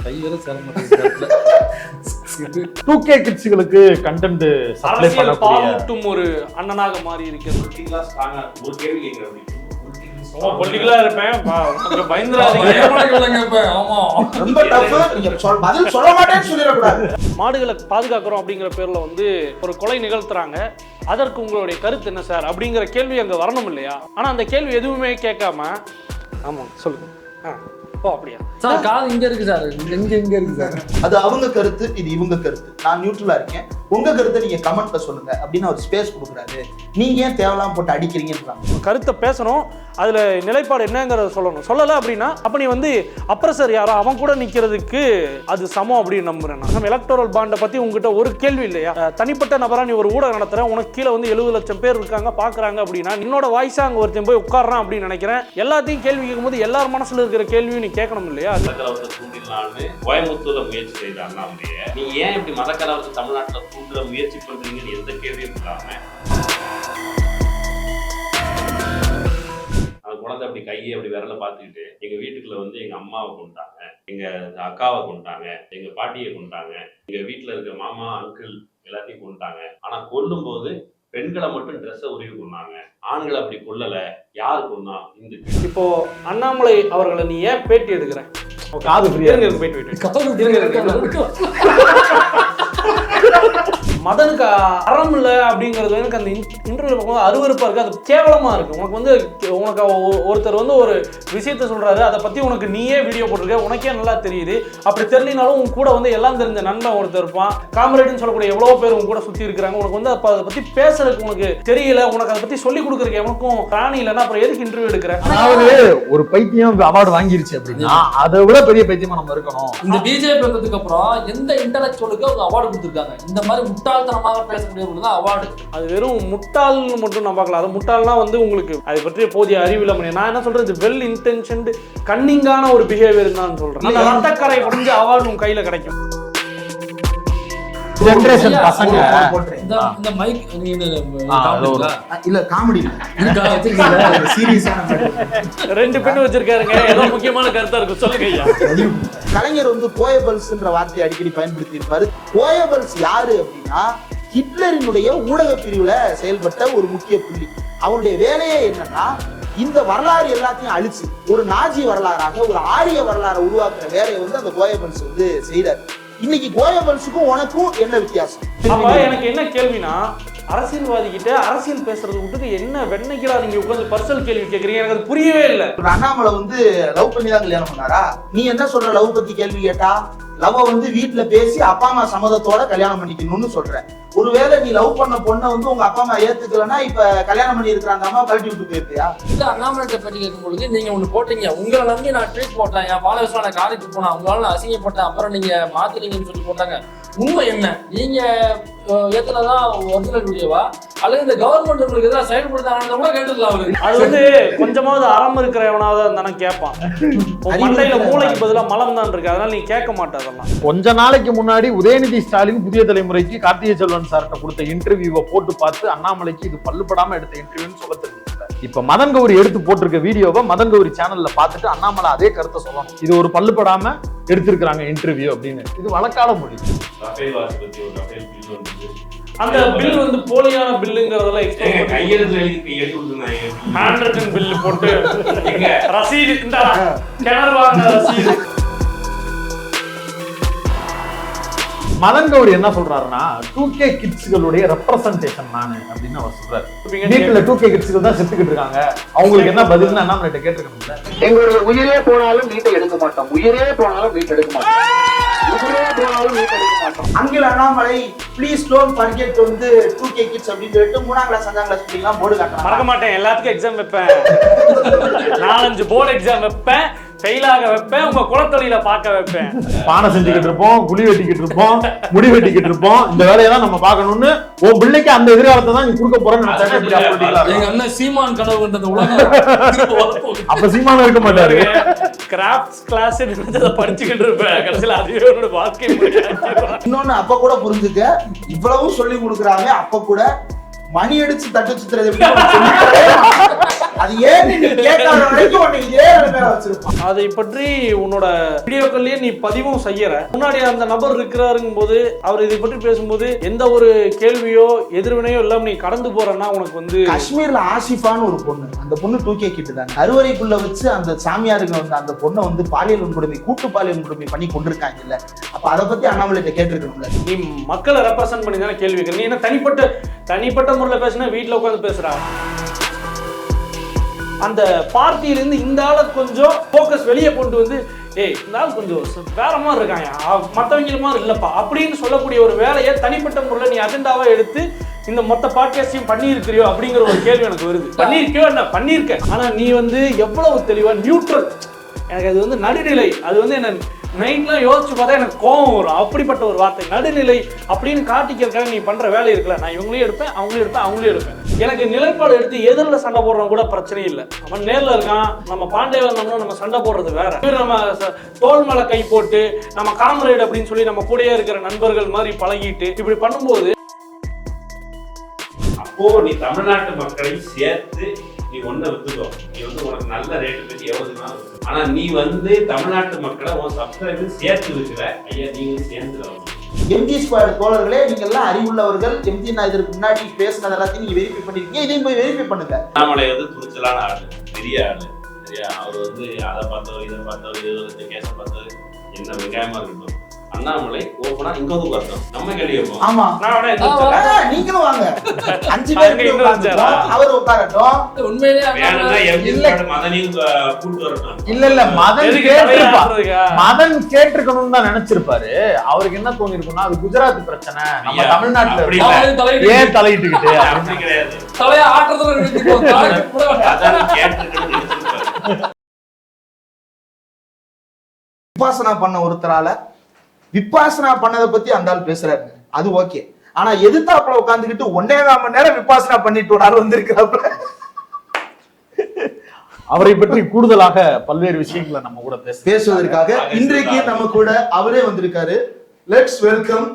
கையில சிரமம் 2K கிட்ஸ்களுக்கு content supply பண்ணக்கூடிய ஒரு அண்ணனாக மாறி இருக்கிறது. ஒரு கேள்வி கேட்கிறேன். பொலிட்டிக்கலா இருப்பேன், கொஞ்சம் பயந்துராதீங்க. ஆமா ரொம்ப டஃப். நீங்க பதில் சொல்ல மாட்டேன்னு சொல்லிடக்கூடாது. மாடுகளை பாதுகாக்கிறோம் அப்படிங்கிற பேர்ல வந்து ஒரு கொலை நிகழ்த்துறாங்க. அதற்கு உங்களுடைய கருத்து என்ன சார் அப்படிங்கிற கேள்வி அங்க வரணும் இல்லையா? ஆனா அந்த கேள்வி எதுவுமே கேட்காம ஆமா சொல்லுங்க. ஓ அப்படியா சார், காது இங்க இருக்கு சார், இங்க இருக்கு சார். அது அவங்க கருத்து, இது இவங்க கருத்து. நான் நியூட்ரலா இருக்கேன். உங்க கருத்தை நீங்க கமெண்ட்ல சொல்லுங்க அப்படின்னு அவர் ஸ்பேஸ் கொடுக்குறாரு. நீங்க ஏன் தேவையில்லாம போட்டு அடிக்கிறீங்கன்றாங்க. கருத்தை பேசணும், அதுல நிலைப்பாடு என்னங்கிறத சொல்லணும். சொல்லலை அப்படின்னா அப்ப நீ வந்து அப்ரஸர் யாரோ அவன் கூட நிக்கிறதுக்கு அது சமம் அப்படின்னு நம்புறேன். நம்ம எலக்டோரல் பாண்டை பத்தி உங்ககிட்ட ஒரு கேள்வி இல்லையா? தனிப்பட்ட நபரா நீ ஒரு ஊடகம் நடத்துற, உனக்கு கீழே வந்து 70 லட்சம் பேர் இருக்காங்க பாக்குறாங்க அப்படின்னா என்னோட வாய்ஸா அங்க ஒருத்தன் போய் உட்கார்றான் அப்படின்னு நினைக்கிறேன். எல்லாத்தையும் கேள்வி கேட்கும்போது எல்லார் மனசுல இருக்கிற கேள்வியும் நீ கேட்கணும் இல்லையா? கோயம்புத்தூர்ல முயற்சி செய்த அண்ணாமலையை நீ ஏன் இப்படி மத கலவரத்தை தமிழ்நாட்டுல தூண்டுற முயற்சி பண்றீங்கன்னு எந்த கேள்வியும் இல்லாம அந்த குழந்தை அப்படி கையை அப்படி விரல பார்த்துக்கிட்டு எங்க வீட்டுக்குள்ள வந்து எங்க அம்மாவை கொண்டாங்க, எங்க அக்காவை கொண்டாங்க, எங்க பாட்டியை கொண்டாங்க, எங்க வீட்டுல இருக்க மாமா அங்கிள் எல்லாத்தையும் கொண்டாங்க. ஆனா கொல்லும் போது பெண்களை மட்டும் ட்ரெஸ்ஸை உருவி கொண்டாங்க, ஆண்களை அப்படி கொல்லல. யாரு கொண்டா? இந்துக்கு. இப்போ அண்ணாமலை அவர்களை நீ ஏன் பேட்டி எடுக்கிற? காது ஃப்ரீயா மதனுக்கு அறம் இல்லை அப்படிங்கிறது எனக்கு அந்த இன்டர்வியூல பார்க்கும்போது அருவருப்பா இருக்கு. அது கேவலமா இருக்கு. உனக்கு வந்து உனக்கு ஒருத்தர் வந்து ஒரு விஷயத்த சொல்றாரு, அதை பத்தி உனக்கு நீயே வீடியோ போட்டிருக்க, உனக்கே நல்லா தெரியுது. அப்படி தெரியலனாலும் உன் கூட வந்து எல்லாம் தெரிஞ்ச நண்பன் ஒருத்தர் இருப்பான், காமரேட்னு சொல்லக்கூடிய எவ்வளவு பேர் உங்க கூட சுத்தி இருக்கிறாங்க. உனக்கு வந்து அப்ப அதை பத்தி பேசுறதுக்கு உனக்கு தெரியல, உனக்கு அதை பத்தி சொல்லி கொடுக்குறதுக்கு எவனுக்கும் பிராணி இல்லைன்னா அப்புறம் எதுக்கு இன்டர்வியூ எடுக்கிற? அதாவது ஒரு பைத்தியம் அவார்டு வாங்கிருச்சு அப்படின்னா அதை விட பெரிய பைத்தியமா நம்ம இருக்கணும். இந்த பிஜேபி வந்ததுக்கு அப்புறம் எந்த இன்டெலக்சுவலுக்கு அவங்க அவார்டு கொடுத்துருக்காங்க? இந்த மாதிரி முட்டாள்தனமாக பேசக்கூடியவங்களுக்கு தான் அவார்டு. அது வெறும் முட்டாள்னு மட்டும் நான் பார்க்கல. அது முட்டாள்னா வந்து உங்களுக்கு அதை பற்றிய போதிய அறிவில்லை. நான் என்ன சொல்றது, வெல் இன்டென்ஷன்டு கன்னிங்கான ஒரு பிஹேவியர் தான் சொல்றேன். அந்த ரத்தக்கரை முடிஞ்ச அவார்டு உங்க கையில கிடைக்கும். ஜெனரேஷன் பசங்க இந்த மைக் இல்ல காமெடி சீரியஸான ரெண்டு பேரும் வச்சிருக்காருங்க. ஏதோ முக்கியமான கருத்தா இருக்கும், சொல்லுங்க ஐயா. கலைஞர் வந்து கோயபல்ஸ்ன்ற வார்த்தையை அடிக்கடி பயன்படுத்தி இருப்பாரு. கோயபல்ஸ் யாரு அப்படின்னா ஹிட்லரினுடைய ஊடக பிரிவுல செயல்பட்ட ஒரு முக்கிய புள்ளி. அவருடைய வேலையே என்னன்னா இந்த வரலாறு எல்லாத்தையும் அழிச்சு ஒரு நாஜி வரலாறாக ஒரு ஆரிய வரலாறை உருவாக்குற வேலையை வந்து அந்த கோயபல்ஸ் வந்து செய்யறாரு. இன்னைக்கு கோயபல்ஸுக்கும் உனக்கும் என்ன வித்தியாசம்? அப்ப எனக்கு என்ன கேள்வினா, அரசியல்வாதி கிட்ட அரசியல் பேசுறது விட்டுட்டு என்ன வெண்ணைக்கிறா நீங்க உட்காந்து பர்சனல் கேள்வி கேட்கறீங்க? எனக்கு அது புரியவே இல்லை. அண்ணாமலை வந்து லவ் பண்ணி தான் கல்யாணம் பண்ணாரா? நீ என்ன சொல்ற? லவ் பத்தி கேள்வி கேட்டா லவ் வந்து வீட்டுல பேசி அப்பா அம்மா சம்மதத்தோட கல்யாணம் பண்ணிக்கணும்னு சொல்ற. ஒருவேளை நீ லவ் பண்ண பொண்ணை வந்து உங்க அப்பா அம்மா ஏத்துக்கலன்னா இப்ப கல்யாணம் பண்ணி இருக்கிற அந்த அம்மா கழட்டி விட்டு போயிருப்பியா? இல்ல, அண்ணாமலை பற்றி கேட்கும் பொழுது நீங்க ஒண்ணு போட்டீங்க, உங்களை நம்பி நான் ட்வீட் போட்டேன், என் ஃபாலோவர்ஸ்ல நான் காலேஜ் போனேன், உங்களால நான் அசிங்கப்பட்டேன், அப்புறம் நீங்க மாத்தினீங்கன்னு சொல்லி போட்டாங்க. உண்மை என்ன? நீங்க ஏத்துனதான் ஒரிஜினல் வீடியோவா அல்லது இந்த கவர்மெண்ட் உங்களுக்கு எதாவது செயல்படுத்தாங்கன்னு கூட கேட்டுக்கலாம். அவரு அது வந்து கொஞ்சமாவது அறம் இருக்கிறவனாவது தானே கேட்பான். மண்டையில மூளைக்கு பதிலாக மலம் தான் இருக்கு, அதனால நீ கேட்க மாட்டேன். அதெல்லாம் கொஞ்ச நாளைக்கு முன்னாடி உதயநிதி ஸ்டாலின் புதிய தலைமுறைக்கு கார்த்திகை செல்வன் சார்கிட்ட கொடுத்த இன்டர்வியூவை போட்டு பார்த்து அண்ணாமலைக்கு இது பல்லுபடாம எடுத்த இன்டர்வியூன்னு சொல்ல தெரியும். இப்ப மதன் கௌரி எடுத்து போட்டிருக்க வீடியோவை மதன் கௌரி சேனல்ல பார்த்துட்டு அண்ணாமலை அதே கருத்தை சொல்லணும், இது ஒரு பல்லுபடாம எடுத்திருக்கிறாங்க இன்டர்வியூ அப்படின்னு. இது வழக்கால மொழி. அந்த பில் வந்து போலியான பில்லுங்கிறதெல்லாம் பில் போட்டு ரசீது இந்த கிணறு வாங்க ரசீது. மதன் கௌரி என்ன சொல்றாருன்னா 2K கிட்ஸ்களுடைய ரெப்ரசன்டேஷன் நானு அப்படின்னு அவர் சொல்றாரு. வீட்டுல 2K கிட்ஸ்கள் தான் செத்துக்கிட்டு இருக்காங்க, அவங்களுக்கு என்ன பதில்னு அண்ணாமலை கேட்டிருக்கணும்ல. எங்களுடைய உயிரே போனாலும் வீட்டை எடுக்க மாட்டோம், உயிரே போனாலும் வீட்டை எடுக்க மாட்டோம், உயிரே போனாலும் வீட்டை எடுக்க மாட்டோம். அங்கில் அண்ணாமலை ப்ளீஸ் டோன்ட் ஃபர்கெட் வந்து 2K கிட்ஸ் அப்படின்னு சொல்லிட்டு 3ஆம் கிளாஸ் 5ஆம் கிளாஸ் பிள்ளைங்களாம் போர்டு காட்டுறாங்க. மறக்க மாட்டேன், எல்லாத்துக்கும் எக்ஸாம் வைப்பேன், 4-5 போர்டு எக்ஸாம் வைப்பேன், ஃபெயிலாக வைப்பேன், உங்க குலத்தொழில பார்க்க வைப்பேன். பானை செஞ்சுக்கிட்டு இருப்போம், குழி வெட்டிக்கிட்டு இருப்போம், முடி வெட்டிக்கிட்டு இருப்போம், இந்த வேலையெல்லாம் நம்ம பார்க்கணும்னு உன் பிள்ளைக்கு அந்த எதிர்காலத்தை தான் நீ கொடுக்க போறேன்னு நினைச்சாங்க. எங்க அண்ணன் சீமான் கனவுன்றது உலகம். அப்ப சீமானம் இருக்க மாட்டாரு. கிராஃப்ட்ஸ் கிளாஸ் படிச்சுக்கிட்டு இருப்பேன், கடைசியில் அதுவே என்னோட வாழ்க்கை. இன்னொன்னு அப்ப கூட புரிஞ்சுக்க, இவ்வளவு சொல்லி கொடுக்குறாங்க, அப்ப கூட மணி அடிச்சு தட்டு சுத்துறது அது ஏன் நீ கேட்காத வரைக்கும் உன்னை இதே நிலைமையில வச்சிருப்பான். அதை பற்றி உன்னோட வீடியோக்கள்லயே நீ பதிவும் செய்யற. முன்னாடி அந்த நபர் இருக்கிறாருங்கும் போது அவர் இதை பற்றி பேசும்போது எந்த ஒரு கேள்வியோ எதிர்வினையோ இல்லாம நீ கடந்து போறன்னா உனக்கு வந்து காஷ்மீர்ல ஆசிஃபான்னு ஒரு பொண்ணு, அந்த பொண்ணு 2K கிட்டு தான் அறுவரைக்குள்ள வச்சு அந்த சாமியாருங்க வந்து அந்த பொண்ணை வந்து பாலியல் வன்கொடுமை, கூட்டு பாலியல் வன்கொடுமை பண்ணி கொண்டிருக்காங்க இல்ல. அப்ப அதை பத்தி அண்ணாமலை கேட்டிருக்கணும்ல. நீ மக்களை ரெப்ரசென்ட் பண்ணி தானே கேள்வி கேட்கற. நீ என்ன தனிப்பட்ட முறையில் பேசினா வீட்டில் உட்காந்து பேசுறா. அந்த பார்ட்டியிலேருந்து இந்த ஆளை கொஞ்சம் ஃபோக்கஸ் வெளியே கொண்டு வந்து இந்த ஆள் கொஞ்சம் வேற மாதிரி இருக்காங்க, மற்றவங்க மாதிரி இல்லைப்பா அப்படின்னு சொல்லக்கூடிய ஒரு வேலையை தனிப்பட்ட முறையில் நீ அஜெண்டாவா எடுத்து இந்த மொத்த பாட்காஸ்டையும் பண்ணியிருக்கிறியோ அப்படிங்கிற ஒரு கேள்வி எனக்கு வருது. பண்ணியிருக்கியோ என்ன பண்ணியிருக்க, ஆனால் நீ வந்து எவ்வளவு தெளிவாக நியூட்ரல். எனக்கு அது வந்து நடுநிலை. அது வந்து என்ன நைட்லாம் யோசிச்சு பார்த்தா எனக்கு கோபம் வரும். அப்படிப்பட்ட ஒரு வார்த்தை நடுநிலை அப்படின்னு காட்டிக்கிறதுக்காக நீ பண்ற வேலை இருக்குல்ல. நான் இவங்களையும் எடுப்பேன், அவங்களையும் எடுப்பேன். எனக்கு நிலைப்பாடு எடுத்து எதிரில் சண்டை போடுறவங்க கூட பிரச்சனை இல்லை. அவன் நேரில் இருக்கான், நம்ம பாண்டே வந்தோம்னா நம்ம சண்டை போடுறது வேற. நம்ம தோல் மேல கை போட்டு நம்ம காமரேட் அப்படின்னு சொல்லி நம்ம கூடயே இருக்கிற நண்பர்கள் மாதிரி பழகிட்டு இப்படி பண்ணும்போது அப்போ நீ தமிழ்நாட்டு மக்களை சேர்த்து நீ ஒன்றை வித்துக்கோ. நீ வந்து உனக்கு நல்ல ரேட்டு பற்றி எவ்வளவு. ஆனா நீ வந்து தமிழ்நாட்டு மக்களை உன் சப்ஸ்கிரைபர் சேர்த்து இருக்கிற. ஐயா நீங்க சேர்ந்து எம்ஜி ஸ்குவாட் தோழர்களே, நீங்க எல்லாம் அறிவுள்ளவர்கள். எம்ஜி நான் இதற்கு முன்னாடி பேசினது எல்லாத்தையும் நீங்க வெரிஃபை பண்ணிருக்கீங்க, இதையும் போய் வெரிஃபை பண்ணுங்க. அண்ணாமலை வந்து துணிச்சலான ஆளு, பெரிய ஆளு, சரியா? அவர் வந்து அதை பார்த்தவர், இதை பார்த்தவர், இதை கேச பார்த்தவர், என்ன வெங்காயமா இருக்கட்டும். அண்ணாமலை ஓப்பனா இங்க வந்து பார்த்தோம், நம்ம கேள்வி. ஆமா, நீங்களும் வாங்க, 5 பேர் அவர் உட்காரட்டும். மதனையும் கூட்டு வரட்டும். இல்ல மதன் கேட்டிருக்கணும்னு தான் நினைச்சிருப்பாரு. அவருக்கு என்ன தோணி இருக்குன்னா, அது குஜராத் பிரச்சனை, நம்ம தமிழ்நாட்டுல ஏன் தலையிட்டுக்கிட்டு அப்படி கிடையாது. தலையை ஆட்டுறதுல விபாசனா பண்ண ஒருத்தரால விபாசனா பண்ணதை பத்தி அந்த ஆள் பேசுறாரு, அது ஓகே. ஆனா எதிர்த்தாப்புல உட்காந்துக்கிட்டு 1.5 மணி நேரம் விபாசனா பண்ணிட்டு ஒரு ஆள் வந்திருக்கிறாப்புல. அவரை பற்றி கூடுதலாக பல்வேறு விஷயங்களை நம்ம கூட பேசுவதற்காக இன்றைக்கு நம்ம கூட அவரே வந்திருக்காரு. Let's welcome.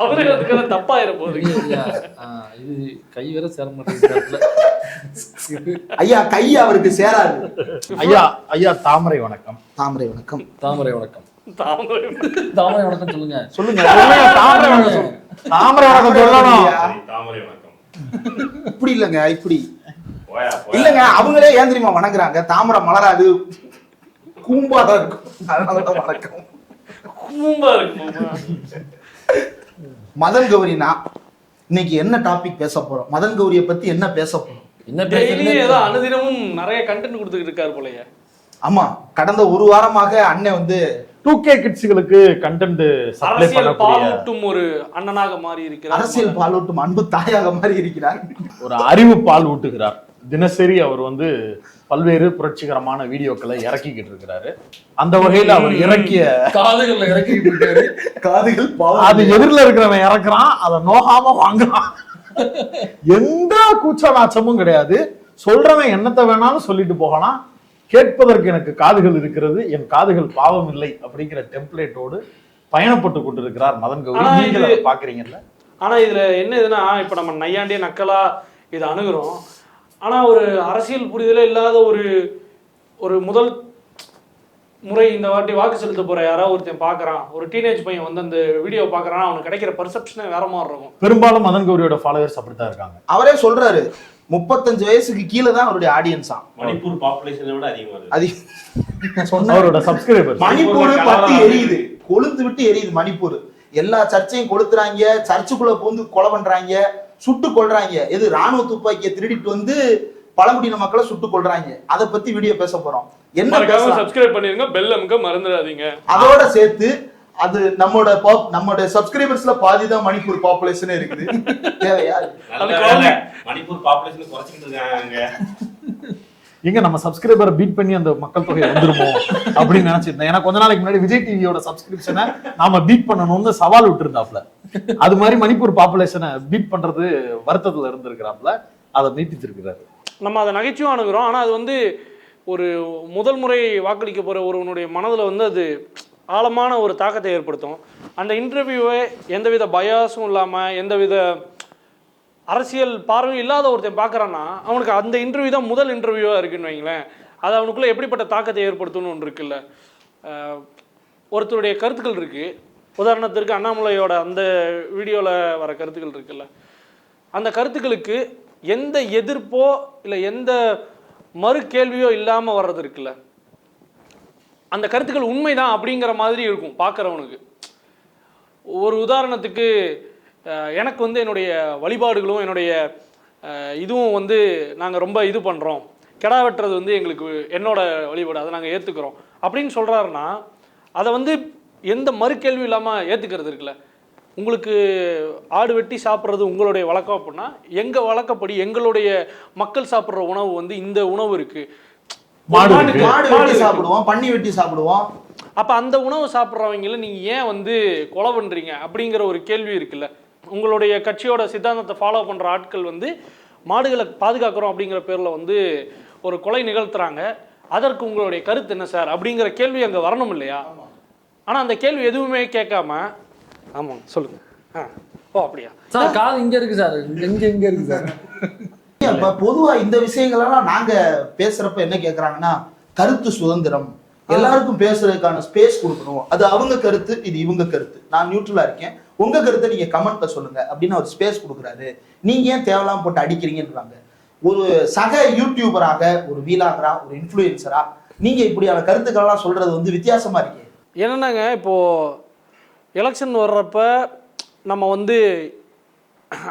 அவரே அதுக்கு தப்பாயிரும் போது இது கை வேற சேர மாட்டேங்குது. ஐயா கை அவருக்கு சேராது. ஐயா தாமரை வணக்கம். தாமரை வணக்கம். தாமரை வணக்கம். தாமரை வணக்கம் சொல்லுங்க. சொல்லுங்க. தாமரை வணக்கம். தாமரை வணக்கம் சொல்லணும். தாமரை வணக்கம். இப்படி இல்லங்க, இப்படி இல்லங்க. அவங்களே ஏன் தெரியுமா வணங்குறாங்க? தாமரை மலராது, கூம்பாதான் இருக்கும், அதனாலதான் வணக்கம். கூம்பா இருக்கும். மதன் கௌரினா இன்னைக்கு என்ன டாபிக் பேச போறோம்? மதன் கௌரியை பத்தி என்ன பேச போறோம்? ஏதோ அனுதினமும் நிறைய கண்டென்ட் கொடுத்துக்கிட்டு இருக்காரு போலயே. ஆமா, கடந்த ஒரு வாரமாக அண்ணன் வந்து 2K கிட்ஸ்களுக்கு கண்டென்ட் சப்ளை பண்ணக்கூடிய ஒரு அண்ணனாக மாறி இருக்கிறார். அரசியல் பாலூட்டும் அன்பு தாயாக மாறி இருக்கிறார். ஒரு அறிவு பால் ஊட்டுகிறார். தினசரி அவர் வந்து பல்வேறு புரட்சிகரமான வீடியோக்களை இறக்கிக்கிட்டு இருக்கிறாரு. அந்த வகையில அவர் இறக்கிய காதுகள்ல இறக்கிட்டு இருக்காரு. காதுகள் அது எதிரில் இருக்கிறவன் இறக்குறான், அதை நோகாம வாங்குறான். எந்த கூச்ச நாச்சமும் கிடையாது. சொல்றவன் என்னத்தை வேணாலும் சொல்லிட்டு போகலாம். கேட்பதற்கு எனக்கு காதுகள் இருக்கிறது, என் காதுகள் பாவம் இல்லை அப்படிங்கிற டெம்ப்ளேட்டோடு பயணப்பட்டு கொண்டிருக்கிறார் மதன் கௌரி. நீங்க பாக்குறீங்கல்ல. ஆனா இதுல என்ன இதுன்னா, இப்ப நம்ம நையாண்டிய நக்கலா இதை அணுகிறோம். ஆனா ஒரு அரசியல் புரிதலே இல்லாத ஒரு முதல் முறை இந்த வாட்டி வாக்கு செலுத்த போற யாராவது ஒருத்தன் பாக்குறான், ஒரு டீனேஜ் பையன் வந்து அந்த வீடியோ பாக்குறான், அவனுக்கு கிடைக்கிற பர்செப்ஷனே வேற மாதிரி இருக்கும். பெரும்பாலும் மதன் கௌரியோட ஃபாலோவர்ஸ் அப்படித்தான் இருக்காங்க. அவரே சொல்றாரு 35 வயசுக்கு கீழே தான் அவருடைய ஆடியன்ஸா. மணிப்பூர் பாப்புலேஷனை விட அதிகமா இருக்கு. அவரோட சப்ஸ்கிரைபர். மணிப்பூர் பத்தி எரியுது, கொளுத்து விட்டு எரியுது மணிப்பூர். எல்லா சர்ச்சையும் கொளுத்துறாங்க, சர்ச்சுக்குள்ள போந்து கொலை பண்றாங்க, சுட்டு கொள்றாங்க. எது ராணுவ துப்பாக்கியை திருடிட்டு வந்து பழங்குடியின மக்களை சுட்டு கொள்றாங்க. அதை பத்தி வீடியோ பேச போறோம். என்ன சப்ஸ்கிரைப் பண்ணிருங்க, பெல் அமுக்க மறந்துடாதீங்க. அதோட சேர்த்து அது நம்மோட சப்ஸ்கிரைபர்ஸ்ல பாதி தான் மணிப்பூர் பாப்புலேஷனே இருக்குது. தேவையா? மணிப்பூர் பாப்புலேஷன் குறைச்சிட்டு இருக்காங்க. எங்க நம்ம சப்ஸ்கிரைபரை பீட் பண்ணி அந்த மக்கள் தொகை வந்துருமோ அப்படின்னு நினைச்சிருந்தேன். ஏன்னா கொஞ்ச நாளைக்கு முன்னாடி விஜய் டிவியோட சப்ஸ்கிரிப்ஷனை நாம பீட் பண்ணணும்னு சவால் விட்டு இருந்தாப்ல. அது மாதிரி மணிப்பூர் பாப்புலேஷனை பீட் பண்றது வருத்தத்துல இருந்திருக்கிறாப்ல. அதை நீட்டிச்சிருக்கிறாரு. நம்ம அதை நகைச்சுவை அணுகிறோம். ஆனா அது வந்து ஒரு முதல் முறை வாக்களிக்க போற ஒருவனுடைய மனதுல வந்து அது ஆழமான ஒரு தாக்கத்தை ஏற்படுத்தும். அந்த இன்டர்வியூவை எந்தவித பயாஸும் இல்லாமல் எந்தவித அரசியல் பார்வையும் இல்லாத ஒருத்தன் பார்க்குறான்னா அவனுக்கு அந்த இன்டர்வியூ தான் முதல் இன்டர்வியூவாக இருக்குன்னு வைங்களேன். அது அவனுக்குள்ளே எப்படிப்பட்ட தாக்கத்தை ஏற்படுத்தணும்னு ஒன்று இருக்குல்ல. ஒருத்தருடைய கருத்துக்கள் இருக்குது. உதாரணத்திற்கு அண்ணாமலையோட அந்த வீடியோவில் வர கருத்துக்கள் இருக்குல்ல, அந்த கருத்துக்களுக்கு எந்த எதிர்ப்போ இல்லை எந்த மறு கேள்வியோ இல்லாமல் வர்றது இருக்குல்ல, அந்த கருத்துக்கள் உண்மைதான் அப்படிங்கிற மாதிரி இருக்கும் பார்க்குறவனுக்கு. ஒரு உதாரணத்துக்கு எனக்கு வந்து என்னுடைய வழிபாடுகளும் என்னுடைய இதுவும் வந்து நாங்கள் ரொம்ப இது பண்ணுறோம், கெடா வெட்டுறது வந்து எங்களுக்கு என்னோட வழிபாடு, அதை நாங்கள் ஏற்றுக்கிறோம் அப்படின்னு சொல்கிறாருன்னா அதை வந்து எந்த மறுகேள்வி இல்லாமல் ஏற்றுக்கிறது இருக்குல்ல. உங்களுக்கு ஆடு வெட்டி சாப்பிட்றது உங்களுடைய வழக்கம் அப்படின்னா எங்கள் வழக்கப்படி எங்களுடைய மக்கள் சாப்பிட்ற உணவு வந்து இந்த உணவு இருக்குது, மாடு வெட்டி சாப்பிடுவோம், பன்னி வெட்டி சாப்பிடுவோம். அப்போ அந்த உணவு சாப்பிட்றவங்கள நீங்கள் ஏன் வந்து கொலை பண்ணுறீங்க அப்படிங்கிற ஒரு கேள்வி இருக்குல்ல. உங்களுடைய கட்சியோட சித்தாந்தத்தை ஃபாலோ பண்ணுற ஆட்கள் வந்து மாடுகளை பாதுகாக்கிறோம் அப்படிங்கிற பேரில் வந்து ஒரு கொலை நிகழ்த்துறாங்க, அதற்கு உங்களுடைய கருத்து என்ன சார் அப்படிங்கிற கேள்வி அங்கே வரணும் இல்லையா? ஆனால் அந்த கேள்வி எதுவுமே கேட்காம ஆமாங்க சொல்லுங்க. ஓ அப்படியா சார், காது இங்கே இருக்கு சார், இங்கே இருக்கு சார். இப்ப பொதுவா இந்த விஷயங்களெல்லாம் நாங்க பேசுறப்ப என்ன கேக்குறாங்கன்னா, கருத்து சுதந்திரம், எல்லாருக்கும் பேசுறதுக்கான ஸ்பேஸ் கொடுக்கணும், அது அவங்க கருத்து இது இவங்க கருத்து, நான் நியூட்ரலா இருக்கேன், உங்க கருத்தை நீங்க கமெண்ட்ல சொல்லுங்க அப்படின்னு ஒரு ஸ்பேஸ் கொடுக்குறாரு. நீங்க ஏன் தேவையில்லாம போட்டு அடிக்கிறீங்கன்றாங்க. ஒரு சக யூடியூபராக, ஒரு வீலாகரா, ஒரு இன்ஃப்ளூயன்சரா நீங்க இப்படியான கருத்துக்கள்லாம் சொல்றது வந்து வித்தியாசமா இருக்கு. என்னன்னாங்க, இப்போ எலெக்ஷன் வர்றப்ப நம்ம வந்து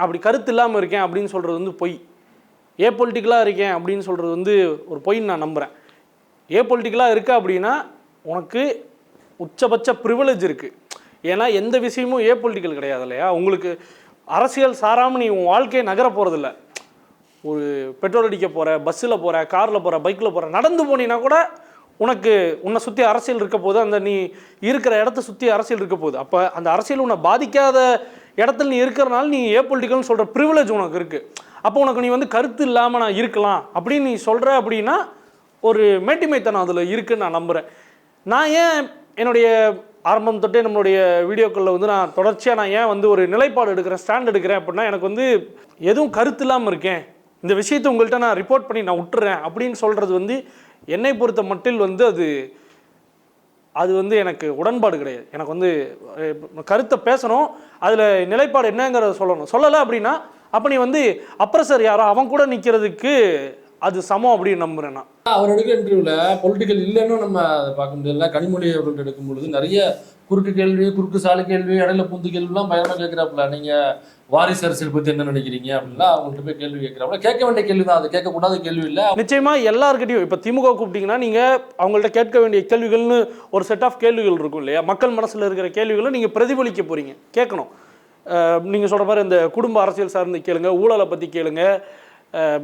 அப்படி கருத்து இல்லாமல் இருக்கேன் அப்படின்னு சொல்றது வந்து பொய். ஏ பொலிட்டிக்கலாக இருக்கேன் அப்படின்னு சொல்கிறது வந்து ஒரு பொய்ன்னு நான் நம்புகிறேன். ஏ பொலிட்டிக்கலாக இருக்கா அப்படின்னா உனக்கு உச்சபட்ச ப்ரிவிலேஜ் இருக்குது. ஏன்னா எந்த விஷயமும் ஏ பொலிட்டிக்கல் கிடையாது இல்லையா. உங்களுக்கு அரசியல் சாராமல் நீ உன் வாழ்க்கையை நகர போகிறதில்ல. ஒரு பெட்ரோல் அடிக்க போகிற, பஸ்ஸில் போகிற, காரில் போகிற, பைக்கில் போகிற, நடந்து போனீங்கன்னா கூட உனக்கு உன்னை சுற்றி அரசியல் இருக்க போது, அந்த நீ இருக்கிற இடத்த சுற்றி அரசியல் இருக்க போகுது. அப்போ அந்த அரசியல் உன்னை பாதிக்காத இடத்துல நீ இருக்கிறனால நீ ஏ பொலிட்டிக்கல்னு சொல்கிற ப்ரிவிலேஜ் உனக்கு இருக்குது. அப்போ உனக்கு நீ வந்து கருத்து இல்லாமல் நான் இருக்கலாம் அப்படின்னு நீ சொல்கிற அப்படின்னா ஒரு மேட்டிமைத்தனம் அதில் இருக்குதுன்னு நான் நம்புகிறேன். நான் ஏன் என்னுடைய ஆரம்பம் தொட்டே நம்மளுடைய வீடியோக்களில் வந்து நான் தொடர்ச்சியாக நான் ஏன் வந்து ஒரு நிலைப்பாடு எடுக்கிறேன், ஸ்டாண்ட் எடுக்கிறேன் அப்படின்னா, எனக்கு வந்து எதுவும் கருத்து இல்லாமல் இருக்கேன், இந்த விஷயத்தை உங்கள்கிட்ட நான் ரிப்போர்ட் பண்ணி நான் விட்டுறேன் அப்படின்னு சொல்கிறது வந்து என்னை பொறுத்த மட்டில் வந்து அது வந்து எனக்கு உடன்பாடு கிடையாது. எனக்கு வந்து கருத்தை பேசணும், அதில் நிலைப்பாடு என்னங்கிறத சொல்லலை அப்படின்னா அப்போ நீ வந்து அப்ரஸர் யாரோ அவன் கூட நிற்கிறதுக்கு அது சமம் அப்படின்னு நம்புறேன் நான். அவர் எடுக்கிற இன்டர்வியூவில் பொலிட்டிக்கல் இல்லைன்னு நம்ம அதை பார்க்க முடியல. கனிமொழி அவர்கள் எடுக்கும் பொழுது நிறைய குறுக்கு கேள்வி, குறுக்கு சாலை கேள்வி, இடையில புந்து கேள்விலாம் பயமாக கேட்குறாப்புல. நீங்கள் வாரிசு அரசியல் பற்றி என்ன நினைக்கிறீங்க அப்படின்லாம் அவங்கள்ட்ட போய் கேள்வி கேட்குறாப்புல. கேட்க வேண்டிய கேள்வி தான், அது கேட்கக்கூடாத கேள்வி இல்லை. நிச்சயமாக எல்லாருக்கிட்டையும் இப்போ திமுக கூப்பிட்டிங்கன்னா நீங்கள் அவங்கள்ட்ட கேட்க வேண்டிய கேள்விகள்னு ஒரு செட் ஆஃப் கேள்விகள் இருக்கும் இல்லையா. மக்கள் மனசில் இருக்கிற கேள்விகளை நீங்கள் பிரதிபலிக்க போகிறீங்க, கேட்கணும். நீங்கள் சொல்கிற மாதிரி இந்த குடும்ப அரசியல் சார்ந்து கேளுங்க, ஊழலை பற்றி கேளுங்க,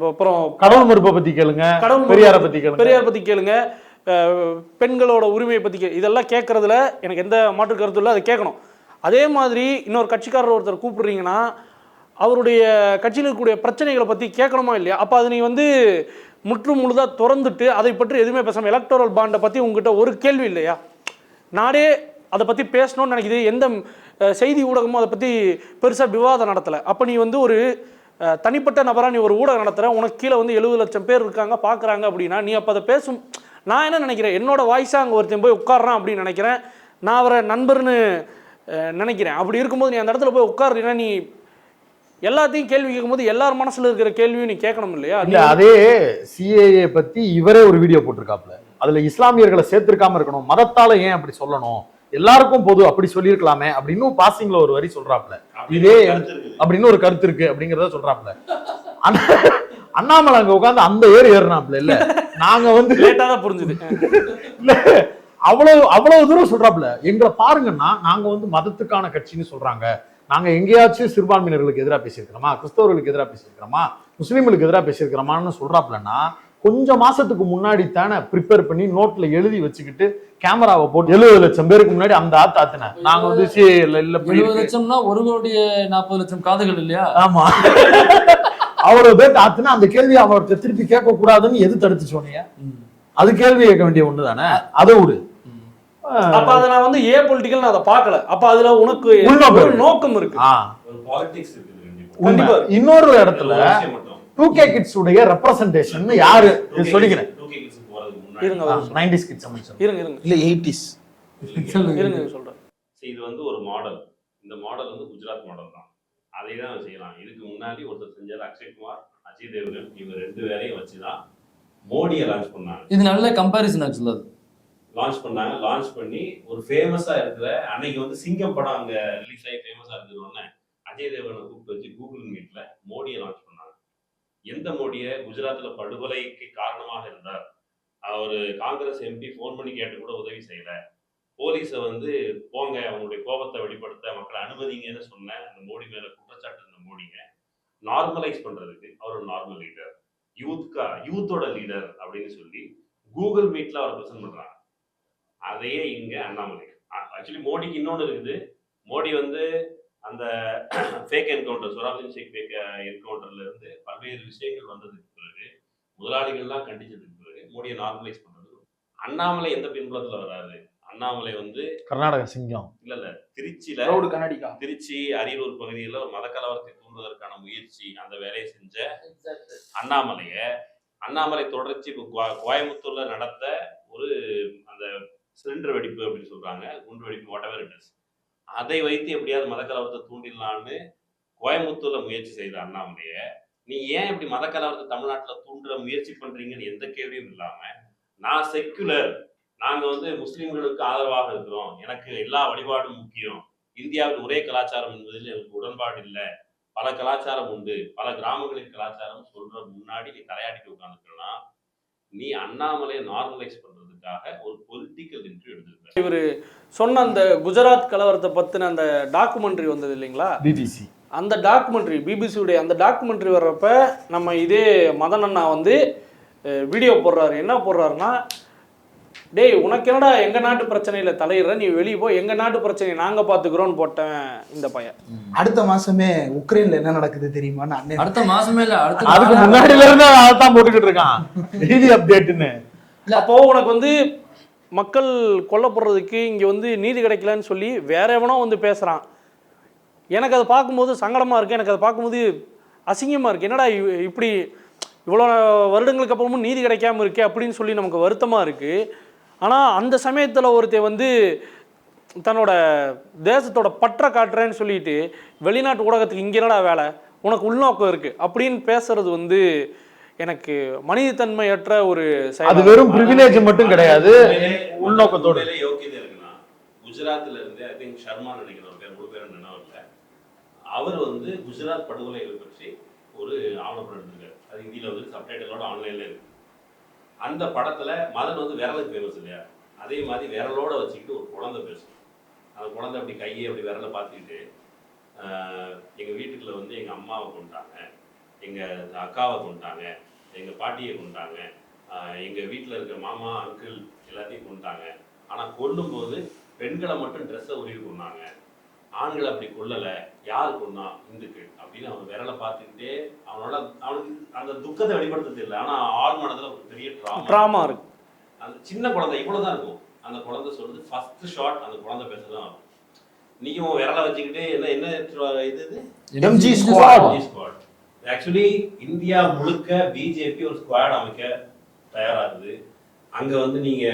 அப்புறம் கடவுள் மறுப்பை பற்றி கேளுங்க, பெரியாரை பற்றி கேளுங்க, பெண்களோட உரிமையை பற்றி இதெல்லாம் கேட்குறதுல எனக்கு எந்த மாற்று கருத்து இல்லை, அதை கேட்கணும். அதே மாதிரி இன்னொரு கட்சிக்காரர் ஒருத்தர் கூப்பிடுறீங்கன்னா அவருடைய கட்சியில் இருக்கக்கூடிய பிரச்சனைகளை பற்றி கேட்கணுமா இல்லையா. அப்போ அது நீ வந்து முற்று முழுதாக திறந்துட்டு அதை பற்றி எதுவுமே பேசாமல் எலக்டோரல் பாண்டை பற்றி உங்ககிட்ட ஒரு கேள்வி இல்லையா. நாடே அதை பற்றி பேசணும்னு நினைக்கிது, எந்த செய்தி ஊடகமும் அதை பற்றி பெருசாக விவாதம் நடத்தலை. அப்போ நீ வந்து ஒரு தனிப்பட்ட நபராக நீ ஒரு ஊடகம் நடத்துகிற, உனக்கு கீழே வந்து 70 லட்சம் பேர் இருக்காங்க பார்க்குறாங்க அப்படின்னா நீ அப்போ அதை பேசும். நான் என்ன நினைக்கிறேன், என்னோட வாய்ஸாக அங்கே ஒருத்தன் போய் உட்காடுறான் அப்படின்னு நினைக்கிறேன், நான் அவரை நண்பர்னு நினைக்கிறேன். அப்படி இருக்கும்போது நீ அந்த இடத்துல போய் உட்காருறீங்கன்னா நீ எல்லாத்தையும் கேள்வி கேட்கும்போது எல்லார் மனசுல இருக்கிற கேள்வியும் நீ கேட்கணும் இல்லையா. அதே சிஏஏ பற்றி இவரே ஒரு வீடியோ போட்டிருக்காப்புல, அதில் இஸ்லாமியர்களை சேர்த்திருக்காம இருக்கணும், மதத்தால ஏன் அப்படி சொல்லணும், எல்லாருக்கும் பொது அப்படி சொல்லியிருக்கலாமே அப்படின்னு பாசிங்ல ஒரு வரி சொல்றாப்ல. இதே அப்படின்னு ஒரு கருத்து இருக்கு அப்படிங்கறத சொல்றாப்ல. அண்ணாமலை அங்க உட்காந்து அந்த ஏறினாப்ல. இல்ல நாங்க வந்து லேட்டா தான் புரிஞ்சுது. இல்ல அவ்வளவு தூரம் சொல்றாப்ல. எங்களை பாருங்கன்னா நாங்க வந்து மதத்துக்கான கட்சின்னு சொல்றாங்க, நாங்க எங்கேயாச்சும் சிறுபான்மையினர்களுக்கு எதிராக பேசியிருக்கிறோமா, கிறிஸ்தவர்களுக்கு எதிராக பேசியிருக்கிறோமா, முஸ்லீம்களுக்கு எதிராக பேசியிருக்கிறோமான்னு சொல்றாப்லன்னா கொஞ்சம் மாசத்துக்கு முன்னாடி தானே ப்ரிப்பேர் பண்ணி நோட்ல எழுதி வச்சுக்கிட்டு கேமராவை போட்டு 70 லட்சம் பேருக்கு முன்னாடி அந்த ஆத்தின நாங்க வந்து 70 லட்சம்னா 1,40,00,000 காதுகள் இல்லையா. ஆமா, அவ்வளவு பேர் ஆத்துனா அந்த கேள்வி அவர்கிட்ட திருப்பி கேட்க கூடாதுன்னு எது தடுத்து சொன்னீங்க? அது கேள்வி கேட்க வேண்டிய ஒண்ணு தானே. அதை விடு, அப்ப அதை நான் வந்து பொலிட்டிக்கல் நான் அதை பார்க்கல. அப்ப அதுல உனக்கு ஒரு நோக்கம் இருக்கு, ஒரு பாலிடிக்ஸ் இருக்குது கண்டிப்பா. இன்னொரு இடத்துல 2K கிட்ஸ் உடைய ரெப்ரசன்டேஷன் யாரு சொல்லிக்கிறேன். 2K கிட்ஸ் போறதுக்கு இருங்க முன்னாடி 90s கிட்ஸ் அமைச்சர் இருங்க இல்ல 80s இருங்க சொல்றேன். இது வந்து ஒரு மாடல். இந்த மாடல் வந்து குஜராத் மாடல் தான். அதை தான் செய்யலாம். இதுக்கு முன்னாடி ஒருத்தர் செஞ்சார், அக்ஷய்குமார், அஜய் தேவ்கன், இவங்க 2 பேரையும் வச்சுதான் மோடியை லான்ச் பண்ணாங்க. இது நல்ல கம்பேரிசன் ஆக்சுவலா. லான்ச் பண்ணாங்க. லான்ச் பண்ணி ஒரு ஃபேமஸா இருக்கிற அன்னைக்கு வந்து சிங்கம் படம் அங்க ரிலீஸ் ஆகி ஃபேமஸா இருக்கிறோன்னு அஜய் தேவ்கனை கூப்பிட்டு வச்சு கூகுள் மீட்ல மோடியை லான்ச் பண்ணாங்க. எந்த மோடியை? குஜராத்ல படுகொலைக்கு காரணமாக இருந்தார். அவர் காங்கிரஸ் எம்பி ஃபோன் பண்ணி கேட்டு கூட உதவி செய்யல. போலீஸை வந்து போங்க அவங்களுடைய கோபத்தை வெளிப்படுத்த மக்களை அனுமதிங்கன்னு சொன்ன அந்த மோடி மேல குற்றச்சாட்டு இருந்த மோடியை நார்மலைஸ் பண்றதுக்கு அவர் ஒரு நார்மல் லீடர், யூத்தோட லீடர் அப்படின்னு சொல்லி கூகுள் மீட்ல அவரை பிரசன்ட் பண்றாங்க. அதையே இங்க அண்ணாமலை. ஆக்சுவலி மோடிக்கு இன்னொன்று இருக்குது. மோடி வந்து அந்த ஃபேக் என்கவுண்டர், சொராபுதீன் ஷேக் ஃபேக் என்கவுண்டர்ல இருந்து பல்வேறு விஷயங்கள் வந்ததுக்கு பிறகு, முதலாளிகள்லாம் கண்டிச்சதுக்கு பிறகு மோடியை நார்மலைஸ் பண்றது. அண்ணாமலை எந்த பின்புலத்துல வராது. அண்ணாமலை வந்து கர்நாடக சிங்கம் இல்ல திருச்சியில, திருச்சி அரியலூர் பகுதியில் ஒரு மத கலவரத்தை தூண்டுவதற்கான முயற்சி, அந்த வேலையை செஞ்ச அண்ணாமலை தொடர்ச்சி கோயம்புத்தூர்ல நடத்த ஒரு அந்த சிலிண்டர் வெடிப்பு அப்படின்னு சொல்றாங்க, குண்டு வெடிப்பு, வாட் எவர் இட் இஸ், அதை வைத்து எப்படியாவது மத கலவரத்தை தூண்டிடலான்னு கோயம்புத்தூர்ல முயற்சி செய்த அண்ணாமலைய நீ ஏன் இப்படி மத கலவரத்தை தமிழ்நாட்டுல தூண்டுற முயற்சி பண்றீங்கன்னு எந்த கேள்வியும் இல்லாம, நான் செக்குலர், நாங்க வந்து முஸ்லிம்களுக்கு ஆதரவாக இருக்கிறோம், எனக்கு எல்லா வழிபாடும் முக்கியம், இந்தியாவில் ஒரே கலாச்சாரம் என்பதில் எனக்கு உடன்பாடு இல்லை, பல கலாச்சாரம் உண்டு, பல கிராமங்களின் கலாச்சாரம் சொல்ற முன்னாடி நீ தலையாட்டிட்டு உட்காந்துருக்கா, நீ அண்ணாமலையை நார்மலைஸ் பண்றதுக்காக ஒரு பொலிட்டிக்கல் இன்டர்வியூ எடுத்திருக்க. இவரு சொன்ன அந்த குஜராத் கலவரத்தை பத்தின அந்த டாக்குமெண்ட்ரி வந்தது இல்லைங்களா, பிபிசி, அந்த டாக்குமெண்ட்ரி, பிபிசியுடைய அந்த டாக்குமெண்ட்ரி வர்றப்ப நம்ம இதே மதன் அண்ணா வந்து வீடியோ போடுறாரு. என்ன போடுறாருன்னா, டேய் உனக்கு என்னடா எங்க நாட்டு பிரச்சனையில தலையிடுற, நீ வெளியே போய், எங்க நாட்டு பிரச்சனையை நாங்க பாத்துக்கிறோம்னு போட்டேன் இந்த பையன். அடுத்த மாசமே உக்ரைன்ல என்ன நடக்குது தெரியுமா? அடுத்த மாசமே இல்ல, அதுக்கு முன்னாடில இருந்து அதான் போட்டுக்கிட்டு இருக்கான் டெய்லி அப்டேட்னு. அப்போ உனக்கு வந்து மக்கள் கொல்லப்படுறதுக்கு இங்க வந்து நீதி கிடைக்கலன்னு சொல்லி வேற எவனோ வந்து பேசுறான். எனக்கு அதை பார்க்கும்போது சங்கடமா இருக்கு, எனக்கு அதை பார்க்கும்போது அசிங்கமா இருக்கு. என்னடா இப்படி இவ்வளோ வருடங்களுக்கு அப்புறமும் நீதி கிடைக்காம இருக்கே அப்படின்னு சொல்லி நமக்கு வருத்தமா இருக்கு. ஆனால் அந்த சமயத்தில் ஒருத்தர் வந்து தன்னோட தேசத்தோட பற்றை காட்டுறேன்னு சொல்லிட்டு வெளிநாட்டு ஊடகத்துக்கு இங்கே என்னடா வேலை, உனக்கு உள்நோக்கம் இருக்கு அப்படின்னு பேசுறது வந்து எனக்கு மனிதத்தன்மையற்ற ஒரு செயல். அது வெறும் பிரிவிலேஜ் மட்டும் கிடையாது, உள்நோக்கத்தோட யோக்கியதை இருக்குன்னா, குஜராத்ல இருந்து ஐ திங்க் ஷர்மா நினைக்கிற ஒரு பேர், முழு பேர் நினைவு இல்லை, அவர் வந்து குஜராத் படுகொலைகளை பற்றி ஒரு ஆவணப்படம் எடுத்திருக்காரு. அது ஹிந்தியில் வந்து சப்டைட்டிலோட ஆன்லைன்ல இருக்கு. அந்த படத்துல மதன் வந்து விரலுக்கு ஃபேமஸ் இல்லையா, அதே மாதிரி விரலோட வச்சுக்கிட்டு ஒரு குழந்தை பேசும். அந்த குழந்தை அப்படி கையை அப்படி விரலை பார்த்துக்கிட்டு, எங்க வீட்டுக்குள்ள வந்து எங்க அம்மாவை கொண்டாங்க, எங்க அக்காவை கொண்டாங்க, எங்க பாட்டியை கொண்டாங்க, எங்க வீட்டில் இருக்கிற மாமா அங்கிள் எல்லாத்தையும் கொண்டாங்க, ஆனா கொல்லும் போது பெண்களை மட்டும் ட்ரெஸ்ஸை உருவி கொண்டாங்க, ஆண்களை அப்படி கொல்லலை, யார் கொண்டா, இந்துக்கு அப்படின்னு அவன் விரலை பார்த்துக்கிட்டே அவனுக்கு அந்த துக்கத்தை வெளிப்படுத்துறது இல்லை. ஆனா ஆள் மனதில் ஒரு பெரிய ட்ராமா இருக்கு. அந்த சின்ன குழந்தை இவ்வளவுதான் இருக்கும். அந்த குழந்தை சொல்றது ஃபர்ஸ்ட் ஷாட் அந்த குழந்தை பேசதான் ஆகும். நீயும் விரலை வச்சுக்கிட்டு என்ன இது எம்ஜி ஸ்குவாட். ஆக்சுவலி இந்தியா முழுக்க பிஜேபி ஒரு ஸ்குவாட் அமைக்க தயாராகுது. அங்க வந்து நீங்க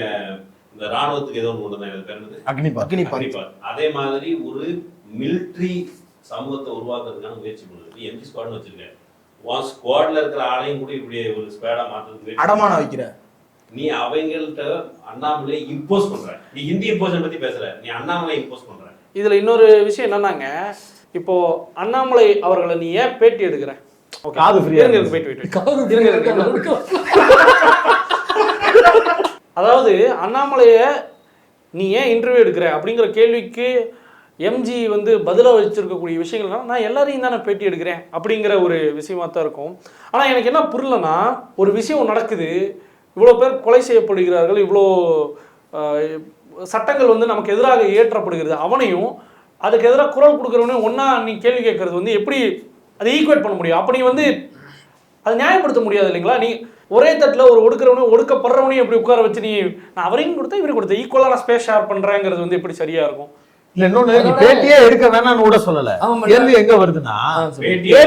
இந்த ராணுவத்துக்கு ஏதோ ஒன்று பேர் அக்னிபாத், அதே மாதிரி ஒரு மிலிட்ரி சமூகத்தை உருவாக்குறதுக்கான முயற்சி பண்ணுது. எம்ஜி ஸ்குவாட்னு வச்சிருக்க, உன் ஸ்குவாட்ல இருக்கிற ஆளையும் கூட இப்படி ஒரு ஸ்குவாடா மாத்துறதுக்கு அடமானம் வைக்கிற நீ அவங்கள்ட்ட அண்ணாமலை இம்போஸ் பண்ற. நீ ஹிந்தி இம்போஷன் பத்தி பேசுற, நீ அண்ணாமலை இம்போஸ் பண்ற. இதுல இன்னொரு விஷயம் என்னன்னாங்க, இப்போ அண்ணாமலை அவர்களை நீ ஏன் பேட்டி எடுக்கிற? அதாவது அண்ணாமலைய நீ ஏன் இன்டர்வியூ எடுக்கிற அப்படிங்கிற கேள்விக்கு எம்ஜி வந்து பதிலாக வச்சிருக்கக்கூடிய விஷயங்கள்லாம், நான் எல்லாரையும் தானே பேட்டி எடுக்கிறேன் அப்படிங்கிற ஒரு விஷயமா தான் இருக்கும். ஆனால் எனக்கு என்ன புரியலன்னா, ஒரு விஷயம் நடக்குது, இவ்வளோ பேர் கொலை செய்யப்படுகிறார்கள், இவ்வளோ சட்டங்கள் வந்து நமக்கு எதிராக இயற்றப்படுகிறது, அவனையும் அதுக்கு எதிராக குரல் கொடுக்குறவனையும் ஒன்றா நீ கேள்வி கேட்கறது வந்து எப்படி அதை ஈக்குவேட் பண்ண முடியும்? அப்படி வந்து அதை நியாயப்படுத்த முடியாது இல்லைங்களா? ஒரே தட்டில் ஒரு ஒடுக்கிறவனையும் ஒடுக்கப்படுறவனையும் எப்படி உட்கார வச்சு நீ நான் அவரையும் கொடுத்தேன் இவரையும் கொடுத்தேன் ஈக்குவலாக நான் ஸ்பேஸ் ஷேர் பண்ணுறேங்கிறது வந்து எப்படி சரியா இருக்கும்? இல்ல இன்னொன்னு நீ பேட்டியே எடுக்க வேணாம்னு கூட சொல்லல. ஆமா. கேள்வி எங்க வருதுன்னா பேட்டியை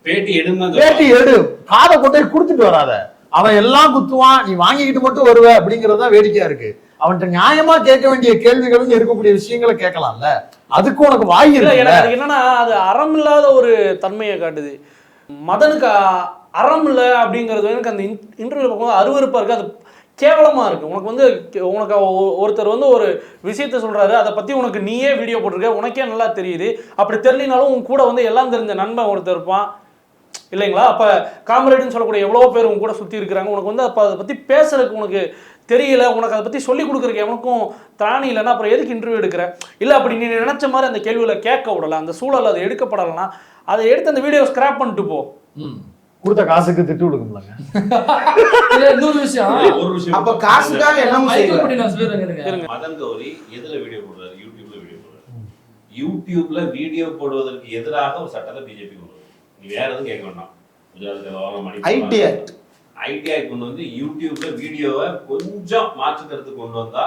பேட்டி எடு, காதை கொண்டே கொடுத்துட்டு வராத. அவன் எல்லாம் குத்துவான், நீ வாங்கிக்கிட்டு மட்டும் வருவ அப்படிங்கறதுதான் வேடிக்கையா இருக்கு. அவன்கிட்ட நியாயமா கேட்க வேண்டிய கேள்விகளும் இருக்கக்கூடிய விஷயங்களை கேட்கலாம்ல. அதுக்கு உனக்கு வாய் இல்லை. எனக்கு என்னன்னா அது அறம் இல்லாத ஒரு தன்மையை காட்டுது. மதனுக்கு அறம் இல்லை அப்படிங்கிறது எனக்கு அந்த இன்டர்வியூல பார்க்கும்போது அருவருப்பா இருக்கு. அது கேவலமா இருக்கு. உனக்கு ஒருத்தர் வந்து ஒரு விஷயத்த சொல்றாரு, அதை பத்தி உனக்கு நீயே வீடியோ போட்டிருக்க, உனக்கே நல்லா தெரியுது. அப்படி தெரியலனாலும் உன் கூட வந்து எல்லாம் தெரிஞ்ச நண்பன் ஒருத்தர் இருப்பான் இல்லைங்களா? அப்ப காம்ரேடுன்னு சொல்லக்கூடிய எவ்வளவோ பேர் உங்க கூட சுத்தி இருக்கிறாங்க. உனக்கு வந்து அப்ப அதை பத்தி பேசுறதுக்கு உனக்கு தெரியல, உனக்கு அதை பத்தி சொல்லி கொடுக்குறக்கு எவனுக்கும் திராணி இல்லைன்னா அப்புறம் எதுக்கு இன்டர்வியூ எடுக்கிற? இல்லை அப்படி நீ நினைச்ச மாதிரி அந்த கேள்வியில கேட்க விடல, அந்த சூழல் அது எடுக்கப்படலைன்னா அதை எடுத்து அந்த வீடியோ ஸ்கிராப் பண்ணிட்டு போ. கொடுத்த காசுக்கு திட்டு விடுக்கும்லங்க. இன்னொரு விஷயம், ஒரு விஷயம், அப்ப காசுக்காக என்ன செய்யறாங்க? மதன் கௌரி எதுல வீடியோ போடுறாரு? யூடியூப்ல வீடியோ போடுறாரு. யூடியூப்ல வீடியோ போடுவதற்கு எதிராக ஒரு சட்டத்தை பிஜேபி கொண்டு வருது. நீ வேற எதுவும் கேட்க வேண்டாம். ஐடிஐ கொண்டு வந்து யூடியூப்ல வீடியோவை கொஞ்சம் மாற்று கருத்து கொண்டு வந்தா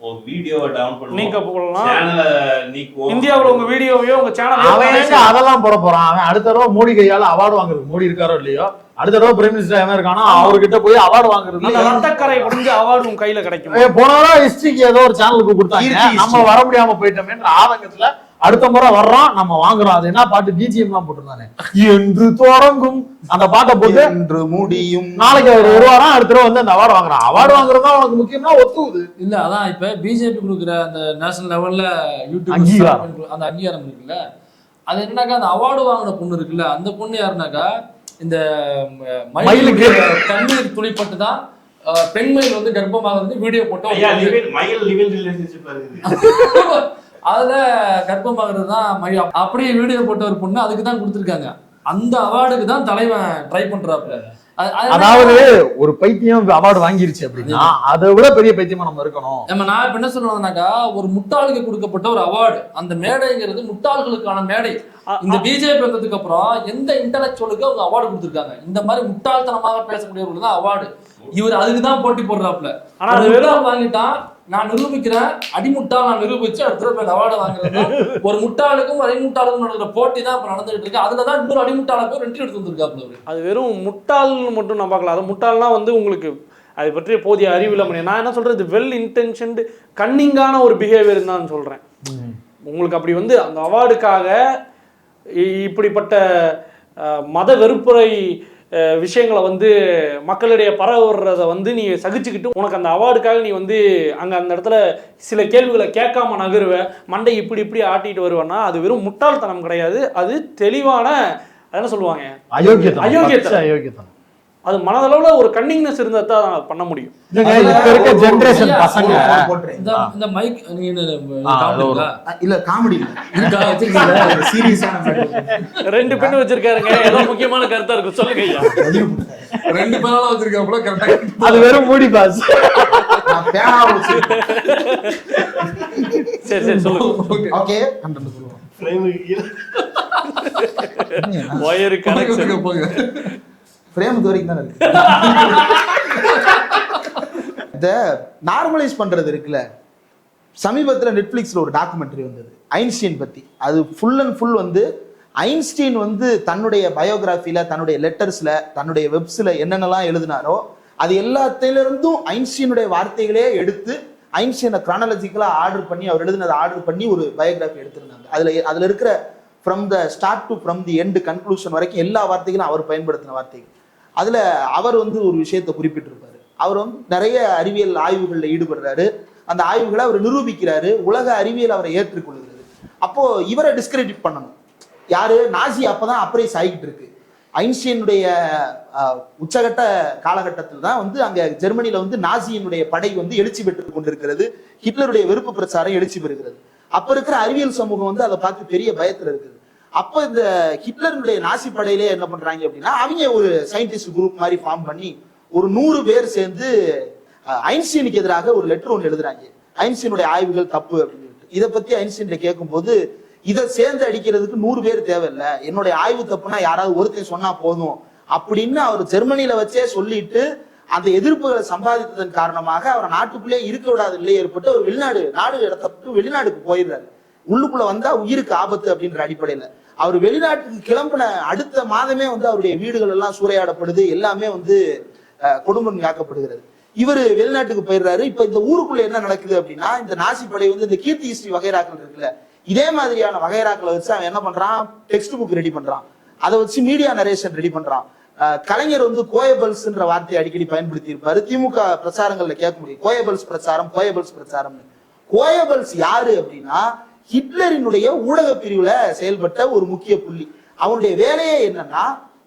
ஒரு வீடியோவை டவுன் பண்ணுவோம், நீங்க போடலாம், சேனலை நீக்குவோம். இந்தியாவுல உங்க வீடியோவையோ உங்க சேனல் அவன் அதெல்லாம் போட போறான். அவன் அடுத்த தடவை மோடி கையால அவார்டு வாங்குறது, மோடி இருக்காரோ இல்லையோ, அடுத்த தடவை பிரைம் மினிஸ்டர் எவன் இருக்கானோ அவர்கிட்ட போய் அவார்டு வாங்குறது. ரத்தக்கரை முடிஞ்ச அவார்டு உங்க கையில கிடைக்கும். போனவரா ஹிஸ்டரிக்கு ஏதோ ஒரு சேனலுக்கு கொடுத்தாங்க, நம்ம வர முடியாம போயிட்டோமே ஆதங்கத்துல அடுத்த முறை வர்றோம், நம்ம வாங்குறோம். அது என்ன பாட்டு? பிஜிஎம் தான் போட்டிருந்தானே, என்று தொடங்கும் அந்த பாட்டை போட்டு என்று முடியும். நாளைக்கு அவர் வருவாராம், அடுத்த தடவை வந்து அந்த அவார்டு வாங்குறான். அவார்டு வாங்குறதா உனக்கு முக்கியமா ஒத்துக்குது இல்ல? அதான் இப்ப பிஜேபி கொடுக்குற அந்த நேஷனல் லெவல்ல யூடியூப் அந்த அங்கீகாரம் இருக்குல்ல, அது என்னன்னாக்கா அந்த அவார்டு வாங்கின பொண்ணு இருக்குல்ல, அந்த பொண்ணு யாருனாக்கா இந்த மயிலுக்கு கண்ணீர் துளிப்பட்டு தான் பெண்மயில் வந்து கர்ப்பமாக வந்து வீடியோ போட்டோம். அதுல கர்ப்பமாகிறது தான் மயில், அப்படியே வீடியோ போட்ட ஒரு பொண்ணு அதுக்கு தான் கொடுத்துருக்காங்க. அந்த அவார்டுக்கு தான் தலைவன் ட்ரை பண்றாப்புல. அதாவது ஒரு பைத்தியம் அவார்டு வாங்கிருச்சு அப்படின்னா அதை விட பெரிய பைத்தியமா நம்ம இருக்கணும். நான் இப்ப என்ன சொல்றேன்னாக்கா, ஒரு முட்டாளுக்கு கொடுக்கப்பட்ட ஒரு அவார்டு, அந்த மேடைங்கிறது முட்டாள்களுக்கான மேடை. இந்த பிஜேபி வந்ததுக்கு அப்புறம் எந்த இன்டலெக்சுவலுக்கு அவங்க அவார்டு கொடுத்துருக்காங்க? இந்த மாதிரி முட்டாள்தனமாக பேசக்கூடியவர்களுக்கு தான் அவார்டு. இவர் அதுக்கு தான் போட்டி போடுறாப்புல. ஆனா அது வெறும் வாங்கிட்டான், நான் நிரூபிக்கிறேன், அடிமுட்டாள் நான் நிரூபிச்சு அடுத்த பேர் அவார்டு வாங்குறது. ஒரு முட்டாளுக்கும் அடிமுட்டாளுக்கும் நடக்கிற போட்டி தான் இப்ப நடந்துகிட்டு இருக்கு. அதுலதான் இன்னொரு அடிமுட்டாள பேர் வெற்றி எடுத்து வந்திருக்காப்புல. அது வெறும் முட்டாள்னு மட்டும் நான் பார்க்கலாம். அது முட்டாள்னா வந்து உங்களுக்கு அதை பற்றி போதிய அறிவில்லை. நான் என்ன சொல்றது, வெல் இன்டென்ஷன்டு கன்னிங்கான ஒரு பிஹேவியர் தான் சொல்றேன். உங்களுக்கு அப்படி வந்து அந்த அவார்டுக்காக இப்படிப்பட்ட மத வெறுப்புரை விஷயங்களை வந்து மக்களிடையே பரவுறத வந்து நீ சகிச்சுக்கிட்டு உனக்கு அந்த அவார்டுக்காக நீ வந்து அங்கே அந்த இடத்துல சில கேள்விகளை கேட்காம நகருவ, மண்டை இப்படி இப்படி ஆட்டிட்டு வருவேன்னா அது வெறும் முட்டாள்தனம் கிடையாது, அது தெளிவான என்ன சொல்லுவாங்க, அயோக்கியத்தனம். அது மனதளவுல ஒரு கன்னிங்னஸ் இருந்தா தான் பண்ண முடியும். ஜெனரேஷன் பசங்க இந்த மைக் இல்ல காமெடி சீரியஸான ரெண்டு பெண்ணு வச்சிருக்காருங்க, ஏதோ முக்கியமான கருத்தா இருக்கு, சொல்லுங்க ஐயா. ரெண்டு பேரால வச்சிருக்காப்புல, கரெக்டா. அது வெறும் மூடி பாஸ். சரி சரி சொல்லுங்க. ஓகே, வயரு கனெக்ஷன் போங்க. ஃப்ரேம் வரைக்கும் தான் இருக்கு. இத நார்மலைஸ் பண்றது இருக்குல்ல, சமீபத்துல நெட்ஃபிளிக்ஸ்ல ஒரு டாக்குமெண்ட்ரி வந்தது ஐன்ஸ்டீன் பத்தி. அது ஃபுல் அண்ட் ஃபுல் வந்து ஐன்ஸ்டீன் வந்து தன்னுடைய பயோகிராஃபில, தன்னுடைய லெட்டர்ஸ்ல, தன்னுடைய வெப்ஸ்ல என்னென்னலாம் எழுதினாரோ அது எல்லாத்திலிருந்தும் ஐன்ஸ்டீனுடைய வார்த்தைகளே எடுத்து ஐன்ஸ்டீனை கிரானாலஜிக்கலா ஆர்டர் பண்ணி, அவர் எழுதினதை ஆர்டர் பண்ணி ஒரு பயோகிராஃபி எடுத்திருந்தாங்க. அதுல இருக்கிற from the start to from the end conclusion வரைக்கும் எல்லா வார்த்தைகளும் அவர் பயன்படுத்தின வார்த்தைகள். அதுல அவர் வந்து ஒரு விஷயத்தை குறிப்பிட்டிருப்பாரு. அவர் வந்து நிறைய அறிவியல் ஆய்வுகளில் ஈடுபடுறாரு, அந்த ஆய்வுகளை அவர் நிரூபிக்கிறாரு, உலக அறிவியல் அவரை ஏற்றுக்கொள்கிறது. அப்போ இவரை டிஸ்கிரெடிட் பண்ணணும். யாரு? நாசி அப்பதான் அப்ரைஸ் ஆகிட்டு இருக்கு. ஐன்ஸ்டீனுடைய உச்சகட்ட காலகட்டத்தில் தான் வந்து அங்க ஜெர்மனியில வந்து நாசியினுடைய படை வந்து எழுச்சி பெற்று கொண்டிருக்கிறது, ஹிட்லருடைய வெறுப்பு பிரச்சாரம் எழுச்சி பெறுகிறது. அப்ப இருக்கிற அறிவியல் சமூகம் வந்து அதை பார்த்து பெரிய பயத்துல இருக்குது. அப்ப இந்த ஹிட்லருடைய நாசி படையிலே என்ன பண்றாங்க அப்படின்னா, அவங்க ஒரு சயின்டிஸ்ட் குரூப் மாதிரி ஃபார்ம் பண்ணி ஒரு 100 பேர் சேர்ந்து ஐன்ஸ்டீனுக்கு எதிராக ஒரு லெட்டர் ஒன்று எழுதுறாங்க. ஐன்ஸ்டீனுடைய ஆய்வுகள் தப்பு அப்படின்னு சொல்லிட்டு. இதை பத்தி ஐன்ஸ்டீன் கேட்கும் போது, இதை சேர்ந்து அடிக்கிறதுக்கு 100 பேர் தேவையில்லை, என்னுடைய ஆய்வு தப்புனா யாராவது ஒருத்தர் சொன்னா போதும் அப்படின்னு அவர் ஜெர்மனியில வச்சே சொல்லிட்டு அந்த எதிர்ப்புகளை சம்பாதித்ததன் காரணமாக அவர் நாட்டுக்குள்ளே இருக்க விடாத நிலை ஏற்பட்டு அவர் நாடு இடத்த வெளிநாடுக்கு போயிடுறாரு. உள்ளுக்குள்ள வந்தா உயிருக்கு ஆபத்து அப்படின்ற அடிப்படையில அவர் வெளிநாட்டுக்கு கிளம்பின அடுத்த மாதமே வந்து அவருடைய வீடுகள் எல்லாம் சூறையாடப்படுது, எல்லாமே வந்து கொடும்பன் காக்கப்படுகிறது. இவர் வெளிநாட்டுக்கு போயிடுறாரு. இப்ப இந்த ஊருக்குள்ள என்ன நடக்குது அப்படின்னா, இந்த நாசி படை வந்து இந்த கீர்த்தி ஹிஸ்டரி வகைராக்கள் இருக்குல்ல, இதே மாதிரியான வகைராக்களை வச்சு அவன் என்ன பண்றான், டெக்ஸ்ட் புக் ரெடி பண்றான், அதை வச்சு மீடியா நரேஷன் ரெடி பண்றான். கலைஞர் வந்து கோயபல்ஸ்ன்ற வார்த்தையை அடிக்கடி பயன்படுத்தி இருப்பாரு. திமுக பிரச்சாரங்கள்ல கேட்க முடியும், கோயபல்ஸ் பிரச்சாரம் கோயபல்ஸ் யாரு அப்படின்னா ஹிட்லரினுடைய ஊடக பிரிவுல செயல்பட்ட ஒரு முக்கிய புள்ளி. அவனுடைய வேலையே என்னன்னா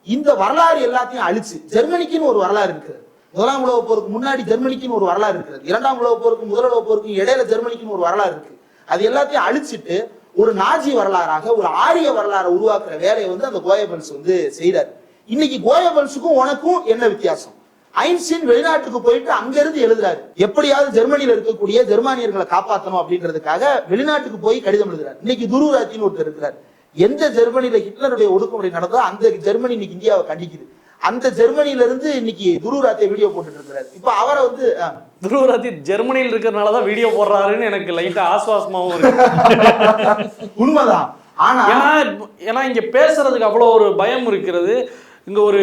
இந்த வரலாறு எல்லாத்தையும் அழிச்சு, ஜெர்மனிக்குன்னு ஒரு வரலாறு இருக்கிறது, முதலாம் உலக போருக்கு முன்னாடி ஜெர்மனிக்குன்னு ஒரு வரலாறு இருக்கிறது, இரண்டாம் உலக போருக்கு முதல் உலக போருக்கு இடையில ஜெர்மனிக்குன்னு ஒரு வரலாறு இருக்கு, அது எல்லாத்தையும் அழிச்சிட்டு ஒரு நாஜி வரலாறாக ஒரு ஆரிய வரலாறை உருவாக்குற வேலையை வந்து அந்த கோயபல்ஸ் வந்து செய்யறாரு. இன்னைக்கு கோயபல்ஸுக்கும் உனக்கும் என்ன வித்தியாசம்? ஐன்ஸ்டீன் வெளிநாட்டுக்கு போயிட்டு அங்க இருந்து எழுதுறாரு, எப்படியாவது ஜெர்மனியில இருக்கக்கூடிய ஜெர்மானியர்களை காப்பாற்றணும் அப்படின்றதுக்காக வெளிநாட்டுக்கு போய் கடிதம் எழுதுறாரு. இன்னைக்கு துருராத்தின்னு ஒருத்தர் இருக்கிறார், எந்த ஜெர்மனியில ஹிட்லருடைய ஒடுக்குமுறை நடந்தோ அந்த ஜெர்மனி இன்னைக்கு இந்தியாவை கண்டிக்குது. அந்த ஜெர்மனியில இருந்து இன்னைக்கு துருராத்திய வீடியோ போட்டுட்டு இருக்கிறாரு. இப்ப அவரை வந்து துருவராத்தி ஜெர்மனியில் இருக்கிறதுனாலதான் வீடியோ போடுறாருன்னு எனக்கு லைட்டா ஆஸ்வாசமாவும் இருக்கு. உண்மைதான். ஆனா ஏன்னா இங்க பேசுறதுக்கு அவ்வளவு ஒரு பயம் இருக்கிறது, இங்க ஒரு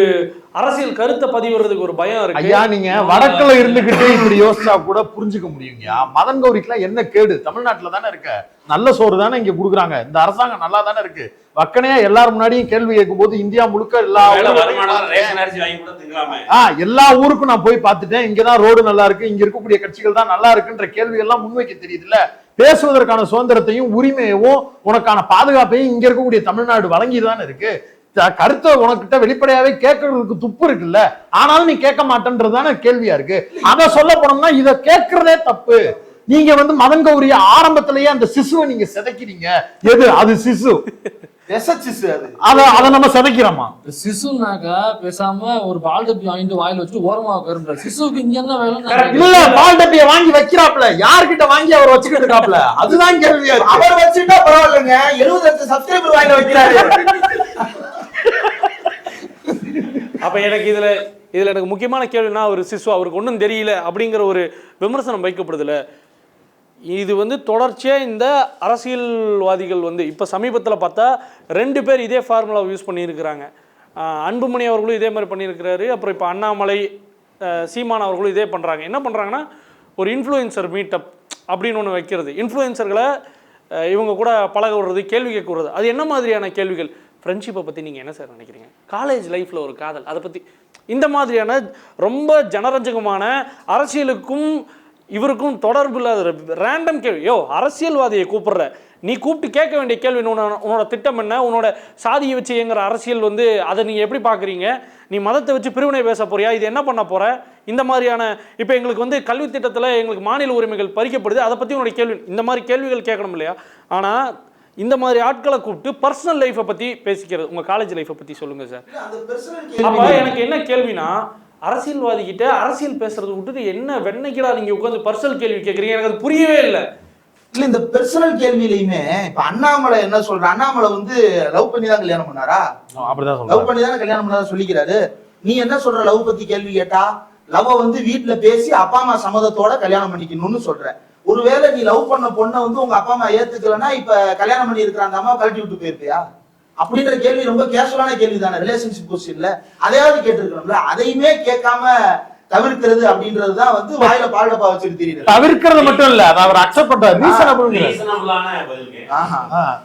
அரசியல் கருத்தை பதிவுறதுக்கு ஒரு பயம் இருக்கு. ஐயா நீங்க வடக்குல இருந்துகிட்டு இப்படி யோசிச்சா கூட புரிஞ்சுக்க முடியுங்கயா. மதன் கௌரிக்குலாம் என்ன கேடு? தமிழ்நாட்டுல தானே இருக்க, நல்ல சோறு தானே இங்க குடுக்குறாங்க, இந்த அரசாங்கம் நல்லா தானே இருக்கு. வக்கனையா எல்லாரும் முன்னாடியும் கேள்வி கேட்கும் போது இந்தியா முழுக்க எல்லா ஊருக்கும் நான் போய் பார்த்துட்டேன், இங்கதான் ரோடு நல்லா இருக்கு, இங்க இருக்கக்கூடிய கட்சிகள் தான் நல்லா இருக்குன்ற கேள்வி எல்லாம் முன்வைக்க தெரியுது இல்ல. பேசுவதற்கான சுதந்திரத்தையும் உரிமையவும் உனக்கான பாதுகாப்பையும் இங்க இருக்கக்கூடிய தமிழ்நாடு வழங்கிதானே இருக்கு. கருத்தை உனக்கிட்ட வெளிப்படையாவே கேட்கறதுக்கு துப்பு இருக்குல்ல, ஆனாலும் நீ கேட்க மாட்டேன்றதுதானே கேள்வியா இருக்கு. அதை சொல்ல போனோம்னா இதை கேட்கறதே தப்பு. நீங்க வந்து மதன் கௌரிய ஆரம்பத்திலேயே அந்த சிசுவை நீங்க சிதைக்கிறீங்க. எது அது? சிசு அதை நம்ம சிதைக்கிறோமா? சிசுனாக்கா பேசாம ஒரு பால் டப்பி வாங்கிட்டு வாயில வச்சுட்டு ஓரமா உட்காருன்ற சிசுக்கு இங்க என்ன வேலை? இல்ல, பால் டப்பிய வாங்கி வைக்கிறாப்ல, யார்கிட்ட வாங்கி அவர் வச்சுக்கிட்டு இருக்காப்ல, அதுதான் கேள்வியா இருக்கு. அவர் வச்சுட்டா பரவாயில்லைங்க, 70 லட்சம் சப்ஸ்கிரைபர் வாயில வைக்கிறாரு. அப்ப எனக்கு இதுல எனக்கு முக்கியமான கேள்வினா, ஒரு சிசு அவருக்கு ஒன்றும் தெரியல அப்படிங்கிற ஒரு விமர்சனம் வைக்கப்படுதுல. இது வந்து தொடர்ச்சியா இந்த அரசியல்வாதிகள் வந்து இப்ப சமீபத்தில் பார்த்தா 2 பேர் இதே ஃபார்முலாவை யூஸ் பண்ணியிருக்கிறாங்க. அன்புமணி அவர்களும் இதே மாதிரி பண்ணியிருக்கிறாரு. அப்புறம் இப்போ அண்ணாமலை, சீமான் அவர்களும் இதே பண்றாங்க. என்ன பண்றாங்கன்னா, ஒரு இன்ஃப்ளூயன்சர் மீட்டப் அப்படின்னு ஒன்று வைக்கிறது, இன்ஃப்ளூயன்சர்களை இவங்க கூட பழக விடுறது, கேள்வி கேட்க விடுறது. அது என்ன மாதிரியான கேள்விகள்? ஃப்ரெண்ட்ஷிப்பை பற்றி நீங்கள் என்ன சார் நினைக்கிறீங்க? காலேஜ் லைஃப்பில் ஒரு காதல், அதை பற்றி, இந்த மாதிரியான ரொம்ப ஜனரஞ்சகமான அரசியலுக்கும் இவருக்கும் தொடர்பு இல்லாத ரேண்டம் கேள்வி. அரசியல்வாதியை கூப்பிடுற, நீ கூப்பிட்டு கேட்க வேண்டிய கேள்வி, உன்னோட திட்டம் என்ன, உன்னோட சாதியை வச்சு இயங்குற அரசியல் வந்து அதை நீங்கள் எப்படி பார்க்குறீங்க, நீ மதத்தை வச்சு பிரிவினை பேச போறியா, இது என்ன பண்ண போற, இந்த மாதிரியான இப்போ எங்களுக்கு வந்து கல்வி திட்டத்தில் எங்களுக்கு மாநில உரிமைகள் பறிக்கப்படுது, அதை பற்றி உன்னோட கேள்வி, இந்த மாதிரி கேள்விகள் கேட்கணும் இல்லையா? ஆனால் இந்த மாதிரி ஆட்களை கூப்பிட்டு பர்சனல் லைஃப்பை பற்றி பேசிக்கிறது. உங்கள் காலேஜ் லைஃப்பை பற்றி சொல்லுங்கள் சார். அப்போ எனக்கு என்ன கேள்வினா, அரசியல்வாதி கிட்ட அரசியல் பேசுறது விட்டுட்டு என்ன வெண்ணைக்கிடா நீங்க உட்காந்து பர்சனல் கேள்வி கேட்குறீங்க? எனக்கு அது புரியவே இல்லை. இல்ல, இந்த பர்சனல் கேள்வியிலையுமே இப்ப அண்ணாமலை என்ன சொல்ற, அண்ணாமலை வந்து லவ் பண்ணி தான் கல்யாணம் பண்ணாரா? அப்படிதான் லவ் பண்ணி தான் கல்யாணம் பண்ணாதான் சொல்லிக்கிறாரு. நீ என்ன சொல்ற? லவ் பத்தி கேள்வி கேட்டா லவ் வந்து வீட்டுல பேசி அப்பா அம்மா சம்மதத்தோட கல்யாணம் பண்ணிக்கணும்னு சொல்ற. ஒருவேளை நீ லவ் பண்ண பொண்ணை வந்து உங்க அப்பா அம்மா ஏத்துக்கலன்னா இப்ப கல்யாணம் பண்ணி இருக்கிற அந்த அம்மா கழட்டி விட்டு போயிருப்பியா? அப்படின்ற கேள்வி ரொம்ப கேஷுவலான கேள்வி தானே, ரிலேஷன்ஷிப் கொஸ்டின்ல. அதையாவது கேட்டிருக்கணும்ல. அதையுமே கேட்காம தவிர்க்கிறது அப்படின்றதுதான் வந்து வாயில பால்டப்பா வச்சுட்டு தெரியுது. தவிர்க்கிறது மட்டும் இல்ல, அதை அவர் அக்செப்ட் பண்றாரு.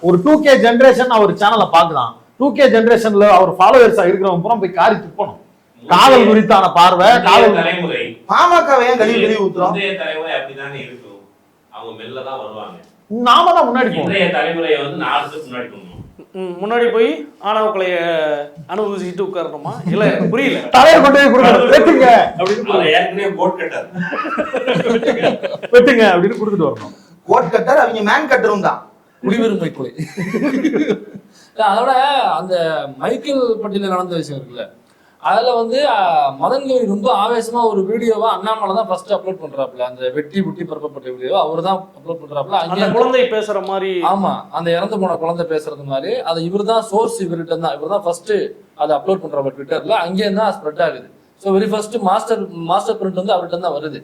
ஒரு 2K ஜெனரேஷன் அவர் சேனலை பார்க்கலாம். 2K ஜெனரேஷன்ல அவர் ஃபாலோவர்ஸா இருக்கிறவங்க பூரா போய் காரி துப்பணும். காதல் குறித்தான பார்வை, காதல் தலைமுறை பாமகவை ஏன் கழுவி ஊத்துறோம்? தலைமுறை அப்படிதானே இருக்கும், அவங்க மெல்லதான் வருவாங்க. நாம தான் முன்னாடி போவோம். தலைமுறையை வந்து 4 பேருக்கு முன்னாடி போகணும். முன்னாடி போய் ஆணவ கொலைய அனுபவிச்சுட்டு உட்காரணுமா? இல்ல புரியல. தலையை கொண்டு போய் கொடுக்கணும், வெட்டுங்க அப்படின்னு ஏற்கனவே கோட் கட்டர் வெட்டுங்க அப்படின்னு கொடுத்துட்டு வரணும். கோட் கட்டர் அவங்க மேன் கட்டரும் தான். குடிவெறுமை கொலை. அதோட அந்த மைக்கேல் பட்டியல நடந்த விஷயம் இருக்குல்ல, அதுல வந்து மதன் கௌரி ரொம்ப ஆவேசமா ஒரு வீடியோவா அண்ணாமலை தான் ஃபர்ஸ்ட் அப்லோட் பண்றாப்ல. அந்த வெட்டி புட்டி பரப்பப்பட்ட வீடியோ அவர் தான் அப்லோட் பண்றாப்ல. அந்த குழந்தை பேசுற மாதிரி, ஆமா, அந்த இறந்து போன குழந்தை பேசுறது மாதிரி. அது இவர் தான் சோர்ஸ், இவர்கிட்ட தான் இவர் தான் ஃபர்ஸ்ட் அதை அப்லோட் பண்றாப்ல ட்விட்டர்ல. அங்கேயே தான் ஸ்ப்ரெட் ஆகுது. So very first master print வந்து அவர்கிட்ட தான் வருது.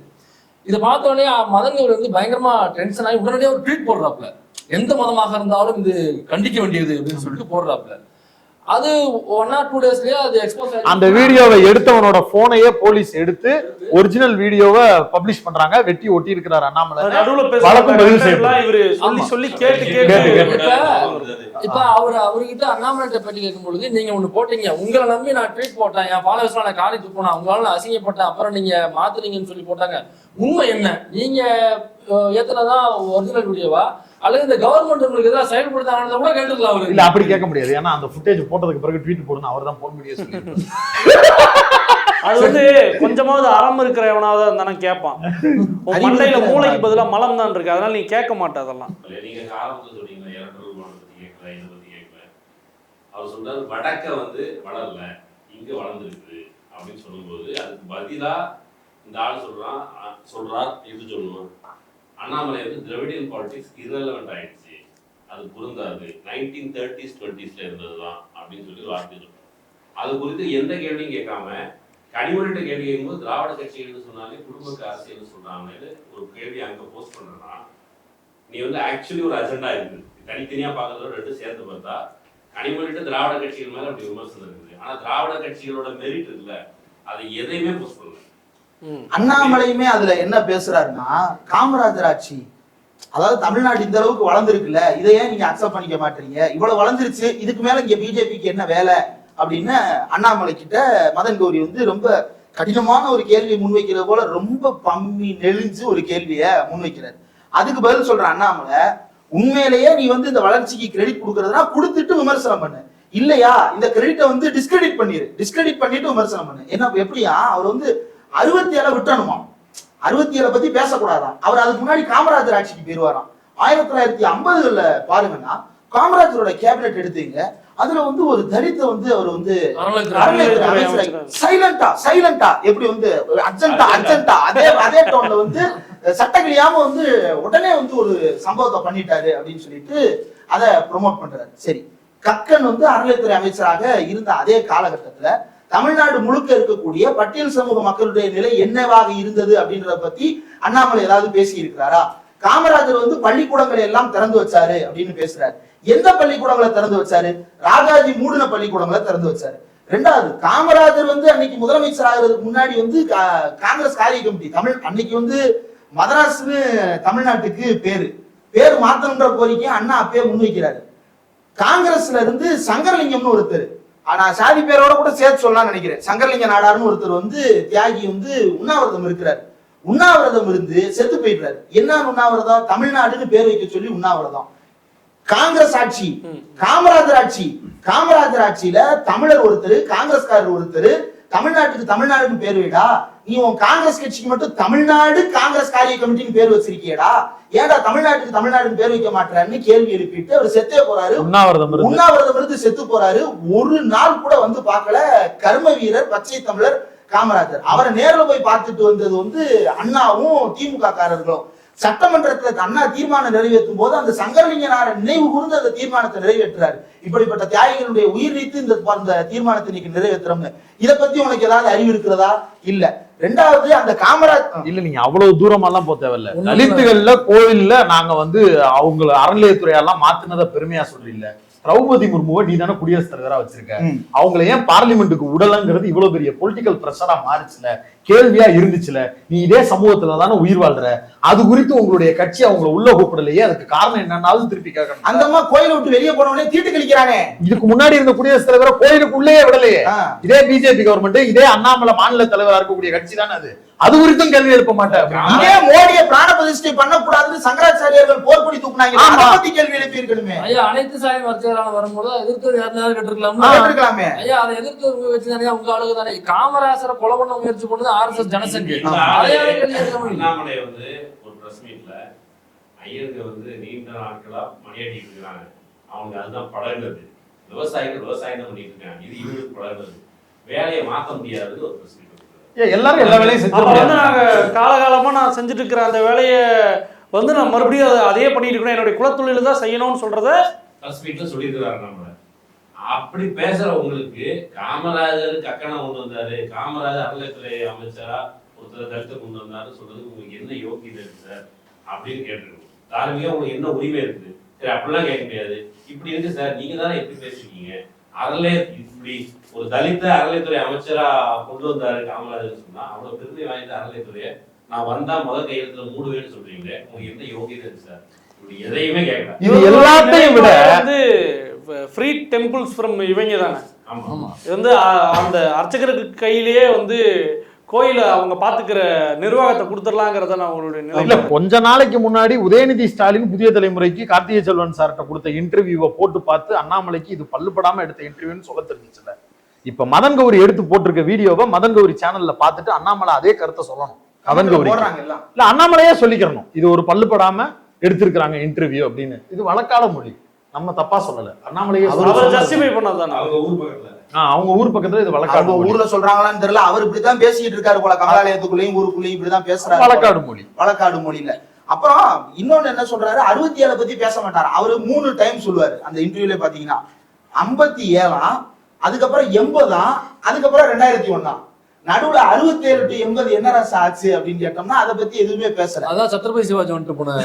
இதை பார்த்த உடனே மதன் கௌரி வந்து பயங்கரமா டென்ஷன் ஆகி உடனடியாக ஒரு ட்வீட் போடுறாப்ல. எந்த மதமாக இருந்தாலும் இது கண்டிக்க வேண்டியது அப்படின்னு சொல்லிட்டு போடுறாப்ல. அது 1 or 2 daysலயே அது எக்ஸ்போஸ் ஆகி அந்த வீடியோவை எடுத்தவனோட போனையே போலீஸ் எடுத்து ஒரிஜினல் வீடியோவை பப்ளிஷ் பண்றாங்க. வெட்டி ஒட்டி இருக்கிறார் அண்ணாமலை. நடுவுல வழக்கும் பதிவு பேசுறதுலாம் இவரு சொல்லி கேட்டு இப்ப அவர்கிட்ட அண்ணாமலை பற்றி கேட்கும் பொழுது நீங்க ஒண்ணு போட்டீங்க, உங்களை நம்பி நான் ட்வீட் போட்டேன், என் ஃபாலோவர்ஸ்லாம் நான் காலி துப்புனா, உங்களால நான் அசிங்கப்பட்டேன், அப்புறம் நீங்க மாத்துறீங்கன்னு சொல்லி போட்டாங்க. உண்மை என்ன? நீங்க ஏத்தனதான் ஒரிஜினல் வீடியோவா அல்லது இந்த கவர்மெண்ட் உங்களுக்கு எதாவது செயல்படுத்தாங்க கூட கேட்டுக்கலாம் அவரு. இல்ல அப்படி கேட்க முடியாது. ஏன்னா அந்த ஃபுட்டேஜ் போட்டதுக்கு பிறகு ட்வீட் போடணும் அவர் தான் போன் மீடியா சொல்லி அது வந்து கொஞ்சமாவது அறம் இருக்கிறவனாவது தானே கேட்பான். மண்டையில மூளைக்கு பதிலா மலம் தான் இருக்கு, அதனால நீ கேட்க மாட்டே அதெல்லாம். நீங்க ஆரம்பத்துல சொன்னீங்க எலக்ட்ரல் பாண்ட் பத்தி கேட்கல, இதை பத்தி கேட்கல. அவர் சொல்றாரு வடக்க வந்து வளரல, இங்க வளர்ந்துருக்கு அப்படின்னு சொல்லும்போது அதுக்கு பதிலா இந்த ஆள் சொல்றார் இது சொல்லணும். அண்ணாமலை வந்து திராவிடியன் பாலிடிக்ஸ் இரலவெண்ட் ஆயிடுச்சு, அது பொருந்தாது, 1930s 20s இருந்ததுதான் அப்படின்னு சொல்லி வார்த்தை சொல்றாரு. அது குறித்து எந்த கேள்வியும் கேட்காம கனிமொழிட்ட கேள்வி கேட்கும்போது திராவிட கட்சிகள்னு சொன்னாலே குடும்ப அரசியல் சொல்றாங்கன்னு ஒரு கேள்வி அங்க போஸ்ட் பண்றேன்னா நீ வந்து ஆக்சுவலி ஒரு அஜெண்டா இருக்குது. தனித்தனியா பார்க்கறதோட ரெண்டு சேர்ந்து பார்த்தா கனிமொழிட்ட திராவிட கட்சிகள் மேல அப்படி விமர்சனம் இருக்குது. ஆனா திராவிட கட்சிகளோட மெரிட் இருக்குல்ல, அதை எதையுமே போஸ்ட் பண்ணல. அண்ணாமலையுமே அதுல என்ன பேசுறாருன்னா, காமராஜர் ஆட்சி, அதாவது தமிழ்நாடு இந்த அளவுக்கு வளர்ந்துருக்குல்ல, இதை ஏன் நீங்க அக்செப்ட் பண்ணிக்க மாட்டீங்க, இவ்வளவு வளர்ந்துருச்சு, இதுக்கு மேல இங்க பிஜேபிக்கு என்ன வேலை அப்படின்னு அண்ணாமலை கிட்ட மதன் கௌரி வந்து ரொம்ப கடினமான ஒரு கேள்வியை முன்வைக்கிறது போல ரொம்ப பம்மி நெளிஞ்சு ஒரு கேள்வியை முன்வைக்கிறார். அதுக்கு பதில் சொல்ற அண்ணாமலை, உண்மையிலேயே நீ வந்து இந்த வளர்ச்சிக்கு கிரெடிட் கொடுக்கறதுனா கொடுத்துட்டு விமர்சனம் பண்ணு, இல்லையா இந்த கிரெடிட்டை வந்து டிஸ்கிரெடிட் பண்ணிட்டு விமர்சனம் பண்ணு. என்ன எப்படியா அவர் வந்து 67 விட்டணுமா, 67 பத்தி பேசக்கூடாதான். அவர் அதுக்கு முன்னாடி காமராஜர் ஆட்சிக்கு போயிருவாராம். 1950ல பாருங்கன்னா காமராஜரோட கேபினெட் எடுத்தீங்க, அதுல வந்து ஒரு தலித்தை வந்து அவர் வந்து சைலண்டா எப்படி வந்து அர்ஜென்டா அதே டோன்ல வந்து சட்டக்கிழியாம வந்து உடனே வந்து ஒரு சம்பவத்தை பண்ணிட்டாரு அப்படின்னு சொல்லிட்டு அதை ப்ரொமோட் பண்றாரு. சரி, கக்கன் வந்து அறநிலையத்துறை அமைச்சராக இருந்த அதே காலகட்டத்துல தமிழ்நாடு முழுக்க இருக்கக்கூடிய பட்டியல் சமூக மக்களுடைய நிலை என்னவாக இருந்தது அப்படின்றத பத்தி அண்ணாமலை ஏதாவது பேசி இருக்கிறாரா? காமராஜர் வந்து பள்ளிக்கூடங்களை எல்லாம் திறந்து வச்சாரு அப்படின்னு பேசுறாரு. எந்த பள்ளிக்கூடங்களை திறந்து வச்சாரு? ராஜாஜி மூடின பள்ளிக்கூடங்களை திறந்து வச்சாரு. ரெண்டாவது, காமராஜர் வந்து அன்னைக்கு முதலமைச்சர் ஆகிறதுக்கு முன்னாடி வந்து காங்கிரஸ் காரிய கமிட்டி அன்னைக்கு வந்து மதராஸ்னு தமிழ்நாட்டுக்கு பேரு மாத்தணுன்ற கோரிக்கையை அண்ணா அப்பயே முன்வைக்கிறாரு. காங்கிரஸ்ல இருந்து சங்கரலிங்கம்னு ஒருத்தர், ஆனா சாதி பேரோட கூட சேர்த்து சொல்லலாம் நினைக்கிறேன், சங்கரலிங்க நாடார்னு ஒருத்தர் வந்து தியாகி வந்து உண்ணாவிரதம் இருக்கிறார். உண்ணாவிரதம் இருந்து செத்து போயிடுறாரு. என்ன உண்ணாவிரதம்? தமிழ்நாடுன்னு பேர் வைக்க சொல்லி உண்ணாவிரதம். காங்கிரஸ் ஆட்சி, காமராஜர் ஆட்சியில தமிழர் ஒருத்தர், காங்கிரஸ்காரர் ஒருத்தர் தமிழ்நாட்டுக்கு தமிழ்நாடுன்னு பேர் வைடா, நீ உன் காங்கிரஸ் கட்சிக்கு மட்டும் தமிழ்நாடு காங்கிரஸ் காரிய கமிட்டின்னு பேர் வச்சிருக்கியடா, ஏன்டா தமிழ்நாட்டுக்கு தமிழ்நாடுன்னு பேர் வைக்க மாட்டாருன்னு கேள்வி எழுப்பிட்டு அவர் செத்தே போறாரு. உண்ணாவிரதம் இருந்து செத்து போறாரு. ஒரு நாள் கூட வந்து பார்க்கல கர்ம வீரர் பச்சை தமிழர் காமராஜர். அவரை நேர்ல போய் பார்த்துட்டு வந்தது வந்து அண்ணாவும் திமுக காரர்களும். சட்டமன்றத்துல அண்ணா தீர்மானம் நிறைவேற்றும் போது அந்த சங்கரலிங்கனார நினைவு கூர்ந்து அந்த தீர்மானத்தை நிறைவேற்றுறாரு. இப்படிப்பட்ட தியாகிகளுடைய உயிர் நீத்து இந்த தீர்மானத்தை இன்னைக்கு நிறைவேற்றுறோம்னு. இதை பத்தி உனக்கு ஏதாவது அறிவு இருக்கிறதா? இல்ல. ரெண்டாவது, அந்த காமராஜ் இல்ல, நீங்க அவ்வளவு தூரமெல்லாம் போக தேவையில்ல. தலித்துகள்ல கோவில்ல நாங்க வந்து அவங்கள அறநிலையத்துறையெல்லாம் மாத்தினதை பெருமையா சொல்றீங்க. திரௌபதி முர்முவை நீ தானே குடியரசுத் தலைவரா வச்சிருக்க, அவங்களை ஏன் பார்லிமெண்ட்டுக்கு உடலங்கிறது இவ்வளவு பெரிய பொலிட்டிக்கல் பிரஷரா மாறிச்சுல, கேள்வியா இருந்துச்சுல, நீ இதே சமூகத்துல தானே உயிர் வாழ்ற, அது குறித்து உங்களுடைய கட்சி அவங்களை உள்ள கூப்பிடலையே, அதுக்கு காரணம் என்னன்னாலும் திருப்பி கேட்கணும். அந்த அம்மா கோயிலை விட்டு வெளியே போனவனே தீட்டு கழிக்கிறானே. இதுக்கு முன்னாடி இருந்த குடியரசுத் தலைவரை கோயிலுக்கு உள்ளே விடலையே. இதே பிஜேபி கவர்மெண்ட், இதே அண்ணாமலை மாநில தலைவரா இருக்கக்கூடிய கட்சி தானே அது. அது குறித்தும் கேள்வி எழுப்ப மாட்டேன். இதே மோடியை பிராண பிரதிஷ்டை பண்ணக்கூடாதுன்னு சங்கராச்சாரியர்கள் போர்க்கொடி தூக்குனாங்க, அதை பத்தி கேள்வி எழுப்பி இருக்கணுமே. ஐயா, அனைத்து சாதி வர்த்தகரான வரும்போது எதிர்த்து கேட்டிருக்கலாமே. ஐயா, அதை எதிர்த்து வச்சு தானே உங்க ஆளுங்க தானே காமராசரை கொலை பண்ண முயற்சி பண்ணது RSS ஜனசங்க. அண்ணாமலை வந்து ஒரு பிரஸ் மீட்ல ஐயருக்கு வந்து நீண்ட நாட்களா மணியாட்டிட்டு இருக்காங்க, அவங்க அதுதான் பழகுனது, விவசாயிகள் விவசாயம் தான் பண்ணிட்டு இருக்காங்க, இது இவங்களுக்கு பழகுனது. வேலையை மாற்ற முடியாதுன்னு ஒரு பிரஸ் மீட். எல்லாரும் எல்லா வேலையும் செஞ்சு அப்ப வந்து நாங்க காலகாலமா நான் செஞ்சுட்டு இருக்கிற அந்த வேலையை வந்து நான் மறுபடியும் அதையே பண்ணிட்டு இருக்கணும், என்னுடைய குலத்தொழில தான் செய்யணும்னு சொல்றத பிரஸ் மீட்ல சொல்லியிருக்கிறாரு. நம்மள அப்படி பேசுற உங்களுக்கு காமராஜர் கக்கனை கொண்டு வந்தாரு, காமராஜர் அறநிலையத்துறை அமைச்சரா ஒருத்தர் தடுத்து கொண்டு வந்தாருன்னு சொல்றதுக்கு உங்களுக்கு என்ன யோகியதை இருக்கு சார் அப்படின்னு கேட்டுருக்கோம். தார்மீகா உங்களுக்கு என்ன உரிமை இருக்குது? சரி, அப்படிலாம் கேட்க முடியாது. இப்படி இருக்கு சார், நீங்க தானே எப்படி பேசுறீங்க? இப்படி ஒரு தலித்த அறநிலையத்துறை அமைச்சரா கொண்டு வந்தாரு காமராஜர் சொன்னா அவ்வளவு பெருமை வாய்ந்த அறநிலையத்துறையை நான் வந்தா முதல் கையெழுத்துல 3 பேர் சொல்றீங்களே, உங்களுக்கு என்ன யோகியதை இருக்கு சார்? இப்படி எதையுமே கேட்கலாம். இது எல்லாத்தையும் விட வந்து ஃப்ரீ டெம்பிள்ஸ் ஃப்ரம் இவங்க தானே. ஆமா, இது வந்து அந்த அர்ச்சகருக்கு கையிலேயே வந்து கோயில அவங்க பாத்துக்கிற நிர்வாகத்தை கொடுத்துடலாங்கிறத நான் உங்களுடைய இல்ல, கொஞ்ச நாளைக்கு முன்னாடி உதயநிதி ஸ்டாலின் புதிய தலைமுறைக்கு கார்த்திகை செல்வன் சார்கிட்ட கொடுத்த இன்டர்வியூவை போட்டு பார்த்து அண்ணாமலைக்கு இது பல்லுபடாம எடுத்த இன்டர்வியூன்னு சொல்ல தெரிஞ்சுச்சுல. இப்ப மதன் கௌரி எடுத்து போட்டிருக்க வீடியோவை மதன் கௌரி சேனல்ல பார்த்துட்டு அண்ணாமலை அதே கருத்தை சொல்லணும். மதன் கௌரி இல்ல, அண்ணாமலையே சொல்லிக்கிறணும் இது ஒரு பல்லுபடாம எடுத்திருக்கிறாங்க இன்டர்வியூ அப்படின்னு. இது வழக்காட மொழி, நம்ம தப்பா சொல்லல. அண்ணாமலையே ஜஸ்டிஃபை பண்ணாதானே. அவங்க ஊர் பக்கத்துல அவங்க ஊர் பக்கத்துல இது வழக்காடு மொழி. ஊர்ல சொல்றாங்களான்னு தெரியல, அவர் இப்படித்தான் பேசிட்டு இருக்காரு போல. கமலாலயத்துக்குள்ளேயும் ஊருக்குள்ளேயும் இப்படிதான் பேசுறாரு, வழக்காடு மொழி, வழக்காடு மொழியில. அப்புறம் இன்னொன்னு என்ன சொல்றாரு, 67 பத்தி பேச மாட்டாரு அவரு. 3 டைம் சொல்லுவாரு அந்த இன்டர்வியூல. பாத்தீங்கன்னா 57, அதுக்கப்புறம் 80, அதுக்கப்புறம் 2001. நடுவுல 67 to 80 என்ன ரசம் ஆச்சு அப்படின்னு கேட்டோம்னா அதை பத்தி எதுவுமே பேசல. அதான் சத்ரபதி சிவாஜி வந்துட்டு போன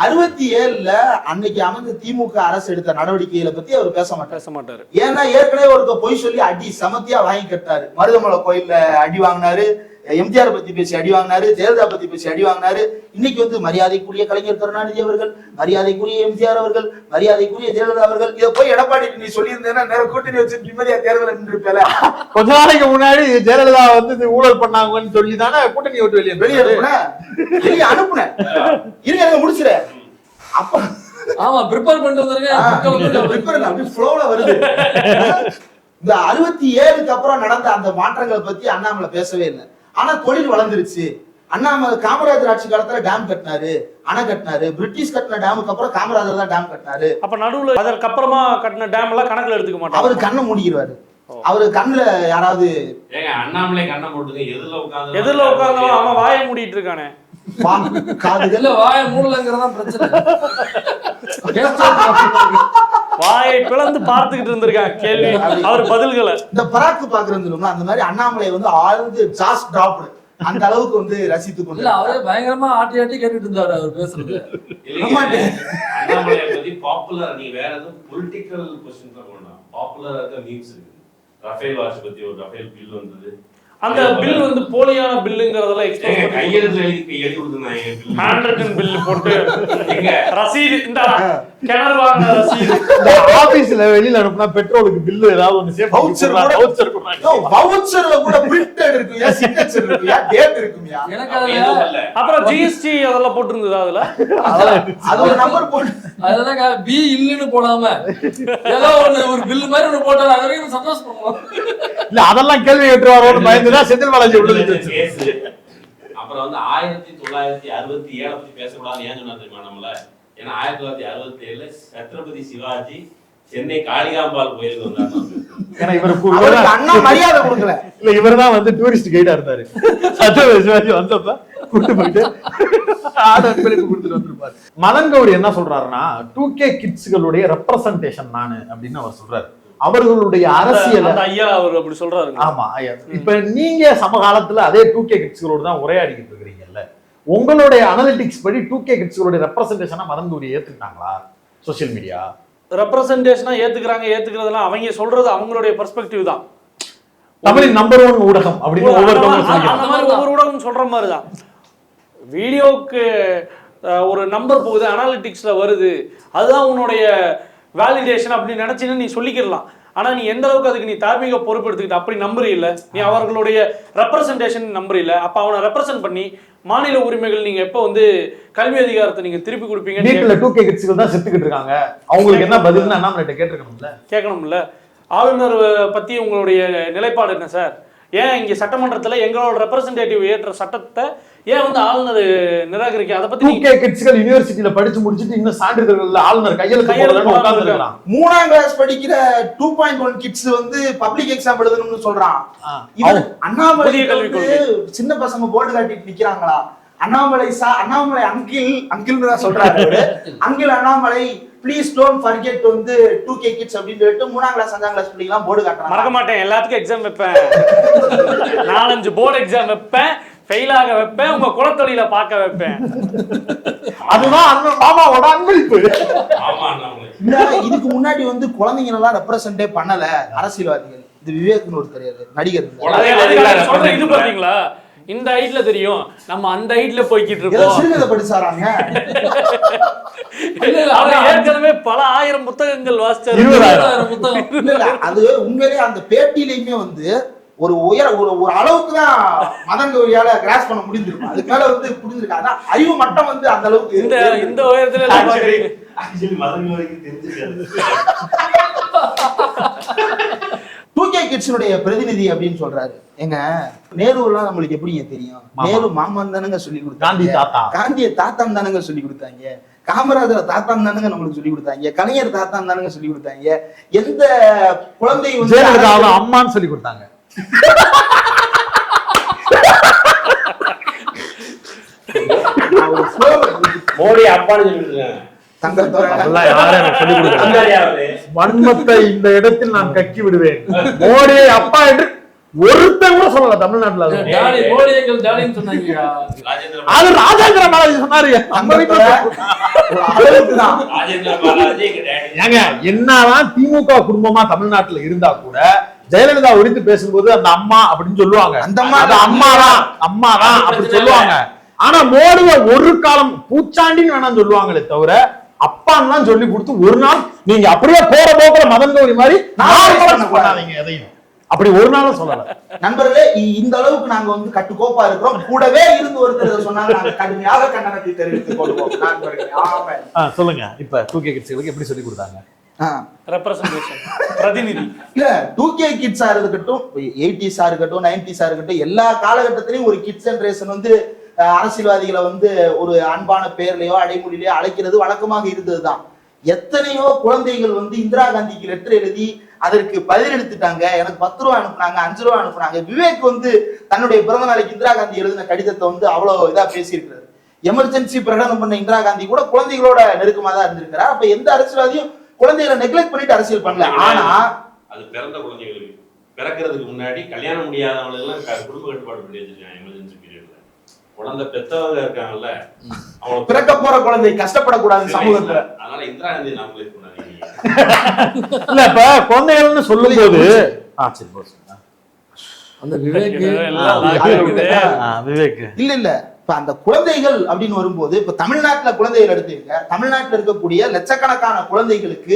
67ல அன்னைக்கு அமைந்த திமுக அரசு எடுத்த நடவடிக்கைகளை பத்தி அவர் பேச மாட்டாரு. ஏன்னா ஏற்கனவே ஒருக்க பொய் சொல்லி அடி சமத்தியா வாங்கி கட்டாரு. மருதமலை கோயில்ல அடி வாங்கினாரு, எம்ஜிஆர் பத்தி பேசி அடி வாங்கினாரு, ஜெயலலிதா பத்தி பேசி அடி வாங்கினாரு. இன்னைக்கு வந்து மரியாதைக்குரிய கலைஞர் கருணாநிதி அவர்கள், மரியாதைக்குரிய எம்ஜிஆர் அவர்கள், மரியாதைக்குரிய ஜெயலலிதா அவர்கள். இதை போய் எடப்பாடி நீ சொல்லியிருந்தேன்னா நேரம் கூட்டணி வச்சு நிம்மதியா தேர்தல் நின்றுப்பேல. கொஞ்ச நாளைக்கு முன்னாடி ஜெயலலிதா வந்து ஊழல் பண்ணாங்கன்னு சொல்லி தானே கூட்டணி விட்டு வெளியே அனுப்புனேன். இருங்க முடிச்சுற. அப்ப ஆமா ப்ரிப்பேர் பண்ணிட்டு வந்திருக்கேன், ஃப்ளோல வருது. இந்த 67க்கு அப்புறம் நடந்த அந்த மாற்றங்களை பத்தி அண்ணாமலை பேசவே இல்லை. ஆனா தொழில் வளர்ந்துருச்சு. அண்ணாமலை காமராஜர் ஆட்சி காலத்துல டேம் கட்டினாரு, அணை கட்டினாரு. பிரிட்டிஷ் கட்டின டேமுக்கு அப்புறம் காமராஜர் தான் டேம் கட்டினாரு. அப்ப நடுவுல அதற்கு அப்புறமா கட்டின டேம் எல்லாம் கணக்குல எடுத்துக்க மாட்டாங்க. அவரு கண்ணை மூடிடுவாரு. அவரு கண்ணுல யாராவது அண்ணாமலை கண்ணை போட்டுங்க எதிரில உட்கார்ந்து அவன் வாயை மூடிட்டு இருக்கானே, காதுகள் வாயை மூடலங்கிறதா பிரச்சனை. வாயை பிளந்து பார்த்துக்கிட்டு இருந்திருக்காங்க கேள்வி அவர் பதில்களை. இந்த பராக்கு பாக்குறது அந்த மாதிரி அண்ணாமலை வந்து ஆழ்ந்து ஜாஸ் டிராப் அந்த அளவுக்கு வந்து ரசித்து கொண்டு அவரே பயங்கரமா ஆட்டி ஆட்டி கேட்டுட்டு இருந்தாரு அவர் பேசுறது. அண்ணாமலை பத்தி பாப்புலர் நீ வேற எதுவும் பொலிட்டிக்கல் क्वेश्चन பண்ணலாம். பாப்புலரா இருக்க மீம்ஸ் இருக்கு. ரஃபேல் வாட்ச் பத்தி ஒரு ரஃபேல் பில் வந்தது. அந்த பில் வந்து போலியான பில்லுங்கிறதெல்லாம் எக்ஸ்போஸ் கையெழுத்து எழுதி கொடுத்தாங்க. ஹேண்ட் ரிட்டன் பில் போட்டு ரசீது இந்த கிணறு வாங்க ரசீது. ஆபீஸ்ல வெளியில அனுப்புனா பெட்ரோலுக்கு பில்லு ஏதாவது ஒன்னு சேஃப் வவுச்சர் வவுச்சர்ல கூட பிரிண்டட் இருக்குயா, சிக்னேச்சர் இருக்குயா, டேட் இருக்குயா. எனக்கு அதுல அப்புறம் ஜிஎஸ்டி அதெல்லாம் போட்டுருந்தது. அது ஒரு நம்பர் போட்டு அதெல்லாம் பி இல்லன்னு போடாம ஏதோ ஒரு பில் மாதிரி ஒன்னு போட்டாரு. அது வரைக்கும் சந்தோஷப்படுவோம். இல்ல அதெல்லாம் கேள்வி கேட்டுருவாரோன்னு பயந்துதான் செந்தில் பாலாஜி உள்ளது. அப்புறம் வந்து 1967 பத்தி பேசக்கூடாது ஏன் சொன்னா தெரியுமா நம்மள? ஏன்னா 1967 சத்ரபதி சிவாஜி சென்னை காளிகாம்பாள் கோயிலுக்கு வந்தாங்க. ஏன்னா இவருக்கு அண்ணா மரியாதை கொடுக்கல. இல்ல இவர்தான் வந்து டூரிஸ்ட் கைடா இருந்தாரு. சத்ரபதி சிவாஜி வந்தப்ப கூட்டு போயிட்டு ஆடர்களுக்கு கொடுத்துட்டு வந்திருப்பாரு. மதன் கௌரி என்ன சொல்றாருன்னா 2K கிட்ஸ்களுடைய ரெப்ரசன்டேஷன் நானு அப்படின்னு அவர் சொல்றாரு. அவர்களுடைய அரசியல் ஐயா அவர் அப்படி சொல்றாரு. ஆமா ஐயா. இப்ப நீங்க சமகாலத்துல அதே 2K கிட்ஸ்களோட தான் உரையாடிக்கிட்டு இருக்கிறீங்கல்ல, உங்களுடைய அனலிட்டிக்ஸ் படி 2K கிட்ஸ்களுடைய ரெப்ரசன்டேஷனா மதன் கௌரி ஏத்துக்கிட்டாங்களா? சோசியல் மீடியா ரெப்ரசன்டேஷனா ஏத்துக்கிறதுலாம் அவங்க சொல்றது அவங்களுடைய பெர்ஸ்பெக்டிவ் தான். தமிழின் நம்பர் 1 ஊடகம் அப்படின்னு ஒவ்வொரு ஊடகம் சொல்ற மாதிரிதான். வீடியோக்கு ஒரு நம்பர் போகுது, அனாலிட்டிக்ஸ்ல வருது, அதுதான் உன்னுடைய வேலிடேஷன் அப்படின்னு நினைச்சீங்கன்னா நீ சொல்லிக்கிறலாம். ஆனா நீ எந்த அளவுக்கு அதுக்கு நீ தார்மீக பொறுப்பு எடுத்துக்கிட்ட அப்படி நம்பர் இல்ல, நீ அவர்களுடைய ரெப்ரசன்டேஷன் நம்பர் இல்ல. அப்ப அவனை ரெப்ரசன்ட் பண்ணி மாநில உரிமைகள் நீங்க எப்ப வந்து கல்வி அதிகாரத்தை நீங்க திருப்பி கொடுப்பீங்க? நீட்ல 2K கிட்ஸ்கள் தான் செத்துக்கிட்டு இருக்காங்க, அவங்களுக்கு என்ன பதில்னா அண்ணாமலை கேட்டிருக்கணும்ல. கேட்கணும்ல. ஆளுநர் பத்தி உங்களுடைய நிலைப்பாடு என்ன சார்? ஏன் இங்க சட்டமன்றத்துல எங்களோட ரெப்ரசன்டேட்டிவ் ஏற்ற சட்டத்தை ஏன் வந்து ஆளுநர் நிராகரிக்க? அதை பத்தி 2K கிட்ஸ்கள் யூனிவர்சிட்டியில படிச்சு முடிச்சிட்டு இன்னும் சான்றிதழ்ல ஆளுநர் கையெழுத்து போடலன்னு உட்கார்ந்துருக்கான். 3ஆம் கிளாஸ் படிக்கிற 2.1 கிட்ஸ் வந்து பப்ளிக் எக்ஸாம் எழுதணும்னு சொல்றான். இவன் அண்ணாமலை சின்ன பசங்க போர்டு காட்டிட்டு நிக்கிறாங்களா? அண்ணாமலை அங்கிள் தான் சொல்றாரு. Uncle Annamalai please don't forget வந்து 2K கிட்ஸ் அப்படின்னு சொல்லிட்டு 3ஆம் கிளாஸ் 5ஆம் கிளாஸ் பிள்ளைங்கலாம் போர்டு காட்டுறாங்க. மறக்க மாட்டேன், எல்லாத்துக்கும் எக்ஸாம் வைப்பேன், 4-5 போர்டு எக்ஸாம் வைப்பேன், ஃபெயிலாக வைப்பேன், உங்க குலத்தொழில பார்க்க வைப்பேன். அதுதான் அண்ணன் மாமாவோட அன்பளிப்பு. இதுக்கு முன்னாடி வந்து குழந்தைங்க எல்லாம் ரெப்ரசென்டே பண்ணல அரசியல்வாதிகள். இது விவேக்னு ஒருத்தர் நடிகர். இது பாத்தீங்களா, இந்த ஹைட்ல தெரியும், நம்ம அந்த ஹைட்ல போய்கிட்டு இருக்கோம். சிறுகதை படிச்சாராங்க. ஏற்கனவே பல 1000 புத்தகங்கள் வாசிச்சாரு. 20,000 புத்தகம். அது உண்மையிலேயே அந்த பேட்டியிலையுமே வந்து ஒரு அளவுக்கு தான் மதன் கௌரியால கிராஸ் பண்ண முடிஞ்சிருக்கும். அதுக்கு மேல வந்து புரிஞ்சிருக்கு. அதான் அறிவு மட்டம் வந்து அந்த அளவுக்கு இந்த உயரத்துல மதன் கௌரிக்கு தெரிஞ்சிருக்காது. 2K கிட்ஸினுடைய பிரதிநிதி அப்படின்னு சொல்றாரு. எங்க நேருலாம் நம்மளுக்கு எப்படிங்க தெரியும்? நேரு மாமன் தானுங்க சொல்லி கொடுத்தாங்க. காந்திய தாத்தான் தானுங்க சொல்லி கொடுத்தாங்க. காமராஜர் தாத்தான் தானுங்க நம்மளுக்கு சொல்லி கொடுத்தாங்க. கலைஞர் தாத்தான் தானுங்க சொல்லி கொடுத்தாங்க. எந்த குழந்தை வந்து அம்மான்னு சொல்லி கொடுத்தாங்க. மோடி அப்பான்னு சொல்லிருக்காங்க. வன்மத்தை இந்த இடத்தில் நான் கக்கி விடுவேன். மோடியை அப்பா என்று ஒருத்தன் கூட சொல்லல தமிழ்நாட்டுல. அது ராஜேந்திர பாலாஜி சொன்னாரு. ஏங்க என்னதான் திமுக குடும்பமா தமிழ்நாட்டுல இருந்தா கூட ஜெயலலிதா உரித்து பேசும்போது அந்த அம்மா அப்படின்னு சொல்லுவாங்க. அந்த அம்மாதான் அப்படி சொல்லுவாங்க. ஆனா மோடியை ஒரு காலம் பூச்சாண்டின்னு வேணாம் சொல்லுவாங்களே தவிர அப்பான்னு சொல்லி கொடுத்து ஒரு நாள் நீங்க அப்படியே போற போக்குல மதன் கௌரி மாதிரி பண்ணாதீங்க. எதையும் அப்படி ஒரு நாளும் சொல்லல. நண்பர்களே, இந்த அளவுக்கு நாங்க வந்து கட்டுக்கோப்பா இருக்கிறோம். கூடவே இருந்து ஒருத்தர் சொன்னாங்க, நாங்க கடுமையாக கண்டனத்தை தெரிவித்துக் கொள்வோம். சொல்லுங்க. இப்ப 2K கிட்ஸ்களுக்கு எப்படி சொல்லி கொடுத்தாங்க? பிரதிநிதி இல்ல 2K கிட்ஸா இருக்கட்டும், 80s இருக்கட்டும், 90s இருக்கட்டும், எல்லா காலகட்டத்திலையும் ஒரு கிட்ஸ் ஜெனரேஷன் வந்து அரசியல்வாதிகளை வந்து ஒரு அன்பான பெயர்லயோ அடைமொழியிலயோ அழைக்கிறது வழக்கமாக இருந்ததுதான். எத்தனையோ குழந்தைகள் வந்து இந்திரா காந்திக்கு லெட்டர் எழுதி அதற்கு பதில் எடுத்துட்டாங்க. எனக்கு 10 ரூபா அனுப்புனாங்க, 5 ரூபா அனுப்புனாங்க. விவேக் வந்து தன்னுடைய பிறந்த நாளைக்கு இந்திரா காந்தி எழுதின கடிதத்தை வந்து அவ்வளவு இதா பேசியிருக்கிறாரு. எமர்ஜென்சி பிரகடனம் பண்ண இந்திரா காந்தி கூட குழந்தைகளோட நெருக்கமா தான் இருந்திருக்கிறார். அப்ப எந்த அரசியல்வாதியும் குழந்தைகளை நெக்லெக்ட் பண்ணிட்டு அரசியல் பண்ணல. ஆனா அது பிறந்த குழந்தைகளுக்கு பிறக்கிறதுக்கு முன்னாடி கல்யாணம் முடியாதவங்களுக்கு எல்லாம் குடும்ப கட்டுப்பாடு பண்ணி வச்சிருக்காங்க. எமர்ஜென்சி பீரியட்ல குழந்தை பெற்றவங்க இருக்காங்கல்ல, அவங்க பிறக்க போற குழந்தை கஷ்டப்படக்கூடாது சமூகத்துல. அதனால இந்திரா காந்தி நாமினேட் பண்ணாதீங்க. இல்ல இப்ப குழந்தைகள்னு சொல்லும் போது அந்த விவேக் இல்ல இப்ப அந்த குழந்தைகள் அப்படின்னு வரும்போது இப்ப தமிழ்நாட்டுல குழந்தைகள் எடுத்துங்க. தமிழ்நாட்டுல இருக்கக்கூடிய லட்சக்கணக்கான குழந்தைகளுக்கு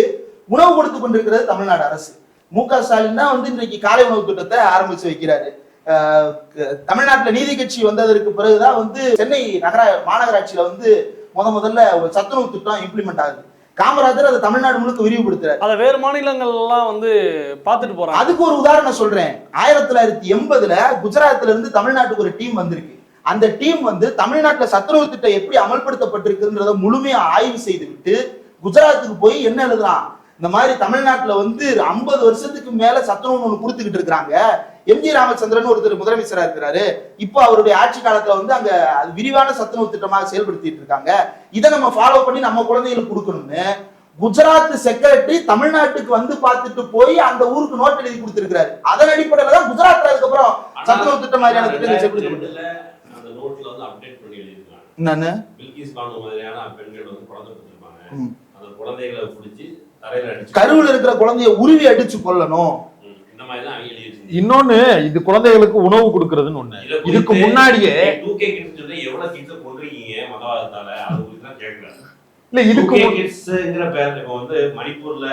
உணவு கொடுத்து கொண்டிருக்கிறது தமிழ்நாடு அரசு. மு.க. ஸ்டாலின் தான் வந்து இன்றைக்கு காலை உணவு திட்டத்தை ஆரம்பிச்சு வைக்கிறாரு. தமிழ்நாட்டுல நீதி கட்சி வந்ததற்கு பிறகுதான் வந்து சென்னை மாநகராட்சியில வந்து முதல்ல ஒரு சத்துணவு திட்டம் இம்ப்ளிமெண்ட் ஆகுது. காமராஜர் அதை தமிழ்நாடு முழுக்க விரிவுபடுத்துறாரு. அதை வேறு மாநிலங்கள் எல்லாம் வந்து பாத்துட்டு போறாங்க. அதுக்கு ஒரு உதாரணம் சொல்றேன். 1980ல குஜராத்ல இருந்து தமிழ்நாட்டுக்கு ஒரு டீம் வந்திருக்கு. அந்த டீம் வந்து தமிழ்நாட்டுல சத்துணவு திட்டம் எப்படி அமல்படுத்தப்பட்டிருக்குன்றத முழுமையா ஆய்வு செய்து விட்டு குஜராத்துக்கு போய் என்ன எழுதுறான், இந்த மாதிரி தமிழ்நாட்டுல வந்து 50 வருஷத்துக்கு மேல சத்துணவு ஒண்ணு கொடுத்துக்கிட்டு இருக்காங்க. எம்.ஜி. ராமச்சந்திரன் ஒருத்தர் முதலமைச்சரா இருக்கிறாரு. இப்போ அவருடைய ஆட்சி காலத்துல வந்து அங்க விரிவான சத்துணவு திட்டமாக செயல்படுத்திட்டு இருக்காங்க. இதை நம்ம ஃபாலோ பண்ணி நம்ம குழந்தைகளுக்கு கொடுக்கணும்னு குஜராத் செக்ரட்டரி தமிழ்நாட்டுக்கு வந்து பார்த்துட்டு போய் அந்த ஊருக்கு நோட் எழுதி கொடுத்திருக்கிறாரு. அதன் அடிப்படையில தான் குஜராத்ல அதுக்கப்புறம் சத்துணவு திட்டம் மாதிரியான திட்டங்கள் செயல்படுத்தப்பட்டது. அந்த நோட்ல வந்து அப்டேட் பண்ணி எழுதிருக்காங்க. என்னன்னு பில்கிஸ் பானு மாதிரியான பெண்கள் வந்து குழந்தை பெற்றிருப்பாங்க. அந்த குழந்தைகளை பிடிச்சி தரையில அடிச்சு கருவில் இருக்கிற குழந்தைய உருவி அடிச்சு கொல்லணும். இந்த மாதிரி தான் அவங்க எழுதி. இன்னொன்னு இது குழந்தைகளுக்கு உணவு கொடுக்கறதுன்னு ஒண்ணு. இதுக்கு முன்னாடியே 2K கிட்ஸ் சொல்லி எவ்வளவு கிட்ஸ் கொன்றீங்க மதவாதத்தால அது குறித்து தான் கேக்குறாங்க. இல்ல இதுக்கு 2K கிட்ஸ்ங்கற பேர்ல இப்போ வந்து மணிப்பூர்ல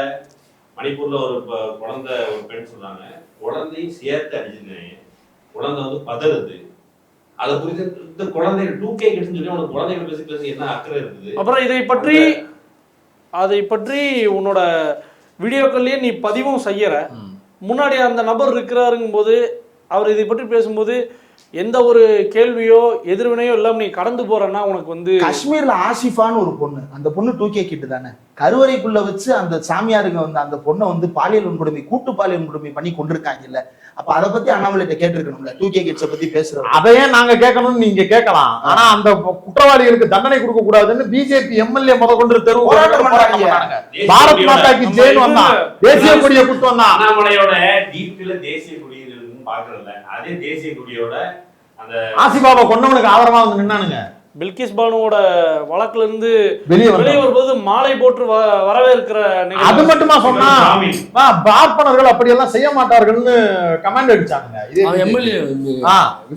ஒரு குழந்தை ஒரு பெண் சொல்றாங்க, குழந்தையை சேர்த்து அடிச்சிருக்காங்க, குழந்தை வந்து பதறுது. அதை குறித்து இந்த குழந்தைகள் 2K கிட்ஸ்னு சொல்லி உனக்கு குழந்தைகள் பேசி என்ன அக்கறை இருக்குது? அப்புறம் அதை பற்றி உன்னோட வீடியோக்கள்லயே நீ பதிவும் செய்யற. முன்னாடி அந்த நபர் இருக்கிறாருங்கும் போது அவர் இதை பற்றி பேசும்போது எந்த ஒரு கேள்வியோ எதிர்வினையோ இல்லாம நீ கடந்து போறன்னா உனக்கு வந்து காஷ்மீர்ல ஆசிஃபான்னு ஒரு பொண்ணு, அந்த பொண்ணு 2K கிட்டு தானே, கருவறைக்குள்ள வச்சு அந்த சாமியாருங்க வந்து அந்த பொண்ணை வந்து பாலியல் வன்கொடுமை, கூட்டு பாலியல் வன்கொடுமை பண்ணி கொண்டிருக்காங்க இல்ல. அப்ப அதை பத்தி அண்ணாமலைட்ட கேட்டிருக்கணும்ல, 2K கிட்ஸை பத்தி பேசுறோம். அதையே நாங்க கேட்கணும்னு நீங்க கேட்கலாம். ஆனா அந்த குற்றவாளிகளுக்கு தண்டனை கொடுக்க கூடாதுன்னு பிஜேபி எம்எல்ஏ முதற்கொண்டு தெருவு போராட்டம் பண்றாங்க. பாரத் மாதாக்கு ஜெயின் வந்தான், தேசிய கொடியை குட்டு வந்தான். அண்ணாமலையோட டீப்ல தேசிய கொடி பாக்குறதுல அதே தேசிய கொடியோட அந்த ஆசிபாபா கொண்டவனுக்கு ஆதரவா வந்து நின்னானுங்க. பில்கிஸ் பானுவோட வழக்குல இருந்து வெளியே வரும்போது மாலை போட்டு வரவேற்கிற அது மட்டுமா சொன்னா பார்ப்பனர்கள் அப்படி எல்லாம் செய்ய மாட்டார்கள்னு கமெண்ட் அடிச்சாங்க.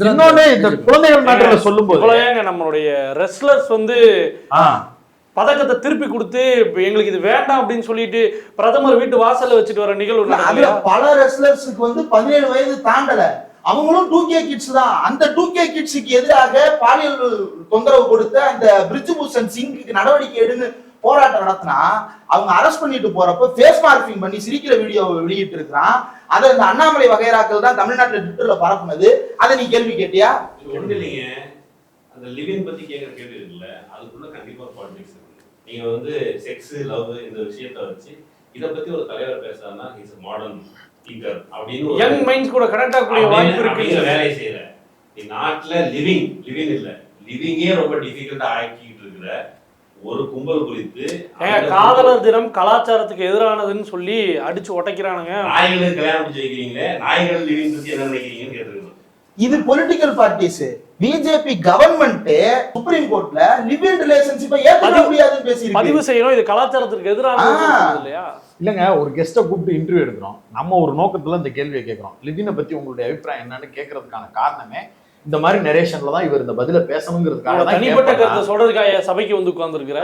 இன்னொன்னு இந்த குழந்தைகள் மேட்டர்ல சொல்லும் போது நம்மளுடைய ரெஸ்லர்ஸ் வந்து பதக்கத்தை திருப்பி கொடுத்து எங்களுக்கு இது வேண்டாம் அப்படின்னு சொல்லிட்டு பிரதமர் வீட்டு வாசல்ல வச்சுட்டு வர நிகழ்வு. அதுல பல ரெஸ்லர்ஸுக்கு வந்து 17 வயது தாண்டல, அவங்களும் 2K கிட்ஸ் தான். அந்த 2K கிட்ஸுக்கு எதிராக பாலியல் தொந்தரவு கொடுத்த அந்த பிரிஜ்பூஷன் சிங்குக்கு நடவடிக்கை எடுன்னு போராட்டம் நடத்தினா அவங்க அரெஸ்ட் பண்ணிட்டு போறப்ப ஃபேஸ் மார்க்கிங் பண்ணி சிரிக்கிற வீடியோவை வெளியிட்டு இருக்கிறான். அதை இந்த அண்ணாமலை வகைராக்கள் தான் தமிழ்நாட்டுல ட்விட்டர்ல பரப்புனது. அதை நீ கேள்வி கேட்டியா? ஒண்ணு இல்லைங்க, அந்த லிவிங் பத்தி கேட்கிற கேள்வி இருக்குல்ல, அதுக்குள்ள கண்டிப்பா பாலிடிக்ஸ் இருக்கு. நீங்க வந்து செக்ஸ் லவ் இந்த விஷயத்தை வச்சு இதை பத்தி ஒரு தலைவர் பேசுறாருன்னா இஸ் மாடர்ன் திங்கர் அப்படின்னு யங் மைண்ட்ஸ் கூட கனெக்ட் ஆகக்கூடிய வாய்ப்பு இருக்கு. வேலையை செய்யற நீ நாட்டுல லிவிங் இல்ல லிவிங்கே ரொம்ப டிஃபிகல்ட்டா ஆக்கிட்டு இருக்கிற ஒரு கும்பல் குறித்து காதலர் தினம் கலாச்சாரத்துக்கு எதிரானதுன்னு சொல்லி அடிச்சு உடைக்கிறானுங்க. நாய்களுக்கு கல்யாணம் முடிச்சு வைக்கிறீங்களே, நாய்கள் லிவிங் பத்தி என்ன நினைக்கிறீங்கன்னு கேட்டுருக்கணும். இது political parties, BJP government supreme கோர்ட்ல லிவ் இன் ரிலேஷன்ஷிப்பை ஏத்துக்க முடியாதுன்னு பேசிருக்கு. பதிவு செய்யணும், இது கலாச்சாரத்துக்கு எதிரானது இல்லையா? இல்லங்க, ஒரு கெஸ்ட்டை கூப்பிட்டு இன்டர்வியூ எடுக்கிறோம், நம்ம ஒரு நோக்கத்துல இந்த கேள்வியை கேட்கிறோம். லிவினை பத்தி உங்களுடைய அபிப்பிராயம் என்னன்னு கேட்கறதுக்கான காரணமே இந்த மாதிரி நரேஷன்ல தான் இவர் இந்த பதில பேசணுங்கிறதுக்காக தான். தனிப்பட்ட கருத்தை சொல்றதுக்காக சபைக்கு வந்து உட்கார்ந்துருக்கிற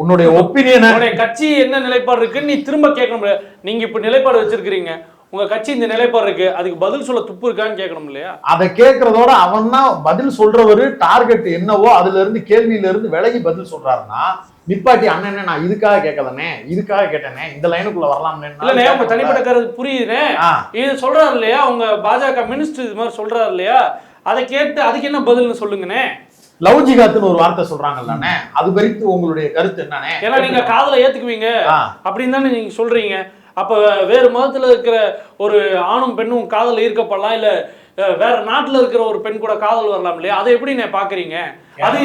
உன்னுடைய ஒப்பீனியன், உன்னுடைய கட்சி என்ன நிலைப்பாடு இருக்குன்னு நீ திரும்ப கேட்கணும். நீங்க இப்ப நிலைப்பாடு வச்சிருக்கீங்க, உங்க கட்சி இந்த நிலைப்பாடு இருக்கு, அதுக்கு பதில் சொல்ல துப்பு இருக்கான்னு கேட்கணும் இல்லையா? அதை கேட்கறதோட அவன் தான் பதில் சொல்றவரு டார்கெட் என்னவோ அதுல இருந்து கேள்வியில இருந்து விலகி பதில் சொல்றாருன்னா நிப்பாட்டி அண்ணனே நான் இதுக்காக கேட்கலனே, இதுக்காக கேட்டேனே, இந்த லைனுக்குள்ள வரலாம்னே. இல்ல உங்க தனிப்பட்ட கருத்து புரியுதுனே, இது சொல்றாரு இல்லையா, உங்க பாஜக மினிஸ்டர் இது மாதிரி சொல்றாரு இல்லையா, அதை கேட்டு அதுக்கு என்ன பதில்னு சொல்லுங்கண்ணே. லவ் ஜிகாத்னு ஒரு வார்த்தை சொல்றாங்கல்ல, அது குறித்து உங்களுடைய கருத்து என்னன்னே? ஏன்னா நீங்க காதலை ஏத்துக்குவீங்க அப்படின்னு தானே நீங்க சொல்றீங்க. அப்ப வேறு மதத்துல இருக்கிற ஒரு ஆணும் பெண்ணும் காதல் ஈர்க்கப்படலாம், இல்ல வேற நாட்டுல இருக்கிற ஒரு பெண் கூட காதல் வரலாம் இல்லையா? அதை எப்படி நீ பாக்குறீங்க? அது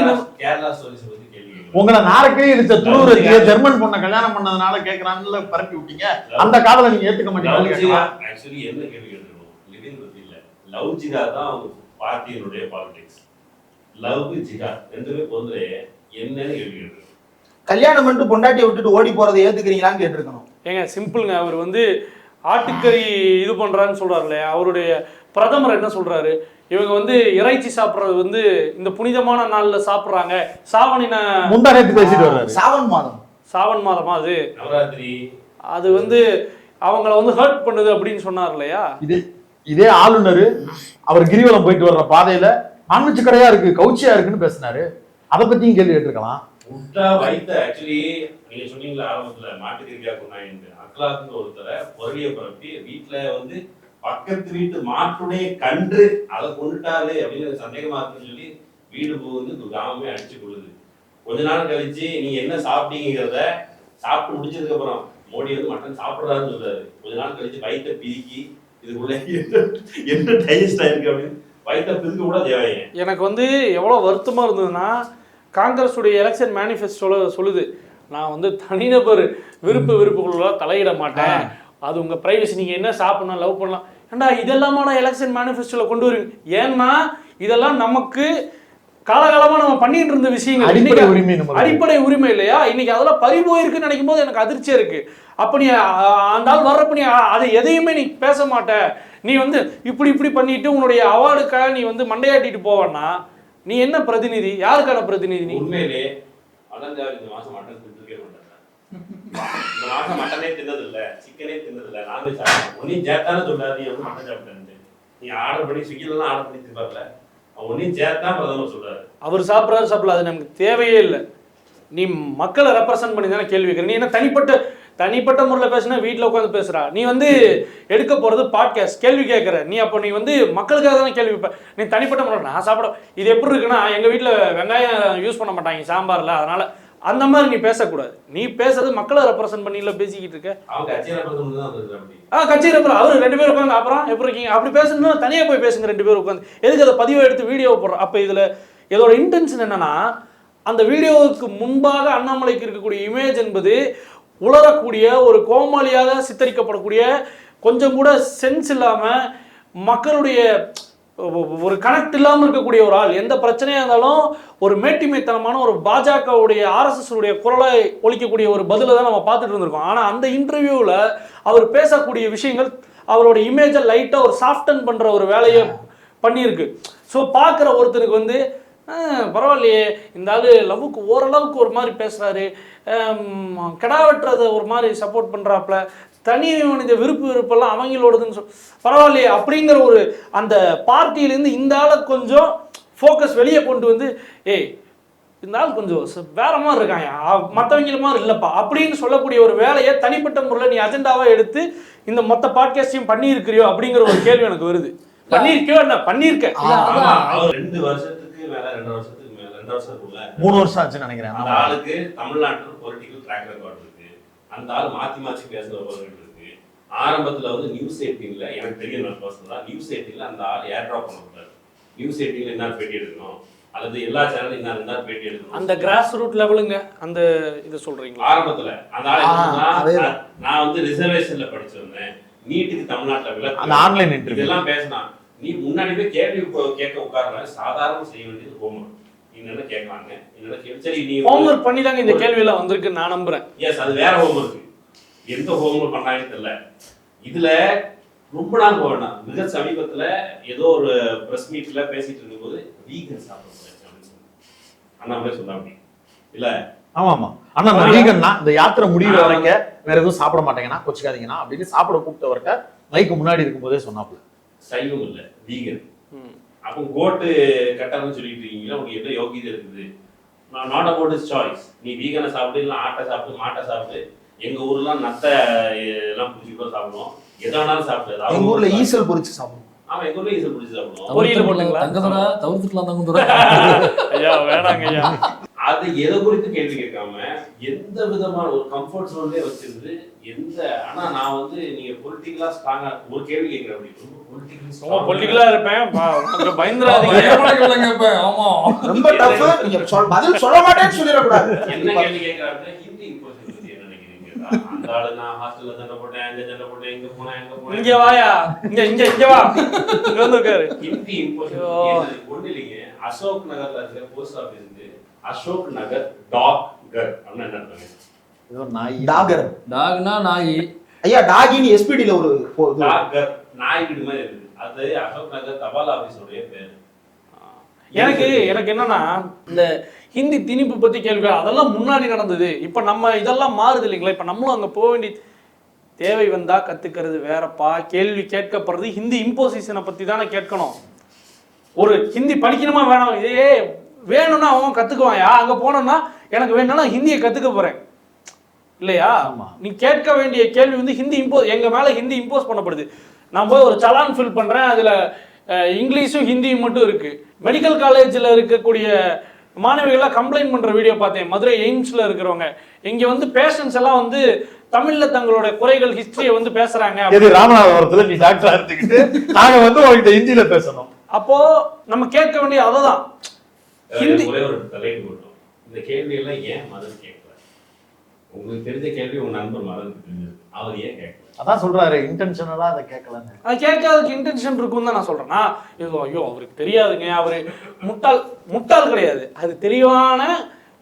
கேரளா ஸ்டோரிஸ் பத்தி கேள்வி உங்களை நாளைக்கே இருந்த துருவரத்திய ஜெர்மன் பொண்ணை கல்யாணம் பண்ணதுனால கேட்கறான்னு பரப்பி விட்டீங்க, அந்த காதலை நீங்க ஏத்துக்க மாட்டீங்க. ஆக்சுவலி என்ன கேள்வி கேட்கணும், லிவிங் பத்தி இல்ல, லவ் ஜிகாத் தான் அவங்க பார்ட்டியினுடைய பாலிடிக்ஸ். லவ் ஜிகாத் ரெண்டுமே பொது என்னன்னு கேள்வி கேட்கணும். கல்யாணம் பண்ணிட்டு பொண்டாட்டியை விட்டுட்டு ஓடி போறதை ஏத்துக்கிறீங்களான்னு கேட்டிருக்கணும். ஏங்க சிம்பிளுங்க, அவர் வந்து ஆட்டுக்கறி இது பண்றான்னு சொல்றாரு இல்லையா, அவருடைய பிரதமர் என்ன சொல்றாரு, இவங்க வந்து இறைச்சி சாப்பிட்றது வந்து இந்த புனிதமான நாள்ல சாப்பிட்றாங்க, சாவணின முந்தானேத்து பேசிட்டு வர்றாரு. சாவன் மாதமா அது நவராத்திரி, அது வந்து அவங்கள வந்து ஹர்ட் பண்ணுது அப்படின்னு சொன்னார் இல்லையா? இதே ஆளுநர் அவர் கிரிவலம் போயிட்டு வர்ற பாதையில நான்வெஜ் கடையா இருக்கு, கவுச்சியா இருக்குன்னு பேசினாரு. அதை பத்தியும் கேள்வி கேட்டிருக்கலாம். முட்டா வைத்த ஆக்சுவலி நீங்க சொன்னீங்களா ஆரம்பத்துல மாட்டுக்கறியா கொண்டாயின்னு, அக்லாக்குன்னு ஒருத்தரை பொருளிய பரப்பி வீட்டுல வந்து பக்கத்து வீட்டு மாட்டுடைய கன்று அதை கொண்டுட்டாரு அப்படின்னு சந்தேகமா இருக்குன்னு சொல்லி வீடு போகுது, கிராமமே அடிச்சு கொள்ளுது. கொஞ்ச நாள் கழிச்சு நீங்க என்ன சாப்பிட்டீங்கிறத சாப்பிட்டு முடிச்சதுக்கு அப்புறம் மோடி வந்து மட்டன் சாப்பிட்றாருன்னு சொல்றாரு. கொஞ்ச நாள் கழிச்சு வயிற்ற பிரிக்கி இதுக்குள்ள என்ன டைஜஸ்ட் ஆயிருக்கு அப்படின்னு வயிற்ற பிரிக்க கூட தேவைங்க. எனக்கு வந்து எவ்வளவு வருத்தமா இருந்ததுன்னா, காங்கிரஸ் உடைய எலெக்ஷன் மேனிஃபெஸ்டோல சொல்லுது, நான் வந்து தனிநபர் விருப்புக்குள்ள தலையிட மாட்டேன், அது உங்க பிரைவசி, நீங்க என்ன சாப்பிடணும் லவ் பண்ணலாம். ஏண்டா இதெல்லாமான எலெக்ஷன் மேனிஃபெஸ்டோல கொண்டு வருவீங்க? ஏன்னா இதெல்லாம் நமக்கு காலகாலமா நம்ம பண்ணிட்டு இருந்த விஷயங்கள், அடிப்படை உரிமை இல்லையா? இன்னைக்கு அதெல்லாம் பறி போயிருக்குன்னு நினைக்கும் போது எனக்கு அதிர்ச்சியா இருக்கு. அப்ப நீ அந்த ஆள் வர்றப்ப நீ அதை எதையுமே நீ பேச மாட்ட, நீ வந்து இப்படி பண்ணிட்டு உன்னுடைய அவார்டுக்காக நீ வந்து மண்டையாட்டிட்டு போவன்னா நீ என்ன பிரதிநிதி? யாருக்கான பிரதிநிதி நீ? உண்மையிலே அலஞ்சாவது இந்த மாசம் மட்டன் தின்னுக்கே மாட்டாங்க. இந்த மாசம் மட்டனே தின்னது இல்ல, சிக்கனே தின்னது இல்ல, நான்வெஜ் சாப்பிட்டேன். ஒன்னையும் சேர்த்தானே சொல்றாரு நீ வந்து மட்டன் சாப்பிட்டேன். நீ ஆர்டர் பண்ணி ஸ்விக்கிலாம் ஆர்டர் பண்ணி தின்பார்ல, ஒன்னையும் சேர்த்தான் பிரதமர் சொல்றாரு. அவர் சாப்பிட்றாரு சாப்பிடல, அது நமக்கு தேவையே இல்லை. நீ மக்களை ரெப்ரசன்ட் பண்ணி தானே கேள்வி கேட்குற. நீ என்ன தனிப்பட்ட தனிப்பட்ட முறையில் பேசுனா வீட்டில் உட்காந்து பேசுறா, நீ வந்து எடுக்க போறது பாட்காஸ்ட் கேள்வி கேட்குற, நீ அப்போ நீ வந்து மக்களுக்காக தானே கேள்வி நீ தனிப்பட்ட முறையில் நான் சாப்பிட இது எப்படி இருக்குன்னா எங்கள் வீட்டில் வெங்காயம் யூஸ் பண்ண மாட்டாங்க சாம்பாரில், அதனால அந்த மாதிரி நீ பேசக்கூடாது. நீ பேசுறது மக்களை ரெப்ரசென்ட் பண்ணில பேசிக்கிட்டு இருக்க. கட்சி ரெப்ரசென்ட் அவர் 2 பேரும் உட்காந்து அப்புறம் எப்படி இருக்கீங்க அப்படி பேசணும்னா தனியாக போய் பேசுங்க 2 பேரும் உட்காந்து. எதுக்கு அதை பதிவை எடுத்து வீடியோ போடுறோம்? அப்போ இதில் இதோட இன்டென்ஷன் என்னன்னா, அந்த வீடியோவுக்கு முன்பாக அண்ணாமலைக்கு இருக்கக்கூடிய இமேஜ் என்பது உளரக்கூடிய ஒரு கோமாளியாக சித்தரிக்கப்படக்கூடிய, கொஞ்சம் கூட சென்ஸ் இல்லாமல் மக்களுடைய ஒரு கனெக்ட் இல்லாமல் இருக்கக்கூடிய ஒரு ஆள். எந்த பிரச்சனையாக இருந்தாலும் ஒரு மேட்டிமைத்தனமான ஒரு பாஜகவுடைய ஆர்எஸ்எஸ் குரலை ஒழிக்கக்கூடிய ஒரு பதிலை தான் நம்ம பார்த்துட்டு இருந்திருக்கோம். ஆனால் அந்த இன்டர்வியூவில் அவர் பேசக்கூடிய விஷயங்கள் அவரோட இமேஜை லைட்டாக ஒரு சாஃப்டன் பண்ணுற ஒரு வேலையை பண்ணியிருக்கு. ஸோ பார்க்குற ஒருத்தருக்கு வந்து பரவாயில்லையே இந்த ஆள் லவ்வுக்கு ஓரளவுக்கு ஒரு மாதிரி பேசுகிறாரு, கிடா வெட்டுறதை ஒரு மாதிரி சப்போர்ட் பண்ணுறாப்புல, தனி மனித விருப்பெல்லாம் அவங்களோடதுன்னு பரவாயில்லையே அப்படிங்கிற ஒரு அந்த பார்ட்டியிலேருந்து இந்த ஆளை கொஞ்சம் ஃபோக்கஸ் வெளியே கொண்டு வந்து இந்த ஆள் கொஞ்சம் வேற மாதிரி இருக்காங்க மற்றவங்கள மாதிரி இல்லைப்பா அப்படின்னு சொல்லக்கூடிய ஒரு வேலையை தனிப்பட்ட முறையில் நீ அஜெண்டாவாக எடுத்து இந்த மொத்த பாட்காஸ்டையும் பண்ணியிருக்கிறியோ அப்படிங்கிற ஒரு கேள்வி எனக்கு வருது. பண்ணியிருக்கியோ என்ன பண்ணியிருக்கேன் 2 வருஷத்துக்கு மேல 2 வருஷத்துக்கு மேல 2 வருஷத்துக்குள்ள 3 வருஷம் ஆச்சுன்னு நினைக்கிறேன். அந்த ஆளுக்கு தமிழ்நாட்டில் பொலிட்டிக்கல் ட்ராக் ரெக்கார்ட் இருக்கு. அந்த ஆள் மாத்தி பேசுறவங்க இருக்கு. ஆரம்பத்துல வந்து நியூஸ் 18ல எனக்கு தெரியும், நான் பர்சனலா நியூஸ் 18ல அந்த ஆள் ஏர் டிராப் பண்ணக்கூடாது, நியூஸ் 18ல என்ன பேட்டி எடுக்கணும் அல்லது எல்லா சேனலும் என்ன பேட்டி எடுக்கணும், அந்த கிராஸ் ரூட் லெவலுங்க அந்த இதை சொல்றீங்க. ஆரம்பத்துல அந்த ஆள் நான் வந்து ரிசர்வேஷன்ல படிச்சிருந்தேன், நீட்டுக்கு தமிழ்நாட்டில் விளக்கு ஆன்லைன் இன்டர்வியூ இதெல்லாம் பேசினா நீ முன்னாடி போய் கேள்வி கேட்க உட்கார்ற சாதாரண செய்ய வேண்டியது ஹோம்ஒர்க். என்னென்ன கேட்கறாங்க என்னென்ன கேள்வி, சரி நீ ஹோம்ஒர்க் பண்ணி தாங்க இந்த கேள்வி எல்லாம் வந்திருக்கு நான் நம்புறேன். எஸ், அது வேற ஹோம்ஒர்க். எந்த ஹோம்ஒர்க் பண்ணாங்கன்னு தெரியல. இதுல ரொம்ப நாள் போவேன். மிக சமீபத்துல ஏதோ ஒரு பிரஸ் மீட்ல பேசிட்டு இருக்கும்போது வீகன் சாப்பிட அண்ணாமலே சொன்னா அப்படி இல்ல. ஆமா ஆனா வீகன்னா இந்த யாத்திரை முடிகிற வரைக்கும் வேற எதுவும் சாப்பிட மாட்டேங்கன்னா கொச்சிக்காதீங்கன்னா அப்படின்னு சாப்பிட கூப்பிட்டவர்கிட்ட மைக்கு முன்னாடி இருக்கும் போதே சொன்னாப்ல. சைவம் இல்ல வீகன். அப்போ கோட்டு கட்டாருன்னு சொல்லிட்டு இருக்கீங்களா, உங்களுக்கு என்ன யோகியதை இருக்குது? Not about is choice. நீ வீகனை சாப்பிடு இல்லை ஆட்டை சாப்பிடு மாட்டை சாப்பிடு. எங்க ஊர்லாம் நத்தை எல்லாம் புடிச்சு சாப்பிடுவோம், எதை வேணாலும் சாப்பிடுது. எங்க ஊர்ல ஈசல் பொரிச்சு சாப்பிடுவோம். ஆமா, எங்க ஊர்ல ஈசல் பொரிச்சு சாப்பிடுவோம். பொரியல் போட்டுங்களா தங்கதுரா தவிர்த்துக்கலாம் தங்கதுரா ஐயா வேணாங்க ஐயா. அது எதை குறித்து கேள்வி கேட்காம எந்த விதமான ஒரு கம்ஃபர்ட் ஜோன்லயே வச்சிருந்து எந்த ஆனா நான் வந்து நீங்க பொலிட்டிக்கலா ஸ்ட்ராங்கா ஒரு கேள்வி கேட்கிறேன். அப்படி ரொம்ப பொலிட்டிக்கலா இருப்பேன் கொஞ்சம் பயந்துராதீங்க. ஆமா ரொம்ப டஃப். நீங்க பதில் சொல்ல மாட்டேன்னு சொல்லிட கூடாது. என்ன கேள்வி கேட்கறாங்க, ஹிந்தி இம்போசிஷன் பத்தி என்ன நினைக்கிறீங்க? அந்த ஆளு நான் ஹாஸ்டல்ல சண்டை போட்டேன், அங்க சண்டை போட்டேன், இங்க போனேன் இங்க வாயா இங்க வா இங்க வந்து உட்காரு. ஹிந்தி இம்போசிஷன் ஒண்ணு இல்லைங்க. அசோக் நகர்ல இருக்கிற post office Ashok Nagar talk கர் அப்படின்னா என்ன அர்த்தம்? ஏதோ நாய் டாகர். டாக்னா நாய். ஐயா டாகின்னு எஸ்பிடில ஒரு டாகர் நாய் வீடு மாதிரி இருக்கு. அது அசோக் நகர் தபால் ஆபீஸோட பேர். எனக்கு என்னன்னா இந்த ஹிந்தி திணிப்பு பத்தி கேள்வி அதெல்லாம் முன்னாடி நடந்தது. இப்ப நம்ம இதெல்லாம் மாறுது இல்லைங்களா? இப்ப நம்மளும் அங்க போக வேண்டிய தேவை வந்தா கத்துக்கிறது வேறப்பா. கேள்வி கேட்கப்படுறது ஹிந்தி இம்போசிஷனை பத்தி தானே கேட்கணும். ஒரு ஹிந்தி படிக்கணுமா வேணாம், இதே வேணும்னா அவன் கத்துக்குவாயா. அங்க போனோம்னா எனக்கு வேணும்னா ஹிந்தியை கத்துக்க போறேன் இல்லையா? நீ கேட்க வேண்டிய கேள்வி வந்து ஹிந்தி எங்க மேல ஹிந்தி இம்போஸ் பண்ணப்படுது. நான் போய் ஒரு சலான் ஃபில் பண்றேன், அதுல இங்கிலீஷும் ஹிந்தியும் மட்டும் இருக்கு. மெடிக்கல் காலேஜில் இருக்கக்கூடிய மாணவிகள்லாம் கம்ப்ளைண்ட் பண்ற வீடியோ பார்த்தேன். மதுரை எய்ம்ஸ்ல இருக்கிறவங்க இங்க வந்து பேஷண்ட்ஸ் எல்லாம் வந்து தமிழ்ல தங்களோட குறைகள் ஹிஸ்டரியை வந்து பேசுறாங்க. ராமநாதபுரத்துல நீ டாக்டரா எடுத்துக்கிட்டு நாங்க வந்து உங்ககிட்ட ஹிந்தியில பேசணும். அப்போ நம்ம கேட்க வேண்டிய அததான் ஹிந்தி. ஒரே ஒரு தலைப்பு மட்டும், இந்த கேள்வி எல்லாம் ஏன் மதன் கேட்கல? உங்களுக்கு தெரிஞ்ச கேள்வி உங்க நண்பர் மதனுக்கு தெரிஞ்சது, அவர் ஏன் கேட்கல? அதான் சொல்றாரு இன்டென்ஷனலா அதை கேட்கலன்னு. அது கேட்காததுக்கு இன்டென்ஷன் இருக்கும் தான் நான் சொல்றேன். ஐயோ அவருக்கு தெரியாதுங்க, அவரு முட்டாள் கிடையாது. அது தெளிவான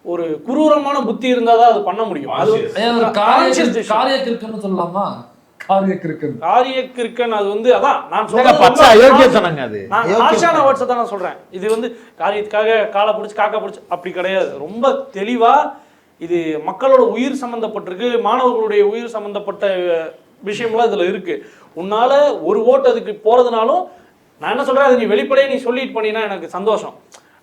ஒரு குரூரமான புத்தி இருந்தாதான் அது பண்ண முடியும். அது காரியக்கிருக்குன்னு சொல்லலாமா? காரியக்கிருக்கன் அது வந்து அதான் நான் சொல்றேன். நான் ஹார்ஷான வேர்ட்ஸ் தான் நான் சொல்றேன். இது வந்து காரியத்துக்காக காலை பிடிச்சி காக்கா பிடிச்சி அப்படி கிடையாது. ரொம்ப தெளிவா இது மக்களோட உயிர் சம்பந்தப்பட்டிருக்கு, மாணவர்களுடைய உயிர் சம்பந்தப்பட்ட விஷயம்லாம் இதுல இருக்கு. உன்னால ஒரு ஓட்டு அதுக்கு போறதுனாலும் நான் என்ன சொல்றேன், அது நீ வெளிப்படையே நீ சொல்லிட்டு பண்ணினா எனக்கு சந்தோஷம்.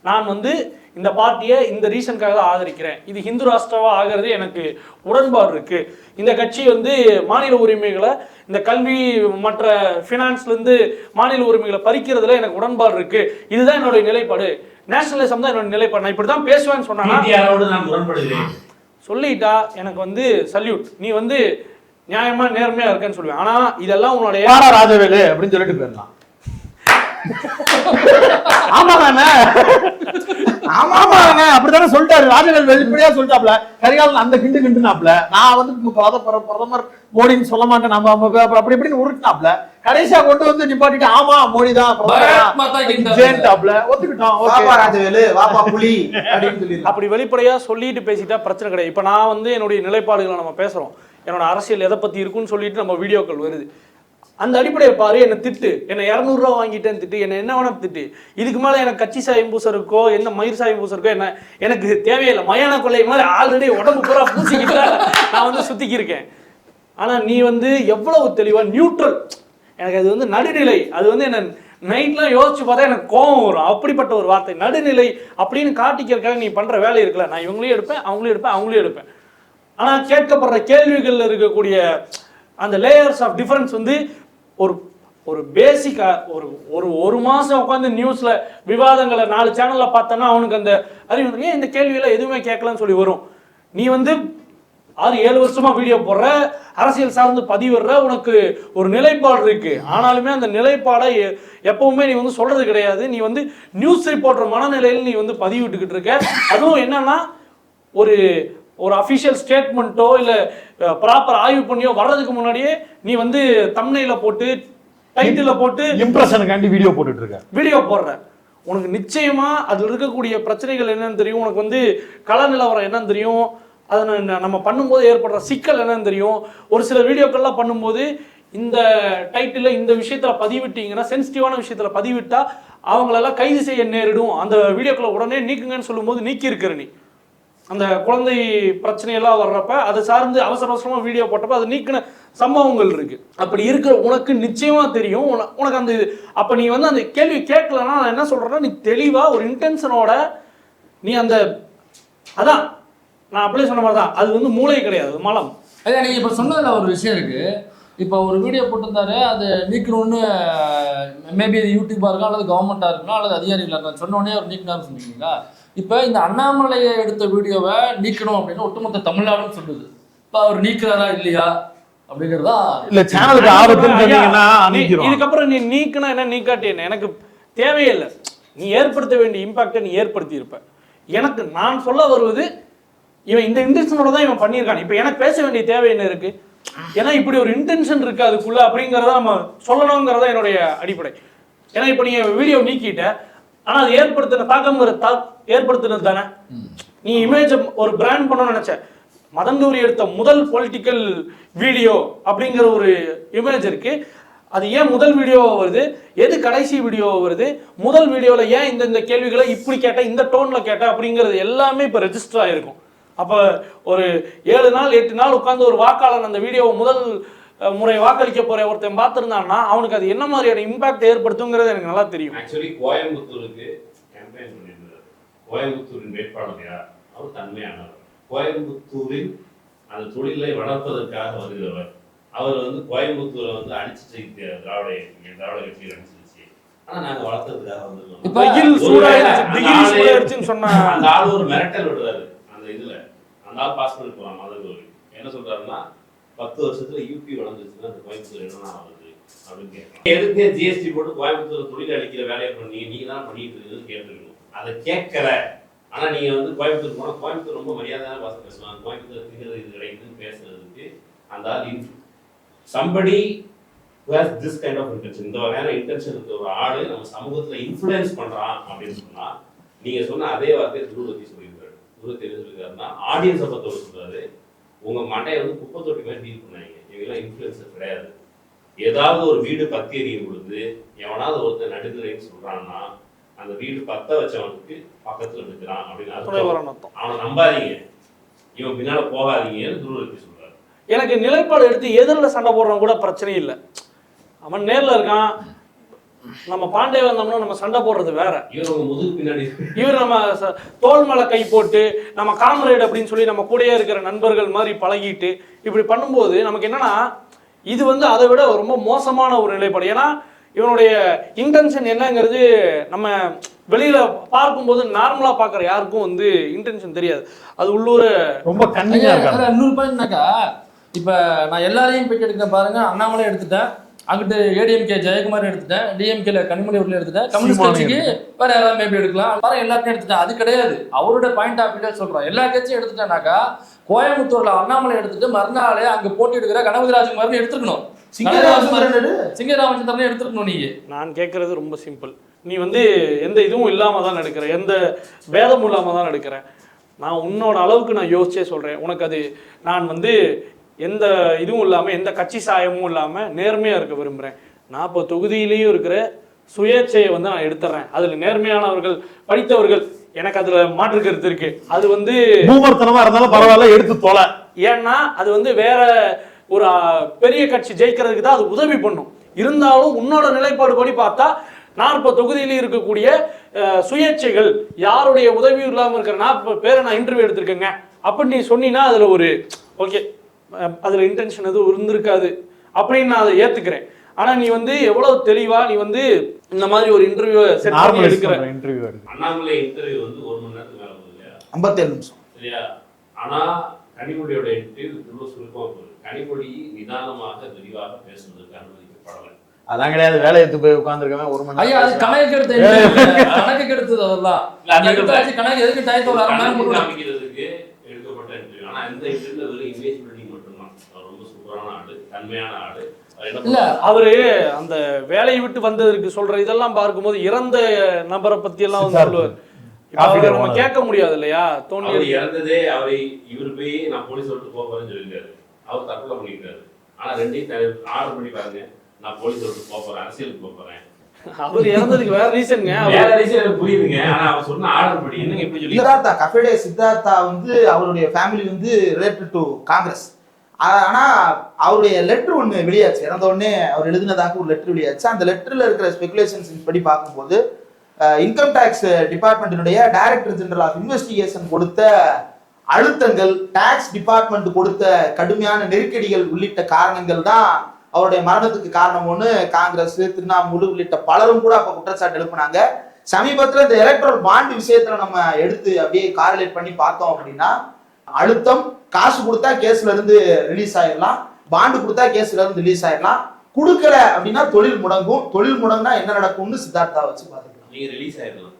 நான் வந்து இந்த பார்ட்டியை இந்த ரீசனுக்காக தான் ஆதரிக்கிறேன், இது ஹிந்து ராஷ்டிரவா ஆகிறது எனக்கு உடன்பாடு இருக்கு, இந்த கட்சி வந்து மாநில உரிமைகளை இந்த கல்வி மற்ற ஃபினான்ஸ்லேருந்து மாநில உரிமைகளை பறிக்கிறதுல எனக்கு உடன்பாடு இருக்கு, இதுதான் என்னுடைய நிலைப்பாடு, நேஷனலிசம் தான் என்னோட நிலைப்பாடு, நான் இப்படி தான் பேசுவேன்னு சொன்னா சொல்லிட்டா எனக்கு வந்து சல்யூட், நீ வந்து நியாயமா நேர்மையா இருக்கேன்னு சொல்லுவேன். ஆனா இதெல்லாம் உன்னுடைய ராஜவேலு அப்படின்னு சொல்லிட்டு போயிடலாம். ஆமா தானே, ஆமா அப்படித்தானே சொல்லிட்டாரு ராஜவேல், வெளிப்படையா சொல்லிட்டாப்ல. கரிகாலன் அந்த கிண்டுனாப்ல, நான் வந்து பிரதமர் மோடின்னு சொல்ல மாட்டேன், நம்ம அப்படி இப்படின்னு உருட்டினாப்ல, கடைசியா கொண்டு வந்து நிப்பாட்டிட்டு ஆமா மோடி தான் ஒத்துக்கிட்டோம். ராஜவேலு வாப்பா புலி அப்படின்னு சொல்லி அப்படி வெளிப்படையா சொல்லிட்டு பேசிட்டா பிரச்சனை கிடையாது. இப்ப நான் வந்து என்னுடைய நிலைப்பாடுகளை நம்ம பேசுறோம், என்னோட அரசியல் எதை பத்தி இருக்குன்னு சொல்லிட்டு நம்ம வீடியோக்கள் வருது, அந்த அடிப்படையை பாரு, என்னை திட்டு, என்னை 200 ரூபா வாங்கிட்டேன்னு திட்டு, என்ன என்ன வேணா திட்டு, இதுக்கு மேலே எனக்கு கட்சி சாயம் பூசருக்கோ என்ன மயிர் சாயம் பூசருக்கோ என்ன எனக்கு தேவையில்லை. மயான கொள்ளை மாதிரி ஆல்ரெடி உடம்பு பூரா பூசிக்கிட்டு நான் வந்து சுத்திக்கிருக்கேன். ஆனால் நீ வந்து எவ்வளவு தெளிவா நியூட்ரல், எனக்கு அது வந்து நடுநிலை, அது வந்து என்ன நைட்லாம் யோசிச்சு பார்த்தா எனக்கு கோபம் வரும், அப்படிப்பட்ட ஒரு வார்த்தை நடுநிலை அப்படின்னு காட்டிக்கிறதுக்காக நீ பண்ற வேலை இருக்குல்ல, நான் இவங்களையும் எடுப்பேன் அவங்களையும் எடுப்பேன். ஆனால் கேட்கப்படுற கேள்விகளில் இருக்கக்கூடிய அந்த லேயர்ஸ் ஆஃப் டிஃபரன்ஸ் வந்து ஒரு பேசிக்கா ஒரு மாசம் உட்காந்து நியூஸ்ல விவாதங்களை 4 சேனல்ல பார்த்தோன்னா அவனுக்கு அந்த அறிவு, ஏன் இந்த கேள்வியெல்லாம் எதுவுமே கேட்கலன்னு சொல்லி வரும். நீ வந்து 6-7 வருஷமா வீடியோ போடுற, அரசியல் சார்ந்து பதிவிடுற, உனக்கு ஒரு நிலைப்பாடு இருக்கு, ஆனாலுமே அந்த நிலைப்பாடை எப்பவுமே நீ வந்து சொல்றது கிடையாது. நீ வந்து நியூஸ் ரிப்போர்ட்டர் மனநிலையில் நீ வந்து பதிவிட்டுக்கிட்டு இருக்க. அதுவும் என்னன்னா ஒரு அஃபிஷியல் ஸ்டேட்மெண்ட்டோ இல்லை ப்ராப்பர் ஆய்வு பண்ணியோ வர்றதுக்கு முன்னாடியே நீ வந்து தம்ப்நெயில போட்டு டைட்டில் போட்டு இம்ப்ரெஷனுக்காண்டி வீடியோ போடுற. உனக்கு நிச்சயமா அதில் இருக்கக்கூடிய பிரச்சனைகள் என்னன்னு தெரியும், உனக்கு வந்து கள நிலவரம் என்னன்னு தெரியும், அதை நம்ம பண்ணும்போது ஏற்படுற சிக்கல் என்னன்னு தெரியும். ஒரு சில வீடியோக்கள்லாம் பண்ணும்போது இந்த டைட்டில் இந்த விஷயத்தில் பதிவிட்டீங்கன்னா, சென்சிட்டிவான விஷயத்தில் பதிவிட்டா அவங்களெல்லாம் கைது செய்ய நேரிடும், அந்த வீடியோக்களை உடனே நீக்குங்கன்னு சொல்லும்போது நீக்கி இருக்கிற நீ அந்த குழந்தை பிரச்சனையெல்லாம் வர்றப்ப அதை சார்ந்து அவசரமா வீடியோ போட்டப்ப அது நீக்கின சம்பவங்கள் இருக்கு. அப்படி இருக்கிற உனக்கு நிச்சயமா தெரியும், உனக்கு அந்த அப்ப நீ வந்து அந்த கேள்வி கேட்கலன்னா நான் என்ன சொல்றேன்னா, நீ தெளிவா ஒரு இன்டென்ஷனோட நீ அந்த அதான் நான் அப்படியே சொன்ன மாதிரி தான், அது வந்து மூளை கிடையாது, மலம். ஐயா நீங்க இப்ப சொன்னதுல ஒரு விஷயம் இருக்கு. இப்போ ஒரு வீடியோ போட்டிருந்தாரு, அது நீக்கணும்னு மேபி அது யூடியூபா இருக்கலாம் அல்லது கவர்மெண்டா இருக்கலாம் அல்லது அதிகாரிகளா இருக்கலாம், சொன்ன உடனே அவர் நீக்கினார்னு சொன்னீங்களா? இப்போ இந்த அண்ணாமலையை எடுத்த வீடியோவை நீக்கணும் அப்படின்னு ஒட்டுமொத்த தமிழ்நாடுன்னு சொல்லுது. இப்போ அவர் நீக்கிறாரா இல்லையா அப்படிங்கிறதா இல்ல சேனலுக்கு ஆபத்துன்னு சொன்னீங்கன்னா இதுக்கப்புறம் நீ நீக்கினா என்ன நீக்காட்டி என்ன எனக்கு தேவையில்லை. நீ ஏற்படுத்த வேண்டிய இம்பாக்டை நீ ஏற்படுத்தி இருப்ப. எனக்கு நான் சொல்ல வருவது, இவன் இந்த இன்டென்ஷனோட தான் இவன் பண்ணியிருக்கான். இப்போ எனக்கு பேச வேண்டிய தேவை என்ன இருக்கு? ஏன்னா இப்படி ஒரு இன்டென்ஷன் இருக்கு அதுக்குள்ள அப்படிங்கிறத நம்ம சொல்லணுங்கிறதா என்னுடைய அடிப்படை. ஏன்னா இப்போ நீங்க வீடியோ நீக்கிட்ட, ஆனா அது ஏற்படுத்தின தாக்கம்ங்கிற ஏற்படுத்தினது தானே. நீ இமேஜ் ஒரு பிராண்ட் பண்ணணும்னு நினைச்ச, மதன் கௌரி எடுத்த முதல் பொலிட்டிக்கல் வீடியோ அப்படிங்கிற ஒரு இமேஜ் இருக்கு, அது ஏன் முதல் வீடியோ வருது, எது கடைசி வீடியோ வருது, முதல் வீடியோவில் ஏன் இந்த கேள்விகளை இப்படி கேட்ட இந்த டோன்ல கேட்ட அப்படிங்கிறது எல்லாமே இப்போ ரெஜிஸ்டர் ஆகிருக்கும். அப்போ ஒரு 7 நாள் 8 நாள் உட்காந்து ஒரு வாக்காளன் அந்த வீடியோவை முதல் முறை வாக்களிக்க போற ஒருத்தன் பார்த்துருந்தான்னா அவனுக்கு அது என்ன மாதிரியான இம்பாக்ட் ஏற்படுத்துங்கிறது எனக்கு நல்லா தெரியும். ஆக்சுவலி கோயம்புத்தூருக்கு கேம்பெயின் பண்ணியிருந்தார். கோயம்புத்தூரின் வேட்பாளர் யார்? அவர் தன்மையானவர். கோயம்புத்தூரில் அந்த தொழிலை வளர்ப்பதற்காக வருகிறவர். அவர் வந்து கோயம்புத்தூரை வந்து அடிச்சு திராவிட கட்சியில் அடிச்சிருச்சு. ஆனா நாங்க வளர்த்ததுக்காக வந்துருக்கோம். அந்த ஆள் ஒரு மிரட்டல் விடுறாரு அந்த இதுல. அந்த ஆள் பாஸ் பண்ணி போறான் மதன் என்ன சொல்றாருன்னா, 10 வருஷத்துல யூபி வளர்ந்துச்சுன்னா அந்த கோயம்புத்தூர் என்னன்னா ஆகுது அப்படின்னு கேட்கலாம். எதுக்கு ஜிஎஸ்டி போட்டு கோயம்புத்தூர் தொழில் அளிக்கிற வேலையை பண்ணீங்க, நீங்க தான் பண்ணிட்டு இருக்குன்னு கேட்டுருக்கணும். அதை கேட்கல. ஆனா நீங்க வந்து கோயம்புத்தூர் போனா கோயம்புத்தூர் ரொம்ப மரியாதையான பாசம் பேசுவாங்க. கோயம்புத்தூர் திங்கிறது இது கிடைக்குதுன்னு பேசுறதுக்கு அந்த ஆள் somebody who has this kind of intention, இந்த வகையான இன்டென்ஷன் இருக்க ஒரு ஆளு நம்ம சமூகத்துல இன்ஃப்ளூயன்ஸ் பண்றான் அப்படின்னு சொன்னா, நீங்க சொன்ன அதே வார்த்தையை துருவத்தி சொல்லியிருக்காரு. துருவத்தி என்ன சொல்லியிருக்காருன்னா, ஆடியன்ஸை பத்தோட சொல்றாரு, உங்க மண்டையை வந்து குப்பை தொட்டி மாதிரி டீல் பண்ணாங்க, இவங்கெல்லாம் இன்ஃப்ளூயன்சர் கிடையாது. ஏதாவது ஒரு வீடு பத்தி எறியும் பொழுது எவனாவது ஒருத்தர் நடுக்கிறேன்னு சொல்றான்னா, அந்த வீடு பத்த வச்சவனுக்கு பக்கத்துல நிற்கிறான் அப்படின்னு அவனை நம்பாதீங்க, இவன் பின்னால போகாதீங்கன்னு துருவத்தி சொல்றாரு. எனக்கு நிலைப்பாடு எடுத்து எதிரில் சண்டை போடுறவன் கூட பிரச்சனை இல்லை. அவன் நேரில் இருக்கான், நம்ம பாண்டே வந்தோம்னா நம்ம சண்டை போடுறது வேற. இவர் உங்க முதுகு பின்னாடி இவர் நம்ம தோல் மேல கை போட்டு நம்ம காம்ரேட் அப்படின்னு சொல்லி நம்ம கூடயே இருக்கிற நண்பர்கள் மாதிரி பழகிட்டு இப்படி பண்ணும்போது நமக்கு என்னன்னா இது வந்து அதை விட ரொம்ப மோசமான ஒரு நிலைப்பாடு. ஏன்னா இவனுடைய இன்டென்ஷன் என்னங்கிறது நம்ம வெளியில பார்க்கும்போது நார்மலா பாக்குற யாருக்கும் வந்து இன்டென்ஷன் தெரியாது. அது உள்ளூர ரொம்ப கண்ணியா இருக்காங்க. இன்னொரு பாயிண்ட்னாக்கா இப்ப நான் எல்லாரையும் போயிட்டு எடுக்கிறேன் பாருங்க. அண்ணாமலை எடுத்துட்டேன், அங்கிட்டு ஏடிஎம்கே ஜெயக்குமார் எடுத்துட்டேன், டிஎம்கேல கனிமொழி அவர்கள் எடுத்துட்டேன், கம்யூனிஸ்ட் கட்சிக்கு வேற யாராவது மேபி எடுக்கலாம், வேற எல்லாத்தையும் எடுத்துட்டேன். அது கிடையாது, அவரோட பாயிண்ட் ஆஃப் வியூ சொல்றோம். எல்லா கட்சியும் எடுத்துட்டேன்னாக்கா கோயம்புத்தூர்ல அண்ணாமலை எடுத்துட்டு மறுநாளே அங்க போட்டி எடுக்கிற கணபதி ராஜகுமார் எடுத்துக்கணும், சிங்கராமச்சந்திரன் எடுத்துக்கணும். நீங்க நான் கேட்கறது ரொம்ப சிம்பிள். நீ வந்து எந்த இதுவும் இல்லாம தான் நடக்கிற, எந்த பேதமும் இல்லாம தான் நடக்கிற. நான் உன்னோட அளவுக்கு நான் யோசிச்சே சொல்றேன். உனக்கு அது நான் வந்து எந்த இதுவும் இல்லாமல் எந்த கட்சி சாயமும் இல்லாமல் நேர்மையாக இருக்க விரும்புகிறேன். 40 தொகுதியிலையும் இருக்கிற சுயேட்சையை வந்து நான் எடுத்துறேன். அதில் நேர்மையானவர்கள், படித்தவர்கள், எனக்கு அதில் மாற்று கருத்து இருக்கு. அது வந்து மூவர்த்தனமா இருந்தாலும் பரவாயில்ல, எடுத்து தொலை. ஏன்னா அது வந்து வேற ஒரு பெரிய கட்சி ஜெயிக்கிறதுக்கு தான் அது உதவி பண்ணும். இருந்தாலும் உன்னோட நிலைப்பாடு படி பார்த்தா 40 தொகுதியிலும் இருக்கக்கூடிய சுயேட்சைகள் யாருடைய உதவியும் இல்லாமல் இருக்கிற 40 பேரை நான் இன்டர்வியூ எடுத்திருக்கேங்க அப்படி நீ சொன்னீங்கன்னா அதில் ஒரு ஓகே, அதில் இன்டென்ஷன் எதுவும் இருந்திருக்காது அப்படின்னு நான் அதை ஏற்றுக்கிறேன். ஆனால் நீ வந்து எவ்வளோ தெளிவாக நீ வந்து இந்த மாதிரி ஒரு இன்டர்வியூ செட் பண்ணி எடுக்கிற இன்டர்வியூ அண்ணாமலை இன்டர்வியூ வந்து 1 மணி நேரத்துக்கு மேலே போகுது இல்லையா, 57 நிமிஷம் சரியா. ஆனால் கனிமொழியோட இன்டர்வியூ இவ்வளோ சுருக்கமாக போகுது. கனிமொழி நிதானமாக விரிவாக பேசுவதற்கு அனுமதிக்கப்படலை. அதான் கிடையாது, வேலை எடுத்து போய் உட்காந்துருக்கவன் 1 மணி ஐயா, அது நேரம் கணக்கு எடுத்து கணக்கு எடுத்தது அதெல்லாம் கணக்கு எதுக்கு டயத்தோட காமிக்கிறதுக்கு எடுக்கப்பட்ட இன்டர்வியூ. ஆனா இந்த இன்டர்வியூல வெறும் இமேஜ் பில்டிங் மட்டும்தான். அவர் ரொம்ப சூப்பரான ஆளு, தன்மையான ஆளு. இல்ல அவரு அந்த வேலையை விட்டு வந்ததற்கு சொல்ற இதெல்லாம் பார்க்கும்போது இறந்த நபரை பத்தி எல்லாம் வந்து சொல்லுவார். நம்ம கேட்க முடியாது இல்லையா, தோண்டி இறந்ததே அவரை இவரு போய் நான் போலீஸ் விட்டு போறேன்னு சொல்லியிருக்காரு. அவர் தற்கொலை பண்ணிருக்காரு. ஆனா ரெண்டையும் ஆர்டர் பண்ணி பாருங்க, நான் போலீஸ் விட்டு போறேன், அரசியலுக்கு போறேன். அவர் இறந்ததுக்கு வேற ரீசன்ங்க, வேற ரீசன் எனக்கு புரியுதுங்க. ஆனா அவர் சொன்ன ஆர்டர் படி என்னங்க இப்படி சொல்லி சித்தார்த்தா கஃபேடே சித்தார்த்தா வந்து அவருடைய ஃபேமிலி வந்து ரிலேட்டட் டு காங்கிரஸ். ஆனா அவருடைய லெட்டர் ஒன்று வெளியாச்சு, இறந்த உடனே அவர் எழுதினதாக ஒரு லெட்டர் வெளியாச்சு. அந்த லெட்டர்ல இருக்கிற ஸ்பெகுலேஷன்ஸ் படி பார்க்கும்போது இன்கம் டேக்ஸ் டிபார்ட்மெண்ட்டினுடைய டைரக்டர் ஜெனரல் ஆஃப் இன்வெஸ்டிகேஷன் கொடுத்த அழுத்தங்கள், டாக்ஸ் டிபார்ட்மெண்ட் கொடுத்த கடுமையான நெருக்கடிகள் உள்ளிட்ட காரணங்கள் தான் அவருடைய மரணத்துக்கு காரணம் ஒன்று காங்கிரஸ், திரிணாமுல் உள்ளிட்ட பலரும் கூட அப்ப குற்றச்சாட்டு எழுப்பினாங்க. சமீபத்தில் இந்த எலக்ட்ரல் பாண்ட் விஷயத்துல நம்ம எடுத்து அப்படியே காரிலேட் பண்ணி பார்த்தோம் அப்படின்னா, அழுத்தம், காசு கொடுத்தா கேஸ்ல இருந்து ரிலீஸ் ஆயிடலாம், பாண்டு கொடுத்தா கேஸ்ல இருந்து ரிலீஸ் ஆயிடலாம், கொடுக்கல அப்படின்னா தொழில் முடங்கும், தொழில் முடங்கினா என்ன நடக்கும்னு சித்தார்த்தா வச்சு பார்த்துக்கலாம். நீங்க ரிலீஸ் ஆயிடலாம்,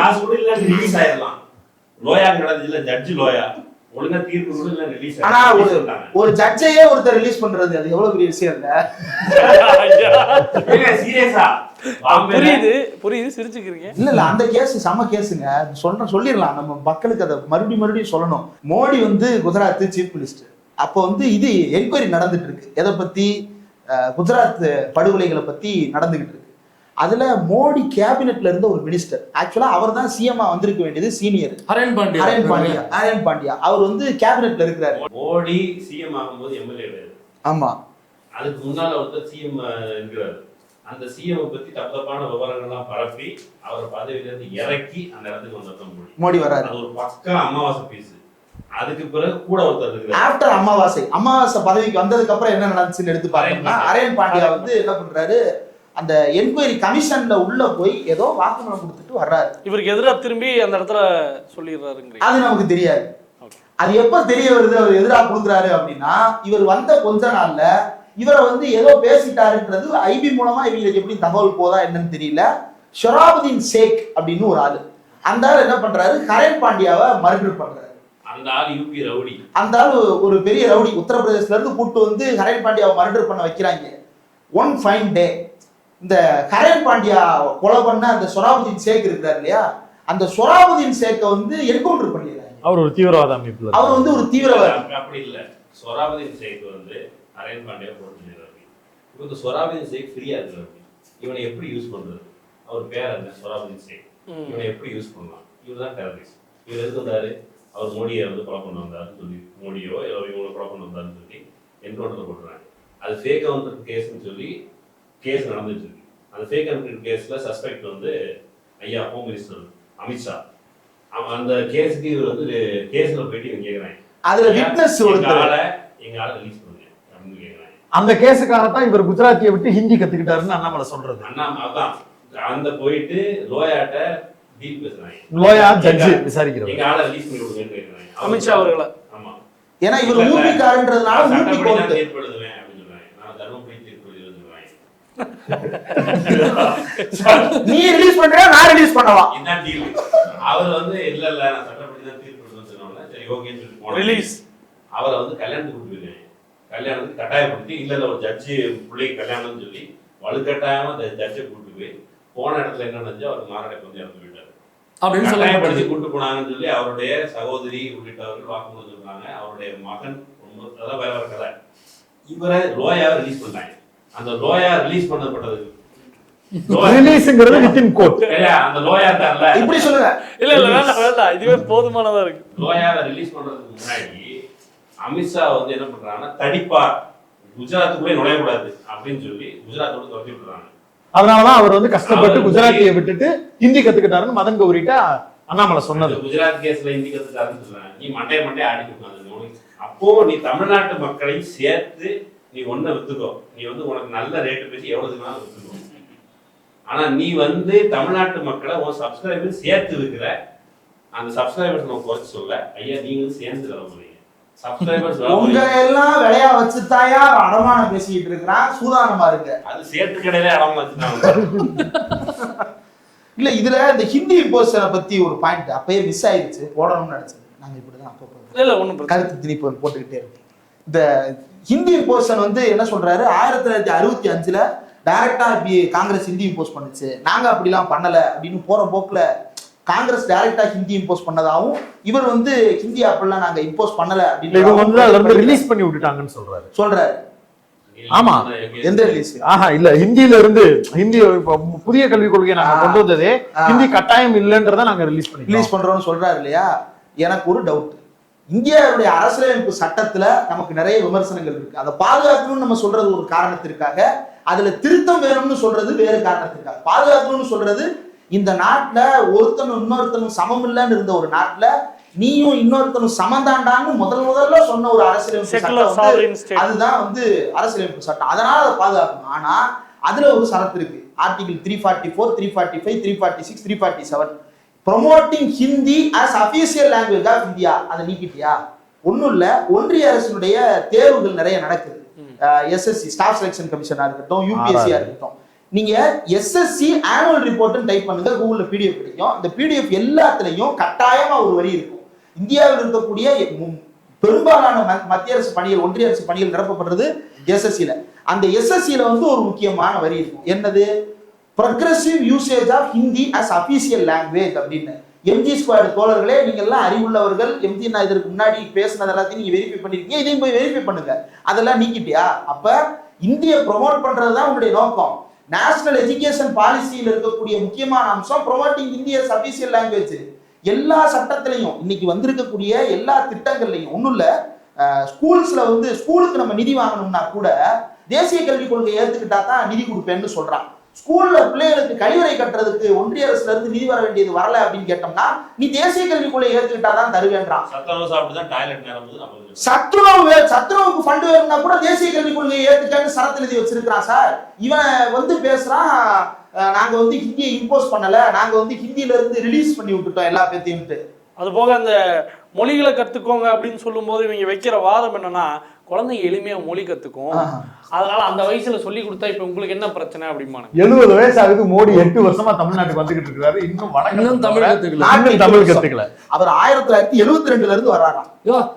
காசு கூட இல்ல ரிலீஸ் ஆயிடலாம். லோயா நடந்தது இல்ல, ஜட்ஜி லோயா ஒழுங்கா தீர்ப்பு கூட இல்ல ரிலீஸ். ஆனா ஒரு ஜட்ஜையே ஒருத்தர் ரிலீஸ் பண்றது அது எவ்வளவு பெரிய விஷயம் இல்ல. சீரியஸா புரியுது சிரிச்சுக்கிறீங்க. இல்ல அந்த கேஸ் செம கேஸுங்க, சொல்லிடலாம் நம்ம மக்களுக்கு அதை மறுபடியும் சொல்லணும். மோடி வந்து குஜராத் சீஃப் மினிஸ்டர், அப்போ வந்து இது என்கொயரி நடந்துட்டு இருக்கு, எதை பத்தி, குஜராத் படுகொலைகளை பத்தி நடந்துகிட்டு இருக்கு. அதுல மோடி கேபினெட்ல இருந்த ஒரு மினிஸ்டர், ஆக்சுவலா அவர் தான் சிஎம்ஆ வந்திருக்க வேண்டியது, சீனியர் ஹரேன் பாண்டியா, அவர் வந்து கேபினெட்ல இருக்கிறாரு. மோடி சிஎம் ஆகும்போது எம்எல்ஏ வேறு, ஆமா, அதுக்கு முன்னால ஒருத்தர் சிஎம் இருக்கிறாரு. அந்த சிஎம் பத்தி தப்பான விவரங்கள்லாம் பரப்பி அவரை பதவியிலிருந்து இறக்கி அந்த இடத்துக்கு வந்தப்ப மோடி வர்றாரு. அது ஒரு பக்கா அமாவாசை பீஸ். அதுக்கு பிறகு கூட ஒருத்தர் இருக்கு. ஆஃப்டர் அமாவாசை பதவிக்கு வந்ததுக்கு அப்புறம் என்ன நடந்துச்சுன்னு எடுத்து பார்த்தோம்னா, ஹரேன் பாண்டியா வந்து என்ன பண்றாரு, அந்த என்கொயரி கமிஷன்ல உள்ள போய் ஏதோ வாக்குமூலம் கொடுத்துட்டு வர்றாரு. இவருக்கு எதிராக திரும்பி அந்த இடத்துல சொல்லிடுறாருங்க. அது நமக்கு தெரியாது. அது எப்ப தெரிய வருது அவர் எதிராக கொடுக்குறாரு அப்படின்னா, இவர் வந்த கொஞ்ச நாள்ல இவரை வந்து ஏதோ பேசிட்டாருன்றது ஐபி மூலமா இவங்களுக்கு எப்படி தகவல் போதா என்னன்னு தெரியல. ஷொராபுதீன் ஷேக் அப்படின்னு ஒரு ஆளு, அந்த ஆள் என்ன பண்றாரு, ஹரேன் பாண்டியாவை மர்டர் பண்றாரு. அந்த ஆள் யூபி ரவுடி, அந்த ஆள் ஒரு பெரிய ரவுடி, உத்தரப்பிரதேசல இருந்து கூட்டு வந்து ஹரேன் பாண்டியாவை மர்டர் பண்ண வைக்கிறாங்க. ஒன் ஃபைன் டே இந்த ஹரேன் பாண்டியா கொலை பண்ண அந்த ஷொராபுதீன் ஷேக் இருக்கிறார் இல்லையா, அந்த ஷொராபுதீன் ஷேக்கை வந்து என்கவுண்டர் பண்ணிடுறாங்க. அவர் ஒரு தீவிரவாத அமைப்பு, அவர் வந்து ஒரு தீவிரவாதி. அப்படி இல்ல, ஷொராபுதீன் ஷேக் வந்து ஹரேன் பாண்டியா போட்டு பண்ணிடுறாரு. இப்போ இந்த ஷொராபுதீன் ஷேக் ஃப்ரீயா இருக்கிறாரு, இவனை எப்படி யூஸ் பண்றது? அவர் பேர் என்ன, ஷொராபுதீன் ஷேக், இவனை எப்படி யூஸ் பண்ணலாம்? இவர் தான் டெரரிஸ்ட். இவர் எதுக்கு வந்தாரு, அவர் மோடியை வந்து கொலை பண்ண வந்தாருன்னு சொல்லி, மோடியோ இவங்களை கொலை பண்ண வந்தாருன்னு சொல்லி என்கவுண்டர் போட்டுறாங்க. அது ஃபேக் கவுண்டர் கேஸ்ன்னு சொல்லி கேஸ் நடந்துட்டு இருக்கு. அந்த ஃபேக் கவுண்டர் கேஸ்ல சஸ்பெக்ட் வந்து ஐயா ஹோம் மினிஸ்டர் அமித்ஷா. அந்த கேஸுக்கு இவர் வந்து கேஸ்ல போயிட்டு இவங்க கேட்குறாங்க, அதுல விட்னஸ் எங்க ஆளை ரிலீஸ் பண்ணுங்க அப்படின்னு கேட்குறாங்க. அந்த கேஸுக்காகத்தான் இவர் குஜராத்தியை விட்டு ஹிந்தி கத்துக்கிட்டாருன்னு அண்ணாமலை சொல்றது. அதான் அந்த போயிட்டு லோயாட்ட டீல் பேசுறாங்க, லோயா ஜட்ஜ் விசாரிக்கிறாங்க, எங்க ஆளை ரிலீஸ் பண்ணி கொடுங்கன்னு கேட்குறாங்க அமித்ஷா அவர்களை. ஆமா, ஏன்னா இவர் ஊபிக்காரன்றதுனால ஊபி கோர்ட் தீர்ப்பெழுதுவேன் அப்படின்னு சொல்றாங்க. நான் தர்மபுரி தீர்ப்பெழுதுவேன் சொல்றாங்க. நீ ரிலீஸ் பண்றியா நான் ரிலீஸ் பண்ணவா? இதுதான் டீல். அவர் வந்து இல்ல நான் சட்டப்படி தான் தீர்ப்பெழுதுவேன்னு சொன்னோம்னா சரி ஓகேன்னு சொல்லி போன ரிலீஸ். அவரை வந்து கல்யாணத்துக்கு கூப்பிட்டுருக்காங்க. கல்யாணத்துக்கு கட்டாயப்படுத்தி இல்ல ஒரு ஜட்ஜி பிள்ளைக்கு கல்யாணம்னு சொல்லி வலுக்கட்டாயமா அந்த ஜட்ஜை கூப்பிட்டு போய் போன இடத்துல என்ன நடந்துச்சோ அவர் மாரடைப்பு வந்து இறந்து போயிட்டாரு அப்படின்னு கட்டாயப்படுத்தி கூட்டு போனாங்கன்னு சொல்லி அவருடைய சகோதரி உள்ளிட்டவர்கள் வாக்குமூலம் சொல்றாங்க. அவருடைய மகன் ரொம்ப அதான் வேற ஒரு கதை. இவரை லோயாவை ரிலீஸ் பண்ணாங்க. அந்த லோயா ரிலீஸ் பண்ணப்பட்டது ரிலீஸ்ங்கிறது வித்தின் கோர்ட். அந்த லோயா தான்ல இப்படி சொல்லுங்க. இல்ல வேண்டாம் இதுவே போதுமானதா இருக்கு. லோயாவை ரிலீஸ் பண்றதுக்கு முன்னாடி அமித்ஷா வந்து என்ன பண்றாங்கன்னா தடிப்பார் குஜராத்துக்குள்ளே நுழையக்கூடாது அப்படின்னு சொல்லி குஜராத்தோட துரத்தி விட்டுறாங்க. அதனாலதான் அவர் வந்து கஷ்டப்பட்டு குஜராத்தியை விட்டுட்டு ஹிந்தி கத்துக்கிட்டாருன்னு மதன் கௌரிட்ட அண்ணாமலை சொன்னது. குஜராத் கேஸ்ல ஹிந்தி கத்துக்காருன்னு சொல்றாங்க. நீ மண்டைய ஆடிட்டு அப்போ நீ தமிழ்நாட்டு மக்களை சேர்த்து நீ ஒன்ன வித்துக்கோ. நீ வந்து உனக்கு நல்ல ரேட்டு பேசி எவ்வளவு வித்துக்கோ. ஆனா நீ வந்து தமிழ்நாட்டு மக்களை உன் சப்ஸ்கிரைபர் சேர்த்து விற்கிற. அந்த சப்ஸ்கிரைபர்ஸ் நம்ம குறைச்சு சொல்ல ஐயா நீங்க சேர்ந்து வர போறீங்க. சப்ஸ்கிரைபர்ஸ் உங்க எல்லாம் விளையா வச்சுட்டாயா அடமானம் பேசிட்டு இருக்கிறான். சூதானமா இருக்கு. அது சேர்த்து கடையில அடமானம் வச்சுட்டாங்க. இல்ல இதுல இந்த ஹிந்தி இம்போசனை பத்தி ஒரு பாயிண்ட் அப்பயே மிஸ் ஆயிடுச்சு, போடணும்னு நினைச்சது. நாங்க இப்படிதான் அப்போ இல்ல ஒண்ணும் கருத்து திணிப்பு போட்டுக்கிட்டே இருக்கோம். இந்த ஹிந்தி இம்போசன் வந்து என்ன சொல்றாரு, 1965ல டைரக்டா காங்கிரஸ் ஹிந்தி இம்போஸ் பண்ணுச்சு, நாங்க அப்படிலாம் பண்ணல அப்படின்னு போற போக்குல காங்கிரஸ் டைரக்டா ஹிந்தி இம்போஸ் பண்ணதாவும் இவர் வந்து ஹிந்தி அப்படிலாம் நாங்க இம்போஸ் பண்ணல அப்படின்னு இவங்க வந்து அதுல இருந்து ரிலீஸ் பண்ணி விட்டுட்டாங்கன்னு சொல்றாரு. ஆமா, எந்த ரிலீஸ்? இல்ல ஹிந்தியில இருந்து ஹிந்தி புதிய கல்விக் கொள்கையை நாங்க கொண்டு வந்ததே ஹிந்தி கட்டாயம் இல்லன்றத நாங்க ரிலீஸ் பண்றோம்னு சொல்றாரு இல்லையா. எனக்கு ஒரு டவுட், இந்தியாவுடைய அரசியலமைப்பு சட்டத்துல நமக்கு நிறைய விமர்சனங்கள் இருக்கு. அதை பாதுகாக்கணும்னு நம்ம சொல்றது ஒரு காரணத்திற்காக, அதுல திருத்தம் வேணும்னு சொல்றது வேறு காரணத்திற்காக. பாதுகாக்கணும்னு சொல்றது இந்த நாட்டுல ஒருத்தனும் இன்னொருத்தனும் சமம் இல்லைன்னு இருந்த ஒரு நாட்டுல நீயும் இன்னொருத்தனும் சமந்தாண்டான்னு முதல்ல சொன்ன ஒரு அரசியலமைப்பு சட்டம் அதுதான் வந்து அரசியலமைப்பு சட்டம். அதனால அதை பாதுகாக்கணும். ஆனா அதுல ஒரு சரத்து இருக்கு. Article 344, 345, 346, 347 promoting Hindi as official language of India. அதை நீக்கிட்டியா? ஒன்றும் இல்லை, ஒன்றிய அரசினுடைய தேர்வுகள் நிறைய நடக்குது. எஸ்எஸ்சி ஸ்டாஃப் செலெக்ஷன் கமிஷனா இருக்கட்டும், யூபிஎஸ்சியா இருக்கட்டும், நீங்க எஸ்எஸ்சி ஆனுவல் ரிப்போர்ட்னு டைப் பண்ணுங்க, கூகுள்ல பிடிஎஃப் கிடைக்கும். அந்த பிடிஎஃப் எல்லாத்துலயும் கட்டாயமா ஒரு வரி இருக்கும், இந்தியாவில் இருக்கக்கூடிய பெரும்பாலான மத்திய அரசு பணிகள், ஒன்றிய அரசு பணிகள் நிரப்பப்படுறது எஸ்எஸ்சியில. அந்த எஸ்எஸ்சியில வந்து ஒரு முக்கியமான வரி இருக்கும். என்னது? Progressive usage of Hindi as official language அப்படின்னு. எம்ஜி ஸ்குவாட் தோழர்களே, நீங்க எல்லாம் அறிவுள்ளவர்கள். எம்ஜி நான் இதற்கு முன்னாடி பேசினது எல்லாத்தையும் நீங்க வெரிஃபை பண்ணிருக்கீங்க, இதையும் போய் வெரிஃபை பண்ணுங்க. அதெல்லாம் நீக்கிட்டியா? அப்ப இந்திய ப்ரொமோட் பண்றதுதான் உங்களுடைய நோக்கம். நேஷனல் எஜுகேஷன் பாலிசியில் இருக்கக்கூடிய முக்கியமான அம்சம் promoting Hindi as official language. எல்லா சட்டத்திலையும் இன்னைக்கு வந்திருக்கக்கூடிய எல்லா திட்டங்கள்லையும் ஒன்றும் இல்லை. ஸ்கூல்ஸ்ல வந்து ஸ்கூலுக்கு நம்ம நிதி வாங்கணும்னா கூட தேசிய கல்விக் கொள்கையை ஏற்றுக்கிட்டா தான் நிதி கொடுப்பேன்னு சொல்றான். ஸ்கூல்ல பிள்ளைகளுக்கு கழிவறை கட்டுறதுக்கு ஒன்றிய அரசுல இருந்து நிதி வர வேண்டியது வரல அப்படின்னு கேட்டோம்னா நீ தேசிய கல்விக் கொள்கையை ஏற்றுக்கிட்டாதான் தருவேன்றான். சத்துணவுக்கு ஃபண்ட் வேணும்னா கூட தேசிய கல்விக் கொள்கையை ஏற்றுக்கான்னு சரத்து எழுதி வச்சிருக்கிறான் சார். இவன் வந்து பேசுறான், நாங்க வந்து ஹிந்தியை இம்போஸ் பண்ணல, நாங்க வந்து ஹிந்தியில இருந்து ரிலீஸ் பண்ணி விட்டுட்டோம் எல்லா பேத்தையும். அது போக அந்த மொழிகளை கத்துக்கோங்க அப்படின்னு சொல்லும் போது இவங்க வைக்கிற வாதம் என்னன்னா, குழந்தைங்க எளிமையா மொழி கத்துக்கும், அதனால அந்த வயசுல சொல்லி கொடுத்தா இப்ப உங்களுக்கு என்ன பிரச்சனை அப்படிமான. 70 வயசு ஆகுது, மோடி 8 வருஷமா தமிழ்நாட்டுக்கு வந்துகிட்டு இருக்காரு, இன்னும் தமிழ் கத்துக்கல. அவர் 1972ல இருந்து வர்றாராம்.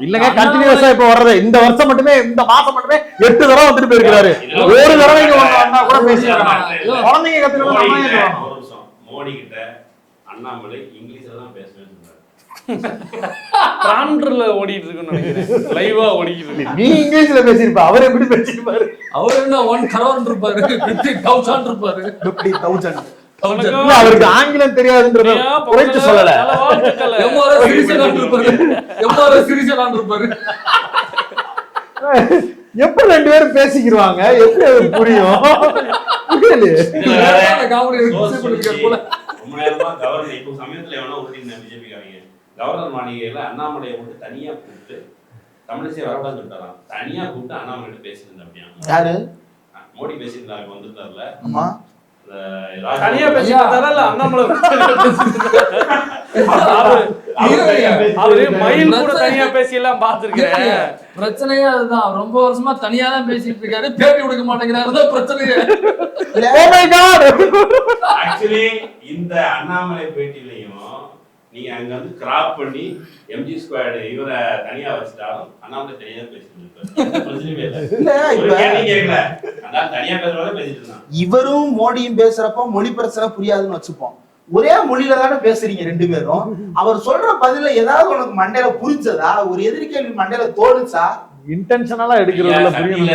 இல்லங்க, கண்டினியூஸா இப்ப வர்றது இந்த வருஷம் மட்டுமே, இந்த மாசம் மட்டுமே 8 தடவை வந்துட்டு போயிருக்காரு. ஒரு தடவை வந்தா கூட பேசிடுறாங்க. குழந்தைங்க கத்துக்கணும். மோடி கிட்ட அண்ணாமலை இங்கிலீஷ்ல தான் பேசுவேன் ஓடிட்டு இருக்குன்னு நினைக்கிறேன், லைவா ஓடிட்டு இருக்கு. நீ இங்கிலீஷ்ல பேசிருப்பா, அவர் எப்படி பேசிருப்பாரு? அவர் என்ன 1 crore இருப்பாரு, 50,000 இருப்பாரு, 50,000. அவருக்கு ஆங்கிலம் தெரியாதுன்றத குறைச்சு சொல்லல. எப்படி 2 பேரும் பேசிக்கிருவாங்க? எப்படி அது புரியும்? புரியலையே. ரொம்ப நேரமா கவர்னர் இப்போ சமயத்துல எவனா ஒருத்தீங்க பிஜேபி காரங்க கவர்னர் மாளிகையில அண்ணாமலையை விட்டு தனியா கூப்பிட்டு தமிழிசை வரக்கூடாதுன்னு சொல்லிட்டாராம். தனியா கூப்பிட்டு அண்ணாமலை பேசியிருந்தேன் அப்படியா? யாரு? மோடி பேசியிருந்தாங்க, வந்துட்டார்ல. ஆமா, தனியா பேசிட்டாரா அண்ணாமலை? அவரு மயில் கூட தனியா பேசி எல்லாம் பாத்துருக்கேன். பிரச்சனையே அதுதான். ரொம்ப வருஷமா தனியா தான் பேசிட்டு இருக்காரு, பேட்டி கொடுக்க மாட்டேங்கிறாரு பிரச்சனையே. ஆக்சுவலி இந்த அண்ணாமலை பேட்டிலையும் நீங்க அங்க வந்து கிராப் பண்ணி எம்ஜி ஸ்குவாட் இவரை தனியா வச்சுட்டாலும் அண்ணாமலை தனியா பேசிட்டு இவரும் மோடியும் பேசுறப்ப மொழி பிரச்சனை புரியாதுன்னு வச்சுப்போம். ஒரே மொழியில தானே பேசுறீங்க 2 பேரும். அவர் சொல்ற பதில ஏதாவது உனக்கு மண்டையில புரிஞ்சதா? ஒரு எதிர்கேள்வி மண்டையில தோணுச்சா? இன்டென்ஷனலா எடுக்கிறதுல புரியல.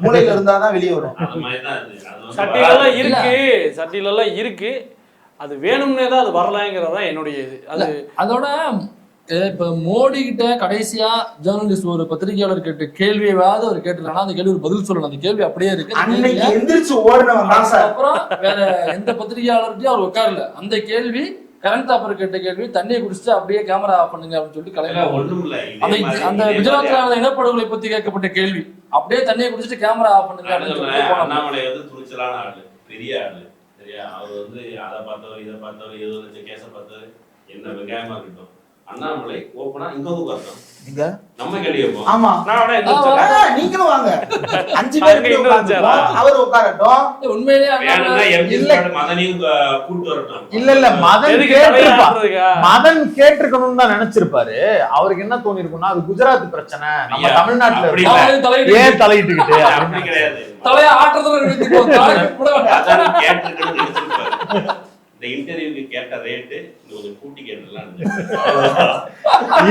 மூளையில இருந்தாதான் வெளியே வரும். சட்டிலெல்லாம் இருக்கு, சட்டிலெல்லாம் இருக்கு. அது வேணும்னே தான் அது வரலாங்கிறதா என்னுடைய இது. அது அதோட இப்ப மோடி கிட்ட கடைசியா ஜேர்னலிஸ்ட் ஒரு பத்திரிகையாளர் கேட்ட கேள்வியாவது அவர் கேட்டுருக்காங்க. அந்த கேள்வி ஒரு பதில் சொல்லணும். அந்த கேள்வி அப்படியே இருக்கு. அப்புறம் வேற எந்த பத்திரிகையாளர்கிட்டயும் அவர் உட்காரல. அந்த கேள்வி கரண்ட் தாப்பர் கேட்ட கேள்வி, தண்ணியை குடிச்சுட்டு அப்படியே கேமரா ஆஃப் பண்ணுங்க அப்படின்னு சொல்லிட்டு கலைஞர் அந்த குஜராத்ல இனப்படுகொலை பத்தி கேட்கப்பட்ட கேள்வி, அப்படியே தண்ணியை குடிச்சிட்டு கேமரா ஆஃப் பண்ணுங்க அப்படின்னு சொல்லிட்டு அண்ணாமலை வந்து துணிச்சலான ஆளு, பெரிய ஆளு சரியா. அவர் வந்து அதை பார்த்தவர் இதை பார்த்தவர் 20 லட்சம் கேஸை பார்த்தவர் என்ன வெங்காயமா இருக்கட்டும். அண்ணாமலை ஓப்பனா இங்க வந்து பார்த்தோம். நம்ம கேள்வி ஆமா, நீங்களும் வாங்க 5 பேர் அவர் உட்காரட்டும். உண்மையிலேயே மதனையும் கூட்டு வரட்டும். இல்ல மதன் மதன் கேட்டிருக்கணும்னு தான் நினைச்சிருப்பாரு. அவருக்கு என்ன தோணி இருக்கும்னா, அது குஜராத் பிரச்சனை, நம்ம தமிழ்நாட்டுல ஏன் தலையிட்டுக்கிட்டு அப்படி கிடையாது. தலைய ஆட்டுறதுல இந்த இன்டர்வியூக்கு கேட்ட ரேட்டு கொஞ்சம் கூட்டி கேட்டலாம்.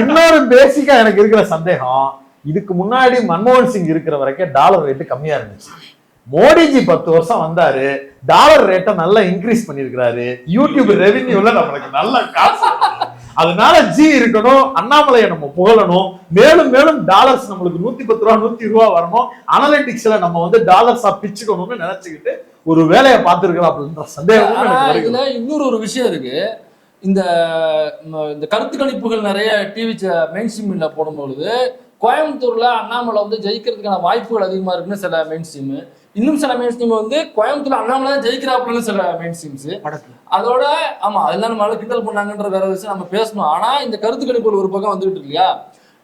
இன்னொரு பேசிக்கா எனக்கு இருக்கிற சந்தேகம், இதுக்கு முன்னாடி மன்மோகன் சிங் இருக்கிற வரைக்கும் டாலர் ரேட்டு கம்மியா இருந்துச்சு. மோடிஜி 10 வருஷம் வந்தாரு, டாலர் ரேட்டை நல்லா இன்க்ரீஸ் பண்ணிருக்கிறாரு. யூடியூப் ரெவென்யூல நம்மளுக்கு நல்ல காசு. அதனால ஜி இருக்கணும், அண்ணாமலையை நம்ம புகழணும். மேலும் மேலும் டாலர்ஸ் நம்மளுக்கு 110 ரூபா 120 ரூபா வரணும். அனலிட்டிக்ஸ்ல நம்ம வந்து டாலர்ஸா பிச்சுக்கணும்னு நினைச்சுக்கிட்டு ஒரு வேலையை பார்த்திருக்கிறோம் அப்படின்ற சந்தேகம். இதுல இன்னொரு ஒரு விஷயம் இருக்கு. இந்த கருத்து கணிப்புகள் நிறைய டிவி மெயின் ஸ்ட்ரீம்ல போடும்பொழுது கோயம்புத்தூர்ல அண்ணாமலை வந்து ஜெயிக்கிறதுக்கான வாய்ப்புகள் அதிகமா இருக்குன்னு சில மெயின் ஸ்ட்ரீம், இன்னும் சில மெயின் ஸ்ட்ரீம் வந்து கோயம்புத்தூர்ல அண்ணாமலை தான் ஜெயிக்கிறாப்புலன்னு சில மெயின் ஸ்ட்ரீம்ஸ். அதோட ஆமா அதெல்லாம் நம்ம கிண்டல் பண்ணாங்கன்ற வேற விஷயம் நம்ம பேசணும். ஆனா இந்த கருத்து கணிப்புகள் ஒரு பக்கம் வந்துட்டு இருக்கு இல்லையா.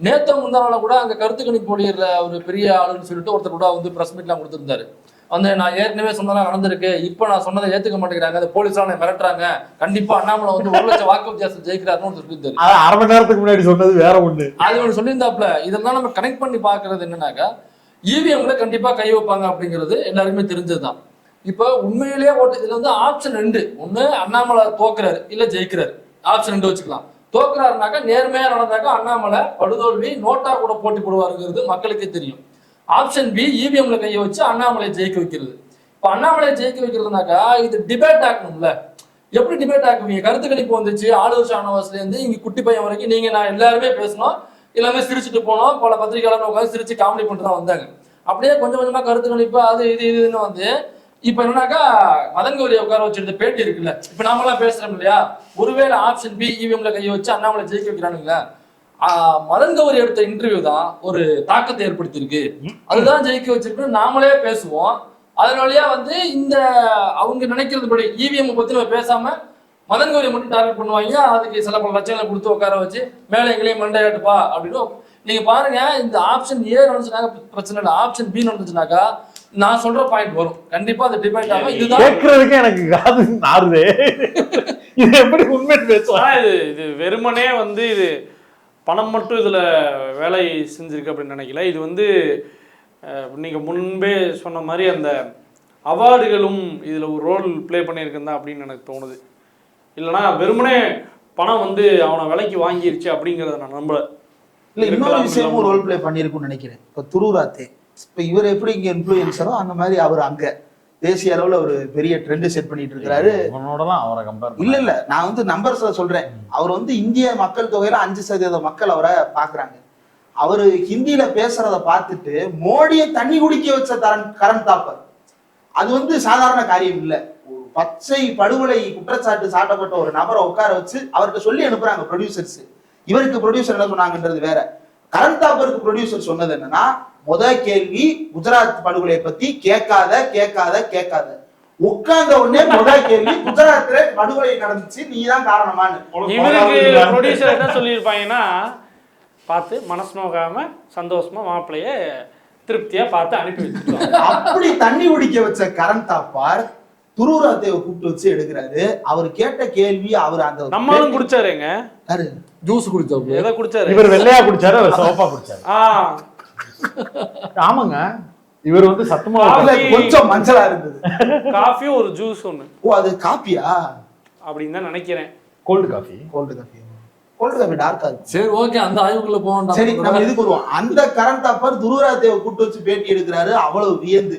நேத்து முந்தானால கூட அங்க கருத்து கணிப்பு ஒளியிற ஒரு பெரிய ஆளுன்னு சொல்லிட்டு ஒருத்தர் கூட வந்து பிரஸ் மீட்லாம் கொடுத்துருந்தாரு. வந்து நான் ஏற்கனவே சொன்னதெல்லாம் நடந்திருக்கு, இப்ப நான் சொன்னதை ஏத்துக்க மாட்டேங்கிறாங்க, அந்த போலீஸ்லாம் மிரட்டுறாங்க, கண்டிப்பா அண்ணாமலை வந்து 1 லட்சம் வாக்கு வித்தியாசம் ஜெயிக்கிறாருன்னு சொல்லியிருந்தாரு. 1/2 மணி நேரத்துக்கு முன்னாடி சொன்னது வேற ஒண்ணு. அது ஒன்று சொல்லியிருந்தாப்புல. இதெல்லாம் நம்ம கனெக்ட் பண்ணி பாக்குறது என்னன்னாக்கா, இவிஎம்ல கண்டிப்பா கை வைப்பாங்க அப்படிங்கிறது எல்லாருக்குமே தெரிஞ்சதுதான். இப்ப உண்மையிலேயே ஓட்டு இதுல வந்து ஆப்ஷன் 2, ஒண்ணு அண்ணாமலை தோக்குறாரு இல்ல ஜெயிக்கிறாரு. ஆப்ஷன் 2 வச்சுக்கலாம். தோக்குறாருனாக்கா நேர்மையா நடந்தாக்கா அண்ணாமலை படுதோல்வி நோட்டா கூட போட்டி போடுவாருங்கிறது மக்களுக்கே தெரியும். ஆப்ஷன் பி, இவிஎம்ல கையை வச்சு அண்ணாமலை ஜெயிக்க வைக்கிறது. இப்ப அண்ணாமலை ஜெயிக்க வைக்கிறதுனாக்கா இது டிபேட் ஆக்கணும்ல. எப்படி டிபேட் ஆக்குவீங்க? கருத்து கணிப்பு வந்துச்சு, ஆளுநர் ஷானவாஸ்ல இருந்து இங்க குட்டி பையன் வரைக்கும் நீங்க நான் எல்லாருமே பேசணும், எல்லாமே சிரிச்சுட்டு போனோம், பல பத்திரிகையாளர் உட்காந்து சிரிச்சு காமெடி பண்ணிட்டு தான் வந்தாங்க. அப்படியே கொஞ்சம் கொஞ்சமா கருத்து கணிப்பு அது இதுன்னு வந்து இப்ப என்னன்னாக்கா மதன் கௌரியை உட்கார வச்சிருந்த பேட்டி இருக்குல்ல, இப்ப நாமெல்லாம் பேசுறோம் இல்லையா. ஒருவேளை ஆப்ஷன் பி இவிஎம்ல கையை வச்சு அண்ணாமலை ஜெயிக்க வைக்கிறானுங்களா, மதன் கௌரி எடுத்த இன்டர்வியூ தான் ஒரு தாக்கத்தை ஏற்படுத்தியிருக்கு, அதுதான் ஜெயிக்க வச்சிருக்கு நாமளே பேசுவோம். அதனாலயா வந்து இந்த அவங்க நினைக்கிறது படி இவிஎம் பத்தி நம்ம பேசாம மதன் கௌரியை மட்டும் டார்கெட் பண்ணுவாங்க. அதுக்கு சில பல லட்சங்களை கொடுத்து உட்கார வச்சு மேலே எங்களையும் மண்டையாட்டுப்பா அப்படின்னு. நீங்க பாருங்க, இந்த ஆப்ஷன் ஏ நடந்துச்சுனாக்கா பிரச்சனை இல்லை, ஆப்ஷன் பி நடந்துச்சுனாக்கா நான் சொல்ற பாயிண்ட் வரும். கண்டிப்பா அது டிபேட் ஆகும். இதுதான் கேட்கறதுக்கு எனக்கு காது நாறுதே. இது எப்படி உண்மை பேசலாம்? இது வெறுமனே வந்து இது பணம் மட்டும் இதில் வேலை செஞ்சுருக்கு அப்படின்னு நினைக்கல. இது வந்து நீங்கள் முன்பே சொன்ன மாதிரி அந்த அவார்டுகளும் இதில் ஒரு ரோல் ப்ளே பண்ணியிருக்குன்னு தான் அப்படின்னு எனக்கு தோணுது. இல்லைனா வெறுமனே பணம் வந்து அவனை விலைக்கு வாங்கிருச்சு அப்படிங்கிறத நான் நம்பல. இல்லை, இன்னொரு விஷயமும் ரோல் ப்ளே பண்ணியிருக்குன்னு நினைக்கிறேன். இப்போ துருராத்தே, இப்போ இவர் எப்படி இங்கே இன்ஃப்ளூயன்சரோ அந்த மாதிரி அவர் அங்கே தேசிய அளவில் ஒரு பெரிய ட்ரெண்ட் செட் பண்ணிட்டு இருக்காரு. அவரை கம்பேர் இல்ல நான் வந்து நம்பர்ஸ்ல சொல்றேன். அவர் வந்து இந்திய மக்கள் தொகையில 5% மக்கள் அவரை பாக்குறாங்க. அவரு ஹிந்தியில பேசுறத பார்த்துட்டு மோடியை தண்ணி குடிக்க வச்ச கரண் தாப்பர். அது வந்து சாதாரண காரியம் இல்லை. ஒரு பச்சை படுகொலை குற்றச்சாட்டு சாட்டப்பட்ட ஒரு நபரை உட்கார வச்சு அவர்கிட்ட சொல்லி அனுப்புறாங்க ப்ரொடியூசர்ஸ். இவருக்கு ப்ரொடியூசர் என்ன சொன்னாங்கன்றது வேற. கரண் தாப்பருக்கு ப்ரொடியூசர் சொன்னது என்னன்னா, கேள்வி குஜராத் படுகொலையை பத்தி கேட்காத உட்கார்ந்த உடனே கேள்வி குஜராத்ல படுகொலை நடந்துச்சு, நீதான் காரணமானு. இவருக்கு ப்ரொடியூசர் என்ன சொல்லியிருப்பாங்கன்னா, பார்த்து மனசு நோகாம சந்தோஷமா மாப்பிள்ளைய திருப்தியா பார்த்து அனுப்பி வச்சுட்டோம். அப்படி தண்ணி குடிக்க வச்ச கரண் தாப்பார் துருராத்தேவை கூப்பிட்டு வச்சு எடுக்கிறாரு. அவர் கேட்ட கேள்வி, அவர் அந்த நம்மளும் குடிச்சாருங்க, ஜூஸ் குடிச்சாரு. எதை குடிச்சாரு? இவர் வெள்ளையா குடிச்சாரு, அவர் சிவப்பா குடிச்சாரு. ஆமாங்க, இவர் வந்து சத்தமா கொஞ்சம் மஞ்சளா இருந்தது. காஃபி ஒரு ஜூஸ் ஒண்ணு. ஓ, அது காப்பியா அப்படின்னு தான் நினைக்கிறேன். கோல்டு காஃபி டார்க்கா இருக்கு. சரி, ஓகே, அந்த ஆய்வுக்குள்ள போவோம். சரி, நம்ம இதுக்கு வருவோம். அந்த கரண் தாப்பர் துருராத்தேவை கூட்டு வச்சு பேட்டி எடுக்கிறாரு, அவ்வளவு வியந்து.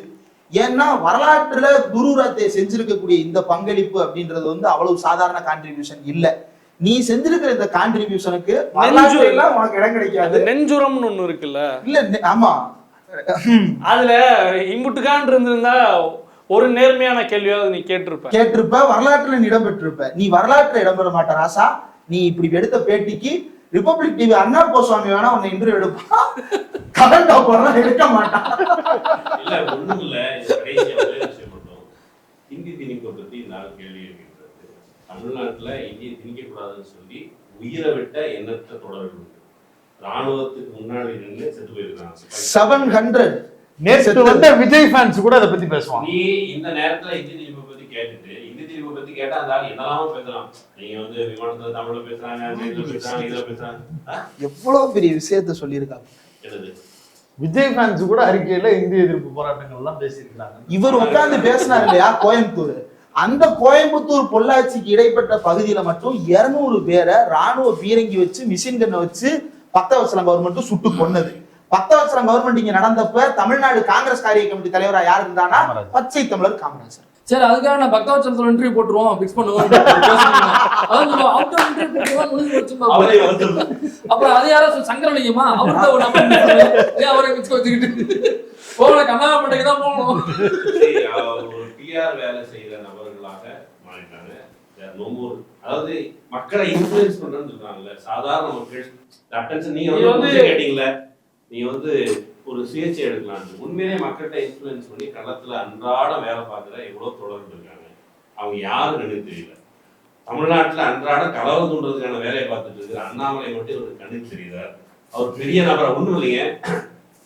ஏன்னா வரலாற்றுல துருராத்தே செஞ்சிருக்கக்கூடிய இந்த பங்களிப்பு அப்படின்றது வந்து அவ்வளவு சாதாரண கான்ட்ரிபியூஷன் இல்ல. நீ செஞ்சிருக்கிற இந்த கான்ட்ரிபியூஷனுக்கு உனக்கு இடம் கிடைக்காது. நெஞ்சுரம்னு ஒண்ணு இருக்குல்ல? இல்ல, ஆமா, அதுல இம்புட்டுக்கான் இருந்திருந்தா ஒரு நேர்மையான கேள்வியாவது நீ கேட்டிருப்ப, வரலாற்றுல நீ இடம்பெற்றிருப்ப. நீ வரலாற்றுல இடம்பெற மாட்ட ராசா. நீ இப்படி எடுத்த பேட்டிக்கு ரிபப்ளிக் டிவி அண்ணா கோஸ்வாமி வேணா உன்னை இன்டர்வியூ எடுப்பான், கரண் தாப்பர் எடுக்க மாட்டான். இல்ல, ஒண்ணும் இல்ல, விஷயம் மட்டும் இந்தி திணிப்பை பத்தி நான் கேள்வி இருக்கின்றது. தமிழ்நாட்டுல இந்தியை திணிக்கக்கூடாதுன்னு சொல்லி உயிரை விட்ட எண்ணற்ற தொடர்கள் உண்டு. ராணுவத்துக்கு முன்னாடி நின்று செத்து போயிருக்காங்க 700. நேற்று வந்த விஜய் ஃபேன்ஸ் கூட அதை பத்தி பேசுவாங்க. நீ இந்த நேரத்துல இந்தி திணிப்பை பத்தி கேட்டுட்டு, இந்தி திணிப்பை பத்தி கேட்டா அந்த ஆள் என்னெல்லாமோ பேசலாம். நீங்க வந்து விமானத்துல தமிழ்ல பேசுறாங்க, இதுல பேசுறாங்க. எவ்வளவு பெரிய விஷயத்த சொல்லியிருக்காங்க. என்னது, விஜய் ஃபேன்ஸ் கூட அறிக்கையில இந்திய எதிர்ப்பு போராட்டங்கள் எல்லாம் பேசியிருக்காங்க. இவர் உட்கார்ந்து பேசினார் இல்லையா கோயம்புத்தூர், அந்த கோயம்புத்தூர் பொள்ளாச்சிக்கு இடைப்பட்ட பகுதியில மட்டும் 200 பேரை ராணுவ பீரங்கி வச்சு மிஷின் கண்ணை வச்சு பக்தவத்சலம் கவர்மெண்ட் சுட்டு கொன்னது. பக்தவத்சலம் கவர்மெண்ட் இங்க நடந்தப்ப தமிழ்நாடு காங்கிரஸ் காரிய கமிட்டி தலைவரா யார் இருந்தானா? பச்சை தமிழர் காமராஜர். சரி, அதுக்காக நான் பக்தவத்சலத்துல இன்டர்வியூ போட்டுருவோம், பிக்ஸ் பண்ணுவோம். அப்புறம் அது யாரும் சங்கரலிங்கமா அவர்கிட்ட அவரை மிக்ஸ் வச்சுக்கிட்டு போகல, கண்ணாமட்டைக்கு தான் போகணும். ஒரு பிஆர் வேலை செய்யற நபர்களாக மாறிட்டாங்க. அதாவது மக்களை இன்ஃப்ளூயன்ஸ் பண்றேன்னு சொல்றாங்கல்ல, சாதாரண மக்கள் அட்டென்ஷன். நீங்க வந்து கேட்டீங்களா, நீ வந்து ஒரு சிகிச்சை எடுக்கலாம். உண்மையிலே மக்கள்கிட்ட இன்ஃப்ளூயன்ஸ் பண்ணி களத்துல அன்றாட வேலை பார்க்குற எவ்வளவு தொடர்பு இருக்காங்க. அவங்க யாரும் எனக்கு தெரியல. தமிழ்நாட்டுல அன்றாட கலவை தூண்டுறதுக்கான வேலையை பார்த்துட்டு இருக்கிற அண்ணாமலை மட்டும் ஒரு கண்ணுக்கு தெரியுறார். அவர் பெரிய நபரை ஒண்ணும் இல்லைங்க.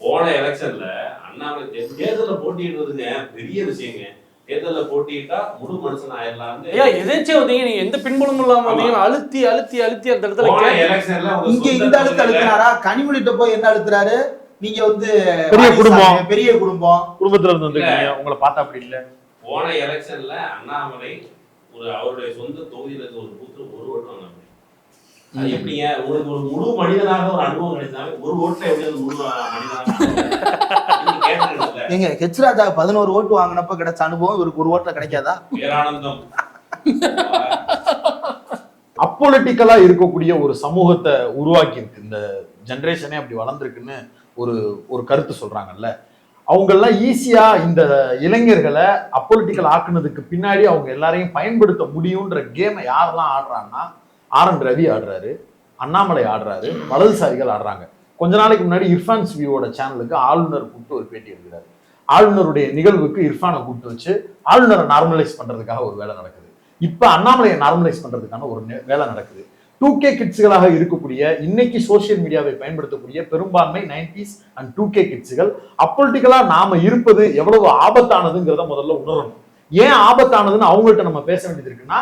போன எலெக்ஷன்ல அண்ணாமலை தேர்தலில் போட்டியிடுறதுங்க பெரிய விஷயங்க. தேர்தலில் போட்டிட்டா முழு மனுஷன் ஆயிடலாம். எதாச்சும் வந்தீங்க, நீங்க எந்த பின்புலமும் இல்லாம அழுத்தி அழுத்தி அழுத்தி அந்த இடத்துல எலெக்ஷன்ல இங்க இந்த அழுத்த அழுத்தினாரா? கனிமொழிட்ட போய் என்ன அழுத்துறாரு? நீங்க வந்து பெரிய குடும்பத்துல இருந்து வந்திருக்கீங்க, உங்களை பார்த்தா அப்படி இல்ல. போன எலெக்ஷன்ல அண்ணாமலை அவருடைய சொந்த தொகுதியில ஒரு பூத்து ஒரு ஓட்டு வாங்க. அது எப்படிங்க உங்களுக்கு ஒரு முழு மனிதனாக ஒரு அனுபவம் கிடைச்சாலும் ஒரு ஓட்டுல எப்படி முழு மனிதனாக நீங்க ஹெச்ராஜா 11 ஓட்டு வாங்கினப்ப கிடைச்ச அனுபவம் இவருக்கு ஒரு ஓட்டுல கிடைக்காதா? பேரானந்தம். அப்பொலிட்டிக்கலா இருக்கக்கூடிய ஒரு சமூகத்தை உருவாக்கி இருக்கு இந்த ஜெனரேஷனே, அப்படி வளர்ந்துருக்குன்னு ஒரு கருத்து சொல்றாங்கல்ல. அவங்கெல்லாம் ஈஸியா இந்த இளைஞர்களை அப்பொலிட்டிக்கல் ஆக்குனதுக்கு பின்னாடி அவங்க எல்லாரையும் பயன்படுத்த முடியும்ன்ற கேமை யாரெல்லாம் ஆடுறாங்கன்னா, RN ரவி ஆடுறாரு, அண்ணாமலை ஆடுறாரு, வலதுசாரிகள் ஆடுறாங்க. கொஞ்ச நாளைக்கு முன்னாடி இர்ஃபான்ஸ் வியூவோட சேனலுக்கு ஆளுநர் கூப்பிட்டு ஒரு பேட்டி எடுக்கிறாரு. ஆளுநருடைய நிகழ்வுக்கு இர்ஃபானை கூப்பிட்டு வச்சு ஆளுநரை நார்மலைஸ் பண்றதுக்காக ஒரு வேலை நடக்குது. இப்ப அண்ணாமலையை நார்மலைஸ் பண்றதுக்கான ஒரு வேலை நடக்குது. 2K கிட்ஸுகளாக இருக்கக்கூடிய இன்னைக்கு சோசியல் மீடியாவை பயன்படுத்தக்கூடிய பெரும்பான்மை 90s and 2K கிட்ஸுகள் அப்பொலிட்டிக்கலா நாம இருப்பது எவ்வளவு ஆபத்தானதுங்கிறத முதல்ல உணரணும். ஏன் ஆபத்தானதுன்னு அவங்கள்ட்ட நம்ம பேச வேண்டியது இருக்குன்னா,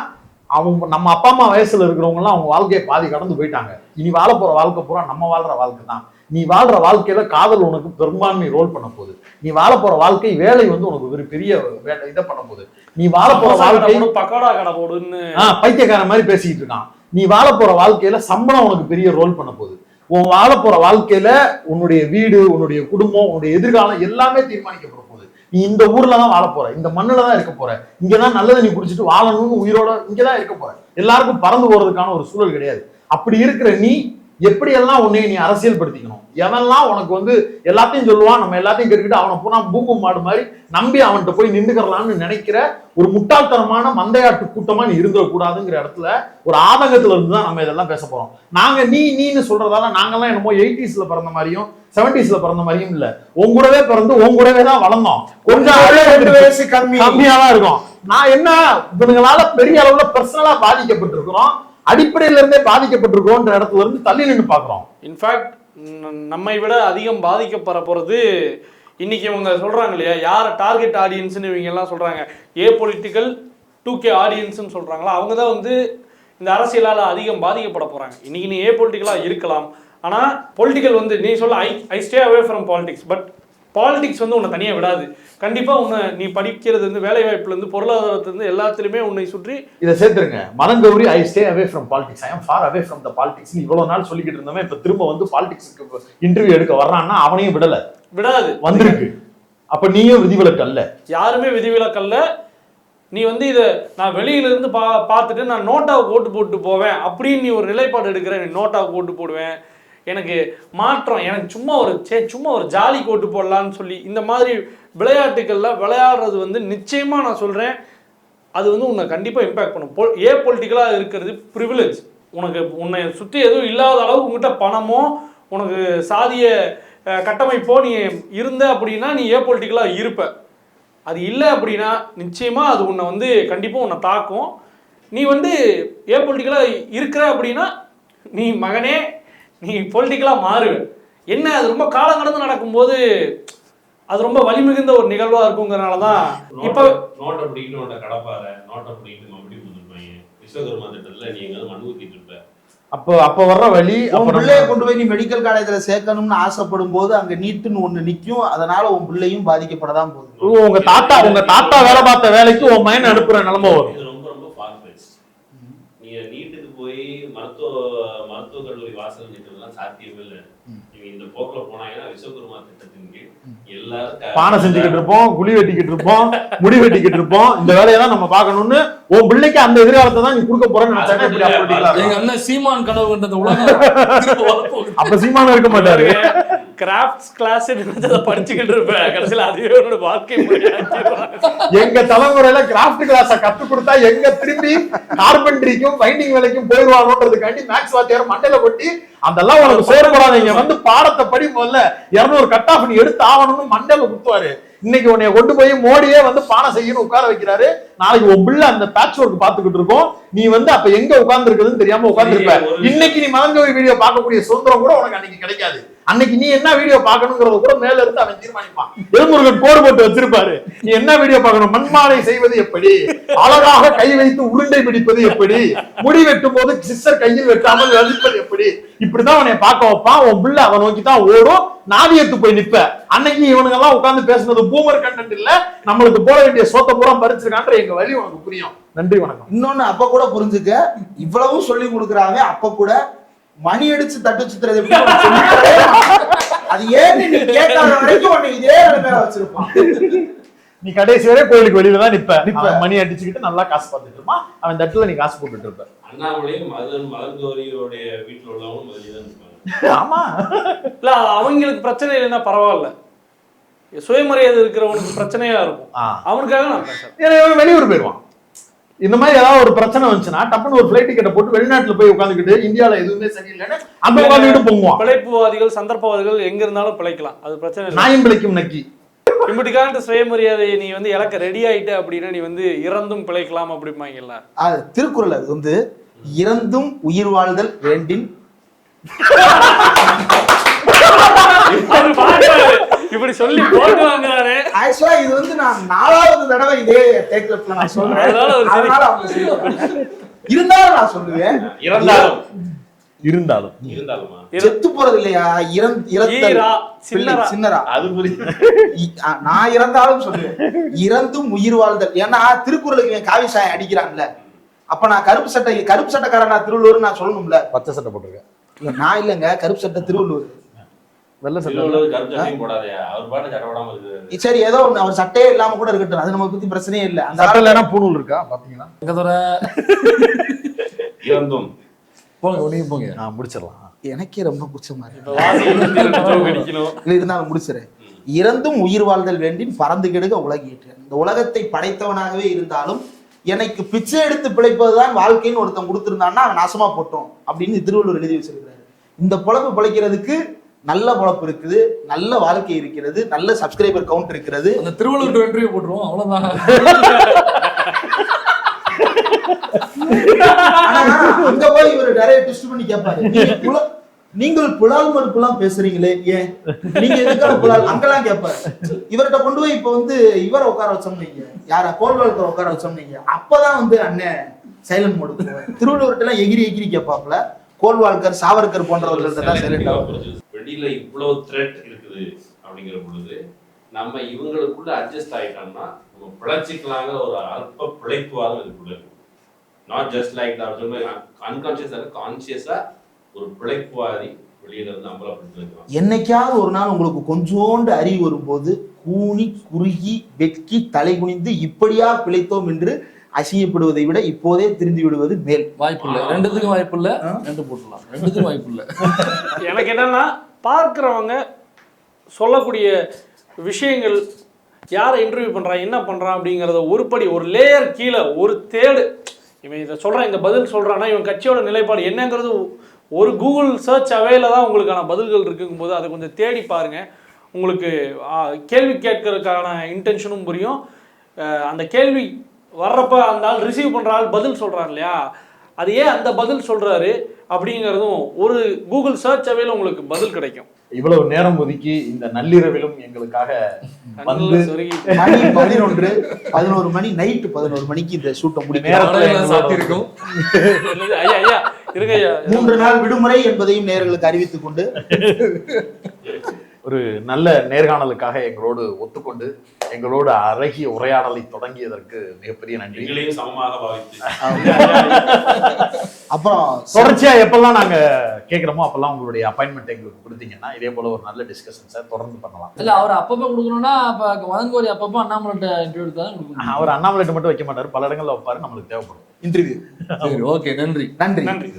அவங்க நம்ம அப்பா அம்மா வயசுல இருக்கிறவங்க எல்லாம் அவங்க வாழ்க்கையை பாதி கடந்து போயிட்டாங்க. இனி வாழ போற வாழ்க்கை பூரா நம்ம வாழ்ற வாழ்க்கை தான். நீ வாழ்ற வாழ்க்கையில காதல் உனக்கு பெரும்பான்மை ரோல் பண்ண போகுது. நீ வாழ போற வாழ்க்கை வேலை வந்து உனக்கு ஒரு பெரிய இதை பண்ண போகுது. நீ வாழ போற வாழ்க்கை பக்கோடா கடை போடுன்னு பைத்தியக்கார மாதிரி பேசிக்கிட்டு இருக்கான். நீ வாழ போற வாழ்க்கையில சம்பளம் உனக்கு பெரிய ரோல் பண்ண போகுது. உன் வாழ போற வாழ்க்கையில உன்னுடைய வீடு, உன்னுடைய குடும்பம், உன்னுடைய எதிர்காலம் எல்லாமே தீர்மானிக்கப்பட போகுது. நீ இந்த ஊர்ல தான் வாழ போற, இந்த மண்ணுல தான் இருக்க போற, இங்கதான் நல்லதை நீ குடிச்சிட்டு வாழணும்னு உயிரோட இங்கதான் இருக்க போற. எல்லாருக்கும் பறந்து போறதுக்கான ஒரு சூழல் கிடையாது. அப்படி இருக்கிற நீ எப்படியெல்லாம் உன்னை நீ அரசியல் படுத்திக்கணும், எவன்லாம் உனக்கு வந்து எல்லாத்தையும் சொல்லுவான், நம்ம எல்லாத்தையும் கேட்டுக்கிட்டு அவனை போனா பூம்பு மாடு மாதிரி நம்பி அவன்கிட்ட போய் நின்றுக்கலாம்னு நினைக்கிற ஒரு முட்டாள்தனமான மந்தையாட்டு கூட்டமா நீ இருந்துடக்கூடாதுங்கிற இடத்துல ஒரு ஆதங்கத்துல இருந்து தான் நம்ம இதெல்லாம் பேச போறோம். நாங்க நீன்னு சொல்றதால நாங்கெல்லாம் என்னமோ 80sல பிறந்த மாதிரியும் 70sல பிறந்த மாதிரியும் இல்ல, உன் கூடவே பிறந்து உன் கூடவே தான் வளர்ந்தோம். கொஞ்சம் 2 வயசு கம்மியா தான் இருக்கும். நான் என்ன இவங்களால பெரிய அளவுல பர்சனலா பாதிக்கப்பட்டிருக்கிறோம், அடிப்படையில இருந்தே பாதிக்கப்பட்டிருக்கோன்ற இடத்துல இருந்து தள்ளி நின்று பாக்குறோம். இன்ஃபேக்ட் நம்மை விட அதிகம் பாதிக்கப்பட போறது இன்னைக்கு இவங்க சொல்றாங்க இல்லையா, யார டார்கெட் ஆடியன்ஸ்னு இவங்க எல்லாம் சொல்றாங்க, பொலிட்டிக்கல் 2K ஆடியன்ஸ்னு சொல்றாங்களா, அவங்க தான் வந்து இந்த அரசியலால அதிகம் பாதிக்கப்பட போறாங்க. இன்னைக்கு நீ பொலிட்டிக்கலா இருக்கலாம், ஆனா பொலிட்டிக்கல் வந்து நீ சொல்ல ஐ stay away from politics, but politics வந்து உன்னை தனியாக விடாது. கண்டிப்பாக உன்னை நீ படிக்கிறது வந்து வேலை வாய்ப்புலேருந்து பொருளாதாரத்துலேருந்து எல்லாத்துலேயுமே உன்னை சுற்றி இதை சேர்த்துருங்க. Madan Gowri I stay away from politics, I am far away from the politics இவ்வளோ நாள் சொல்லிக்கிட்டு இருந்தவன் இப்போ திரும்ப வந்து பாலிடிக்ஸுக்கு இன்டர்வியூ எடுக்க வர்றான்னா அவனையும் விடாது வந்திருக்கு. அப்போ நீயும் விதிவிலக்கு அல்ல, யாருமே விதிவிலக்கு அல்ல. நீ வந்து இதை நான் வெளியிலேருந்து பார்த்துட்டு நான் நோட்டாவுக்கு ஓட்டு போட்டு போவேன் அப்படின்னு நீ ஒரு நிலைப்பாடு எடுக்கிற, நீ நோட்டாவுக்கு ஓட்டு போடுவேன், எனக்கு மாற்றம், எனக்கு சும்மா ஒரு ஜாலி கோட்டு போடலான்னு சொல்லி இந்த மாதிரி விளையாட்டுகளில் விளையாடுறது வந்து நிச்சயமாக நான் சொல்கிறேன், அது வந்து உன்னை கண்டிப்பாக இம்பேக்ட் பண்ணும். பொலிட்டிக்கலாக இருக்கிறது ப்ரிவிலேஜ். உன்னை சுற்றி எதுவும் இல்லாத அளவுக்கு உங்ககிட்ட பணமோ உனக்கு சாதிய கட்டமைப்போ நீ இருந்த அப்படின்னா நீ பொலிட்டிக்கலாக இருப்ப. அது இல்லை அப்படின்னா நிச்சயமாக அது உன்னை வந்து கண்டிப்பாக உன்னை தாக்கும். நீ வந்து பொலிட்டிக்கலாக இருக்கிற அப்படின்னா நீ மகனே நீ பொலிட்டிக்கலாக மாறுவேன். என்ன அது ரொம்ப காலம் கடந்து நடக்கும்போது அது ரொம்ப வலிமிகுந்த ஒரு நிகழ்வாக இருக்குங்கிறனால தான் இப்போ நோட்டை பிடிக்கணும் கடப்பாறை நோட்டை பிடிக்கணும் அப்படி கொடுத்துருப்பாங்க. விஸ்வகர்மா திட்டத்தில் நீ எங்காவது மண் ஊற்றிட்டு இருப்ப. அப்போ வர்ற வழி உன் பிள்ளைய கொண்டு போய் நீ மெடிக்கல் காலேஜில் சேர்க்கணும்னு ஆசைப்படும் போது அங்கே நீட்டுன்னு ஒன்று நிற்கும், அதனால உன் பிள்ளையும் பாதிக்கப்படதான் போகுது. உங்க தாத்தா வேலை பார்த்த வேலைக்கு உன் மைண்ட் அனுப்புற நிலைமை வரும். இது ரொம்ப ரொம்ப ஃபார்ஃபெட்ச். நீங்க நீட்டுக்கு போய் மருத்துவ கல்லூரி வாசல் நிற்கிறதுலாம் சாத்தியமே இல்லை. நீங்க இந்த போக்குல போனாங்கன்னா விஸ்வகர்மா திட்டத்தின் கீழ் எல்லாரும் பானை செஞ்சுக்கிட்டு இருப்போம், குழி வெட்டிக்கிட்டு இருப்போம், முடி வெட்டிக்கிட்டு இருப்போம். இந்த வேலையெல்லாம் நம்ம பார்க்கணும்னு உன் பிள்ளைக்கு அந்த எதிர்காலத்தை தான் நீ கொடுக்க போறேன்னு நினைச்சாங்க. எங்க அண்ணன் சீமான் கனவு கண்டது உலகம். அப்ப சீமான் இருக்க மாட்டாரு. கிராஃப்ட்ஸ் கிளாஸ் படிச்சுக்கிட்டு இருப்பேன், கடைசியில் அதுவே என்னோட வாழ்க்கை. எங்க தலைமுறையில கிராஃப்ட் கிளாஸ கத்து கொடுத்தா எங்க திரும்பி கார்பெண்டரிக்கும் பைண்டிங் வேலைக்கும் போயிடுவாங்கன்றதுக்காண்டி மேக்ஸ் வாத்தியார் மண்டையில கொட்டி அதெல்லாம் உனக்கு செயல்படாதீங்க வந்து பாடத்தை படி முதல்ல 200 கட் ஆஃப் நீ எடுத்து ஆகணும்னு மண்டையில குத்துவாரு. இன்னைக்கு உன்னைய கொண்டு போய் மோடியே வந்து பானை செய்யணும் உட்கார வைக்கிறாரு. நாளைக்கு உன் பிள்ளை அந்த பேட்ச் ஒர்க் பாத்துக்கிட்டு இருக்கோம், நீ வந்து அப்ப எங்க உட்கார்ந்து இருக்குதுன்னு தெரியாம உட்கார்ந்துருப்ப. இன்னைக்கு நீ மதன் கௌரி வீடியோ பார்க்கக்கூடிய சுதந்திரம் கூட உனக்கு அன்னைக்கு கிடைக்காது. அன்னைக்கு நீ என்ன வீடியோ பார்க்கணுங்கிறத கூட மேல இருந்து அவன் தீர்மானிப்பான். எழுமுருகன் கோடு போட்டு வச்சிருப்பாரு, நீ என்ன வீடியோ பார்க்கணும், மண்மானை செய்வது எப்படி, அழகாக கை வைத்து உருண்டை பிடிப்பது எப்படி, முடி வெட்டும் போது சிஸ்டர் கையில் வெட்டாமல் வலிப்பது எப்படி, இப்படிதான் அவனை பார்க்க வைப்பான். உன் பிள்ளை அவன் நோக்கி தான் ஓடும், நாதியத்து போய் நிப்ப. அன்னைக்கு இவனுங்க எல்லாம் உட்கார்ந்து பேசுனது பூமர் கண்டென்ட் இல்ல, நம்மளுக்கு போட வேண்டிய சோத்த பூரா பறிச்சிருக்கான்ற எங்க வழி உனக்கு புரியும். நன்றி வணக்கம். இன்னொன்னு அப்ப கூட புரிஞ்சுக்க, இவ்வளவும் சொல்லி கொடுக்குறாங்க, அப்ப கூட மணி அடிச்சு தட்டு சுத்துறது அது ஏன் நீ கேட்காத வரைக்கும் உன்னை இதே நிலைமையில வச்சிருப்பான். நீ கடைசி வரை கோயிலுக்கு வெளியில தான் நிப்ப, மணி அடிச்சுக்கிட்டு நல்லா காசு பார்த்துட்டு இருப்பான், அவன் தட்டுல நீ காசு போட்டுட்டு இருப்ப. அண்ணாமலையும் மதன் கௌரியோடைய வீட்டுல உள்ளவங்க முதலில் தான் நிற்பாங்க. ஆமா இல்ல அவங்களுக்கு பிரச்சனை இல்லைன்னா பரவாயில்ல, சுயமரியாதை இருக்கிறவனுக்கு பிரச்சனையா இருக்கும், அவனுக்காக நான் பேசுறேன். வெளியூர் போயிடுவான். இந்த மாதிரி ஏதாவது ஒரு பிரச்சனை வந்துச்சுன்னா டப்புன்னு ஒரு ஃபிளைட் டிக்கெட்டை போட்டு வெளிநாட்டுல போய் உட்காந்துக்கிட்டு இந்தியால எதுவுமே சரியில்லைன்னு அந்த உட்காந்துக்கிட்டு போங்குவான். பிழைப்புவாதிகள் சந்தர்ப்பவாதிகள் எங்க இருந்தாலும் பிழைக்கலாம், அது பிரச்சனை. நாயும் பிழைக்கும் நக்கி இப்படிக்கான சுயமரியாதையை நீ வந்து இலக்க ரெடி ஆயிட்ட அப்படின்னா நீ வந்து இறந்தும் பிழைக்கலாம் அப்படிமாங்கல்ல. அது திருக்குறள், அது வந்து இறந்தும் உயிர் வாழ்தல் வேண்டின். இப்படி சொல்லி போட்டு வாங்குறாரு. ஆக்சுவலா இது வந்து நான் 4வது தடவை இதே டேக்ல நான் சொல்றேன், அதனால அவங்க இருந்தாலும் நான் சொல்லுவேன். இருந்தாலும் செத்து போறது இல்லையா, சின்னரா அது நான் இறந்தாலும் சொல்லுவேன், இறந்தும் உயிர் வாழ்தல். ஏன்னா திருக்குறளுக்கு காவி சாயம் அடிக்கிறான்ல, அப்ப நான் கருப்பு சட்டைக்காரன் நான் திருவள்ளுவர் நான் சொல்லணும்ல. பச்சை சட்டை போட்டிருக்கேன் இல்ல, நான் இல்லங்க, கருப்பு சட்டை திருவள்ளுவர். வெள்ள சட்டை சரி, ஏதோ அவர் சட்டையே இல்லாம கூட இருக்கட்டும், அது நம்ம பத்தி பிரச்சனையே இல்ல. அந்த சட்டையில பூணூல் இருக்கா பாத்தீங்கன்னா இறந்தும் போங்க, நீங்க போங்க, முடிச்சிடலாம். எனக்கே ரொம்ப கூச்சமா இருக்கு. இப்ப வாசி joke அடிக்கணும். இல்ல, இருந்தாலும் முடிச்சிடறேன். இறந்தும் உயிர் வாழ்தல் வேண்டின் பறந்து கெடுக உலகீற்று. இந்த உலகத்தை படைத்தவனாகவே இருந்தாலும் எனக்கு பிச்சை எடுத்து பிழைப்பதுதான் வாழ்க்கைன்னு ஒருத்தன் கொடுத்திருந்தான்னா அவன் நாசமா போட்டோம் அப்படின்னு திருவள்ளுவர் எழுதி வச்சிருக்கிறாரு. இந்த பொழப்பு பிழைக்கிறதுக்கு நல்ல பொழப்பு இருக்குது, நல்ல வாழ்க்கை இருக்கிறது, நல்ல சப்ஸ்கிரைபர் கவுண்ட் இருக்கிறது. அந்த திருவள்ளுவர் இன்டர்வியூ போட்டுருவோம், அவ்வளவுதான். அங்க போய் இவர் நிறைய ட்விஸ்ட் பண்ணி கேட்பாரு, நீங்கள் புலால் மறுப்புலாம் பேசுறீங்களே, ஏன் நீங்க எதுக்காக புலால் அங்கெல்லாம் கேட்பாரு. இவர்கிட்ட கொண்டு போய் இப்ப இவரை உட்கார வச்சோம்னீங்க, யாரா கோல்வாழ்க்கர் உட்கார வச்சோம்னீங்க, அப்பதான் அண்ணன் சைலண்ட் மோடு. திருவள்ளுவர்கிட்ட எல்லாம் எகிரி எகிரி கேட்பாப்புல. கோல்வாழ்க்கர், சாவர்கர் போன்றவர்கள்ட்ட தான் சைலண்ட் ஆகும். வெளியில இவ்வளவு த்ரெட் இருக்குது அப்படிங்கிற பொழுது நம்ம இவங்களுக்குள்ள அட்ஜஸ்ட் ஆயிட்டோம்னா நம்ம பிழைச்சிக்கலாங்கிற ஒரு அல்ப பிழைப்புவாதம் இதுக்குள்ள இருக்கு. நாட் ஜஸ்ட் லைக் அன்கான்சியஸா கான்சியஸா ஒரு பிழைப்புவாதி வெளியில இருந்து அம்பலப்பட்டு. என்னைக்காவது ஒரு நாள் உங்களுக்கு கொஞ்சோண்டு அறிவு வரும்போது கூனி குறுகி வெட்கி தலை குனிந்து இப்படியா பிழைத்தோம் என்று அசிங்கப்படுவதை விட இப்போதே திருந்தி விடுவது மேல். வாய்ப்பு இல்லை, ரெண்டுத்துக்கும் வாய்ப்பு இல்லை, ரெண்டு போட்டுலாம், ரெண்டுத்துக்கும் வாய்ப்பு இல்லை. எனக்கு என்னன்னா, பார்க்குறவங்க சொல்லக்கூடிய விஷயங்கள், யாரை இன்டர்வியூ பண்ணுறான், என்ன பண்ணுறான் அப்படிங்கிறத ஒருபடி ஒரு லேயர் கீழே ஒரு தேடு. இவன் இதை சொல்கிறான், இந்த பதில் சொல்கிறான்னா இவன் கட்சியோட நிலைப்பாடு என்னங்கிறது ஒரு கூகுள் சர்ச் அவையில் தான் உங்களுக்கான பதில்கள் இருக்குங்கும்போது அதை கொஞ்சம் தேடி பாருங்கள். உங்களுக்கு கேள்வி கேட்கறதுக்கான இன்டென்ஷனும் புரியும். அந்த கேள்வி வர்றப்ப அந்த ஆள் ரிசீவ் பண்ணுற ஆள் பதில் சொல்கிறார் இல்லையா, அது ஏன் அந்த பதில் சொல்கிறாரு அப்படிங்கிறதும் ஒரு கூகுள் சர்ச் அவையில் உங்களுக்கு பதில் கிடைக்கும். இவ்வளவு நேரம் ஒதுக்கி இந்த நள்ளிரவிலும் எங்களுக்காக வந்து மணி 11 மணி நைட்டு 11 மணிக்கு இந்த ஷூட்டை முடிக்க சாத்திருக்கும். ஐயா ஐயா இருங்க ஐயா, 3 நாள் விடுமுறை என்பதையும் நேயர்களுக்கு அறிவித்துக் கொண்டு ஒரு நல்ல நேர்காணலுக்காக எங்களோடு ஒத்துக்கொண்டு எங்களோடு அழகிய உரையாடலை தொடங்கியதற்கு மிகப்பெரிய நன்றி. எங்களையும் சமமாக பாவித்து அப்புறம் தொடர்ச்சியா எப்பெல்லாம் நாங்க கேட்கிறோமோ அப்பெல்லாம் உங்களுடைய அப்பாயின்மெண்ட் எங்களுக்கு கொடுத்தீங்கன்னா இதே போல ஒரு நல்ல டிஸ்கஷன் சார் தொடர்ந்து பண்ணலாம். இல்ல அவர் அப்பப்ப கொடுக்கணும்னா அப்ப மதன்கோரி அப்பப்ப அண்ணாமலை இன்டர்வியூ தான் கொடுக்கணும். அவர் அண்ணாமலை மட்டும் வைக்க மாட்டாரு, பல இடங்கள்ல வைப்பாரு, நம்மளுக்கு தேவைப்படும் இன்டர்வியூ. ஓகே, நன்றி நன்றி நன்றி.